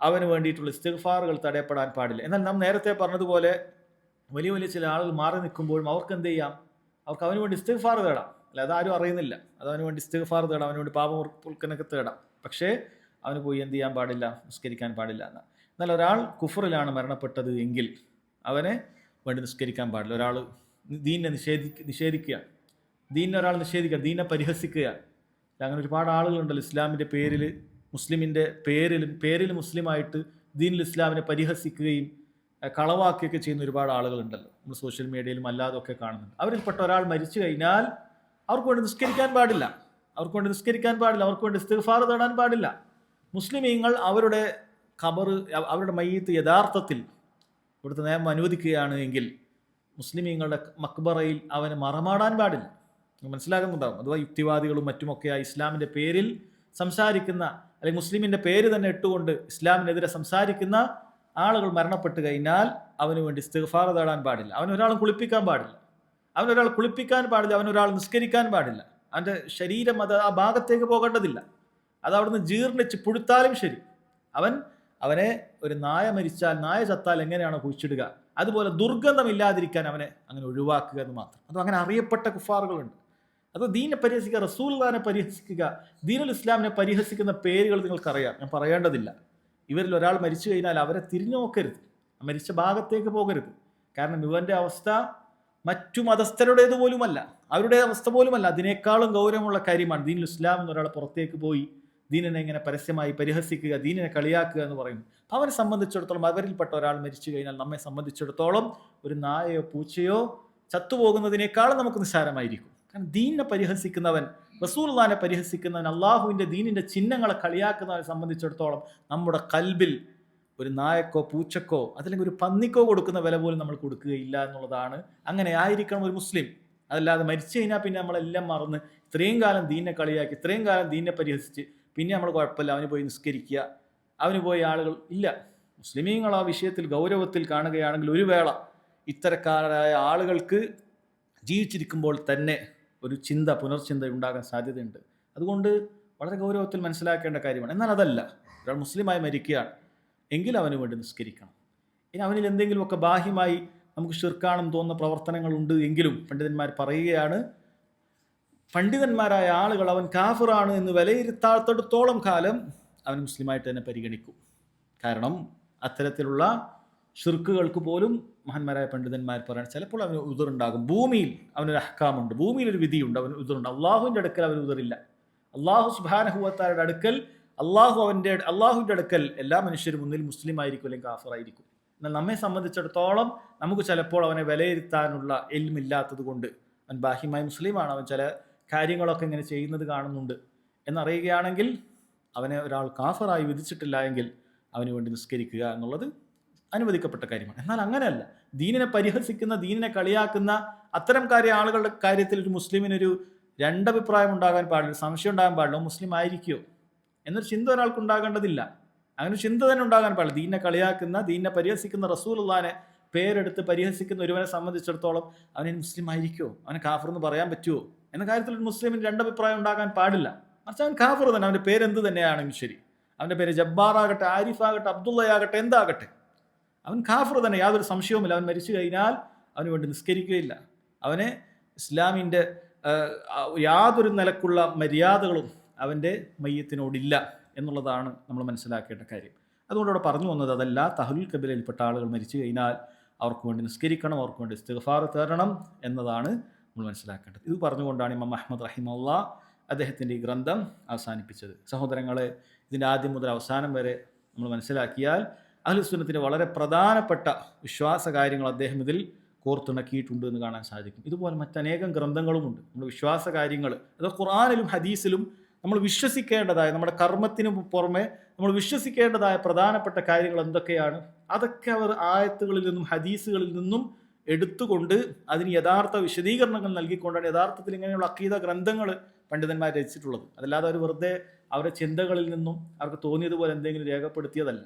അവന് വേണ്ടിയിട്ടുള്ള ഇസ്തിഗ്ഫാറുകൾ തടയപ്പെടാൻ പാടില്ല. എന്നാൽ നാം നേരത്തെ പറഞ്ഞതുപോലെ വലിയ വലിയ ചില ആളുകൾ മാറി നിൽക്കുമ്പോഴും അവർക്ക് എന്ത് ചെയ്യാം, അവർക്ക് അവന് വേണ്ടി ഇസ്തിഗ്ഫാർ തേടാം. അല്ല, അതാരും അറിയുന്നില്ല, അത് അവന് വേണ്ടി ഇസ്തിഗ്ഫാർ തേടാം, അവന് വേണ്ടി പാപമൊക്കെ തേടാം. പക്ഷേ അവന് പോയി എന്ത് ചെയ്യാൻ പാടില്ല, നിസ്കരിക്കാൻ പാടില്ല എന്ന്. എന്നാൽ ഒരാൾ കുഫറിലാണ് മരണപ്പെട്ടത് എങ്കിൽ അവനെ വേണ്ടി നിസ്കരിക്കാൻ പാടില്ല. ഒരാൾ ദീനിനെ നിഷേധിക്കുക, ദീനിനെ ഒരാൾ നിഷേധിക്കുക, ദീനിനെ പരിഹസിക്കുക. അങ്ങനെ ഒരുപാട് ആളുകളുണ്ടല്ലോ ഇസ്ലാമിൻ്റെ പേരിൽ, മുസ്ലിമിൻ്റെ പേരിൽ മുസ്ലിമായിട്ട് ദീനിൽ ഇസ്ലാമിനെ പരിഹസിക്കുകയും കളവാക്കുകയൊക്കെ ചെയ്യുന്ന ഒരുപാട് ആളുകളുണ്ടല്ലോ, നമ്മൾ സോഷ്യൽ മീഡിയയിലും അല്ലാതൊക്കെ കാണുന്നുണ്ട്. അവരിൽപ്പെട്ട ഒരാൾ മരിച്ചു കഴിഞ്ഞാൽ അവർക്ക് വേണ്ടി നിസ്കരിക്കാൻ പാടില്ല, അവർക്ക് വേണ്ടി ഇസ്തിഗ്ഫാർ തേടാൻ പാടില്ല. മുസ്ലിമീങ്ങൾ അവരുടെ ഖബർ, അവരുടെ മയ്യിത്ത് യഥാർത്ഥത്തിൽ ഇവിടുത്തെ നിയമം അനുവദിക്കുകയാണ് എങ്കിൽ മുസ്ലിമീങ്ങളുടെ മക്ബറയിൽ അവന് മറമാടാൻ പാടില്ല. മനസ്സിലാകുന്നുണ്ടാവും. അഥവാ യുക്തിവാദികളും മറ്റുമൊക്കെയായി ഇസ്ലാമിൻ്റെ പേരിൽ സംസാരിക്കുന്ന, അല്ലെങ്കിൽ മുസ്ലിമിൻ്റെ പേര് തന്നെ ഇട്ടുകൊണ്ട് ഇസ്ലാമിനെതിരെ സംസാരിക്കുന്ന ആളുകൾ മരണപ്പെട്ട് കഴിഞ്ഞാൽ അവന് വേണ്ടി ഇസ്തിഗ്ഫാർ തേടാൻ പാടില്ല, അവനൊരാളും കുളിപ്പിക്കാൻ പാടില്ല, അവനൊരാൾ നിസ്കരിക്കാൻ പാടില്ല. അവൻ്റെ ശരീരം അത് ആ ഭാഗത്തേക്ക് പോകേണ്ടതില്ല, അത് അവിടുന്ന് ജീർണിച്ച് പുഴുത്താലും ശരി. അവനെ ഒരു നായ മരിച്ചാൽ, നായ ചത്താൽ എങ്ങനെയാണോ കുഴിച്ചിടുക, അതുപോലെ ദുർഗന്ധമില്ലാതിരിക്കാൻ അവനെ അങ്ങനെ ഒഴിവാക്കുക എന്ന് മാത്രം. അത് അങ്ങനെ അറിയപ്പെട്ട കുഫാറുകളുണ്ട്. അത് ദീനെ പരിഹസിക്കുക, റസൂലുള്ളാഹിനെ പരിഹസിക്കുക, ദീനുൽ ഇസ്ലാമിനെ പരിഹസിക്കുന്ന പേരുകൾ നിങ്ങൾക്കറിയാം, ഞാൻ പറയേണ്ടതില്ല. ഇവരിൽ ഒരാൾ മരിച്ചു കഴിഞ്ഞാൽ അവരെ തിരിഞ്ഞു നോക്കരുത്, മരിച്ച ഭാഗത്തേക്ക് പോകരുത്. കാരണം ഇവൻ്റെ അവസ്ഥ മറ്റു മതസ്ഥരുടേതുപോലുമല്ല, അവരുടെ അവസ്ഥ പോലുമല്ല, അതിനേക്കാളും ഗൗരവമുള്ള കാര്യമാണ് ദീനുൽ ഇസ്ലാം എന്നൊരാൾ പുറത്തേക്ക് പോയി ദീനിനെ ഇങ്ങനെ പരസ്യമായി പരിഹസിക്കുക, ദീനിനെ കളിയാക്കുക എന്ന് പറയുന്നു. അവനെ സംബന്ധിച്ചിടത്തോളം, അവരിൽപ്പെട്ട ഒരാൾ മരിച്ചു കഴിഞ്ഞാൽ നമ്മെ സംബന്ധിച്ചിടത്തോളം ഒരു നായയോ പൂച്ചയോ ചത്തുപോകുന്നതിനേക്കാളും നമുക്ക് നിസ്സാരമായിരിക്കും. കാരണം ദീനിനെ പരിഹസിക്കുന്നവൻ, റസൂലുള്ളാഹിനെ പരിഹസിക്കുന്നവൻ, അള്ളാഹുവിൻ്റെ ദീനിൻ്റെ ചിഹ്നങ്ങളെ കളിയാക്കുന്നവനെ സംബന്ധിച്ചിടത്തോളം നമ്മുടെ കൽബിൽ ഒരു നായക്കോ പൂച്ചക്കോ അതല്ലെങ്കിൽ ഒരു പന്നിക്കോ കൊടുക്കുന്ന വില പോലും നമ്മൾ കൊടുക്കുകയില്ല എന്നുള്ളതാണ്. അങ്ങനെ ആയിരിക്കണം ഒരു മുസ്ലിം. അതല്ലാതെ മരിച്ചു കഴിഞ്ഞാൽ പിന്നെ നമ്മളെല്ലാം മറന്ന് ഇത്രയും കാലം ദീനിനെ കളിയാക്കി, ഇത്രയും കാലം ദീനിനെ പരിഹസിച്ച് പിന്നെ നമ്മൾ കുഴപ്പമില്ല, അവന് പോയി നിസ്കരിക്കുക, അവന് പോയി ആളുകൾ ഇല്ല. മുസ്ലിമീങ്ങൾ ആ വിഷയത്തിൽ ഗൗരവത്തിൽ കാണുകയാണെങ്കിൽ ഒരു വേള ഇത്തരക്കാരായ ആളുകൾക്ക് ജീവിച്ചിരിക്കുമ്പോൾ തന്നെ ഒരു പുനർചിന്ത ഉണ്ടാകാൻ സാധ്യതയുണ്ട്. അതുകൊണ്ട് വളരെ ഗൗരവത്തിൽ മനസ്സിലാക്കേണ്ട കാര്യമാണ്. എന്നാൽ അതല്ല, ഒരാൾ മുസ്ലിമായി മരിക്കുകയാണ് എങ്കിൽ അവന് വേണ്ടി നിസ്കരിക്കണം. ഇനി അവനിൽ എന്തെങ്കിലുമൊക്കെ ബാഹ്യമായി നമുക്ക് ഷിർക്കാണെന്ന് തോന്നുന്ന പ്രവർത്തനങ്ങളുണ്ട് എങ്കിലും പണ്ഡിതന്മാർ പറയുകയാണ്, പണ്ഡിതന്മാരായ ആളുകൾ അവൻ കാഫിറാണ് എന്ന് വിലയിരുത്താത്തിടത്തോളം കാലം അവൻ മുസ്ലിമായിട്ട് തന്നെ പരിഗണിക്കും. കാരണം അത്തരത്തിലുള്ള ഷിർക്കുകൾക്ക് പോലും മഹാന്മാരായ പണ്ഡിതന്മാർ പറയുന്നത് ചിലപ്പോൾ അവന് ഉദറുണ്ടാകും. ഭൂമിയിൽ അവനൊരു അഹ്കാമുണ്ട്, ഭൂമിയിൽ ഒരു വിധിയുണ്ട്, അവന് ഉദറുണ്ട്. അള്ളാഹുവിൻ്റെ അടുക്കൽ അവന് ഉദറില്ല. അള്ളാഹു സുബ്ഹാനഹു വ തആലയുടെ അടുക്കൽ, അള്ളാഹുവിൻ്റെ അടുക്കൽ എല്ലാ മനുഷ്യരും മുന്നിൽ മുസ്ലിം ആയിരിക്കും അല്ലെങ്കിൽ കാഫിറായിരിക്കും. എന്നാൽ നമ്മെ സംബന്ധിച്ചിടത്തോളം നമുക്ക് ചിലപ്പോൾ അവനെ വിലയിരുത്താനുള്ള ഇൽമില്ലാത്തത് കൊണ്ട് അവൻ ബാഹ്യമായ മുസ്ലിമാണ്, അവൻ ചില കാര്യങ്ങളൊക്കെ ഇങ്ങനെ ചെയ്യുന്നത് കാണുന്നുണ്ട് എന്നറിയുകയാണെങ്കിൽ അവനെ ഒരാൾ കാഫിറായി വിധിച്ചിട്ടില്ല എങ്കിൽ അവന് വേണ്ടി നിസ്കരിക്കുക എന്നുള്ളത് അനുവദിക്കപ്പെട്ട കാര്യമാണ്. എന്നാൽ അങ്ങനെയല്ല, ദീനിനെ പരിഹസിക്കുന്ന, ദീനിനെ കളിയാക്കുന്ന അത്തരം ആളുകളുടെ കാര്യത്തിൽ ഒരു മുസ്ലിമിനൊരു രണ്ടഭിപ്രായം ഉണ്ടാകാൻ പാടില്ല, സംശയം ഉണ്ടാകാൻ പാടില്ല. മുസ്ലിം ആയിരിക്കുമോ എന്നൊരു ചിന്ത ഒരാൾക്ക് ഉണ്ടാകേണ്ടതില്ല. അങ്ങനെ ചിന്ത തന്നെ ഉണ്ടാകാൻ പാടില്ല. ദീനിനെ കളിയാക്കുന്ന, ദീനിനെ പരിഹസിക്കുന്ന, റസൂലുള്ളാഹിനെ പേരെടുത്ത് പരിഹസിക്കുന്ന ഒരുവനെ സംബന്ധിച്ചിടത്തോളം അവനെ മുസ്ലിം ആയിരിക്കുമോ, അവനെ കാഫിർ എന്ന് പറയാൻ പറ്റുമോ എന്ന കാര്യത്തിൽ ഒരു മുസ്ലിമിന് രണ്ടഭിപ്രായം ഉണ്ടാകാൻ പാടില്ല. മറിച്ച് അവൻ കാഫിർ തന്നെ, അവൻ്റെ പേരെന്ത് തന്നെയാണെങ്കിൽ ശരി, അവൻ്റെ പേര് ജബ്ബാറാകട്ടെ, ആരിഫാകട്ടെ, അബ്ദുള്ളയാകട്ടെ, എന്താകട്ടെ, അവൻ കാഫിർ തന്നെ, യാതൊരു സംശയവുമില്ല. അവൻ മരിച്ചു കഴിഞ്ഞാൽ അവന് വേണ്ടി നിസ്കരിക്കുകയില്ല. അവന് ഇസ്ലാമിൻ്റെ യാതൊരു നിലക്കുള്ള മര്യാദകളും അവൻ്റെ മയ്യത്തിനോടില്ല എന്നുള്ളതാണ് നമ്മൾ മനസ്സിലാക്കേണ്ട കാര്യം. അതുകൊണ്ട് അവിടെ പറഞ്ഞു വന്നത് അതല്ല, തഹ്ലുൽ കബീലയിൽപ്പെട്ട ആളുകൾ മരിച്ചു കഴിഞ്ഞാൽ അവർക്ക് വേണ്ടി നിസ്കരിക്കണം, അവർക്ക് വേണ്ടി ഇസ്തിഗ്ഫാർ തേടണം എന്നതാണ് നമ്മൾ മനസ്സിലാക്കേണ്ടത്. ഇത് പറഞ്ഞുകൊണ്ടാണ് ഇമാം അഹ്മദ് റഹിമഹുല്ലാഹ് അദ്ദേഹത്തിൻ്റെ ഈ ഗ്രന്ഥം അവസാനിപ്പിച്ചത്. സഹോദരങ്ങളെ, ഇതിൻ്റെ ആദ്യം മുതൽ അവസാനം വരെ നമ്മൾ മനസ്സിലാക്കിയാൽ അഹ്ലുസുന്നത്തിൻ്റെ വളരെ പ്രധാനപ്പെട്ട വിശ്വാസ കാര്യങ്ങൾ അദ്ദേഹം ഇതിൽ കോർത്തിണക്കിയിട്ടുണ്ട് എന്ന് കാണാൻ സാധിക്കും. ഇതുപോലെ മറ്റനേകം ഗ്രന്ഥങ്ങളുമുണ്ട്. നമ്മൾ വിശ്വാസ കാര്യങ്ങൾ, അത് ഖുർആനിലും ഹദീസിലും നമ്മൾ വിശ്വസിക്കേണ്ടതായ, നമ്മുടെ കർമ്മത്തിന് പുറമെ നമ്മൾ വിശ്വസിക്കേണ്ടതായ പ്രധാനപ്പെട്ട കാര്യങ്ങൾ എന്തൊക്കെയാണ്, അതൊക്കെ അവർ ആയത്തുകളിൽ നിന്നും ഹദീസുകളിൽ നിന്നും എടുത്തുകൊണ്ട് അതിന് യഥാർത്ഥ വിശദീകരണങ്ങൾ നൽകിക്കൊണ്ടാണ് യഥാർത്ഥത്തിൽ ഇങ്ങനെയുള്ള അഖീദ ഗ്രന്ഥങ്ങൾ പണ്ഡിതന്മാർ രചിച്ചിട്ടുള്ളത്. അതല്ലാതെ അവർ വെറുതെ അവരുടെ ചിന്തകളിൽ നിന്നും അവർക്ക് തോന്നിയതുപോലെ എന്തെങ്കിലും രേഖപ്പെടുത്തിയതല്ല.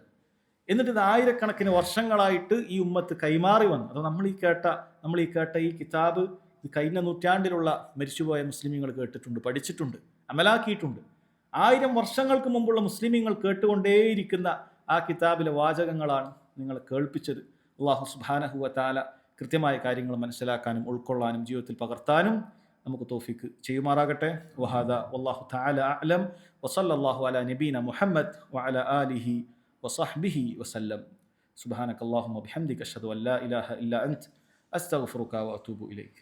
എന്നിട്ട് ഇത് ആയിരക്കണക്കിന് വർഷങ്ങളായിട്ട് ഈ ഉമ്മത്ത് കൈമാറി വന്നു. അത് നമ്മൾ ഈ കേട്ട ഈ കിതാബ് ഈ കഴിഞ്ഞ നൂറ്റാണ്ടിലുള്ള മരിച്ചുപോയ മുസ്ലിമീങ്ങൾ കേട്ടിട്ടുണ്ട്, പഠിച്ചിട്ടുണ്ട്, അമലാക്കിയിട്ടുണ്ട്. 1000 വർഷങ്ങൾക്ക് മുമ്പുള്ള മുസ്ലിമീങ്ങൾ കേട്ടുകൊണ്ടേയിരിക്കുന്ന ആ കിതാബിലെ വാചകങ്ങളാണ് നിങ്ങൾ കേൾപ്പിച്ചത്. അല്ലാഹു സുബ്ഹാനഹു വ തആല കൃത്യമായ കാര്യങ്ങൾ മനസ്സിലാക്കാനും ഉൾക്കൊള്ളാനും ജീവിതത്തിൽ പകർത്താനും നമുക്ക് തൗഫീക്ക് ചെയ്യുമാറാകട്ടെ. വഹാദ വല്ലാഹു തആല അഅലം വസല്ലല്ലാഹു അലാ നബീന മുഹമ്മദ് വഅലാ ആലിഹി വസഹ്ബിഹി വസല്ലം. സുബ്ഹാനകല്ലാഹുമ്മ വബിഹംദിക അഷ്ഹദു അൻ ലാ ഇലാഹ ഇല്ലാ അൻത അസ്തഗ്ഫിറുക വഅതൂബു ഇലൈക്.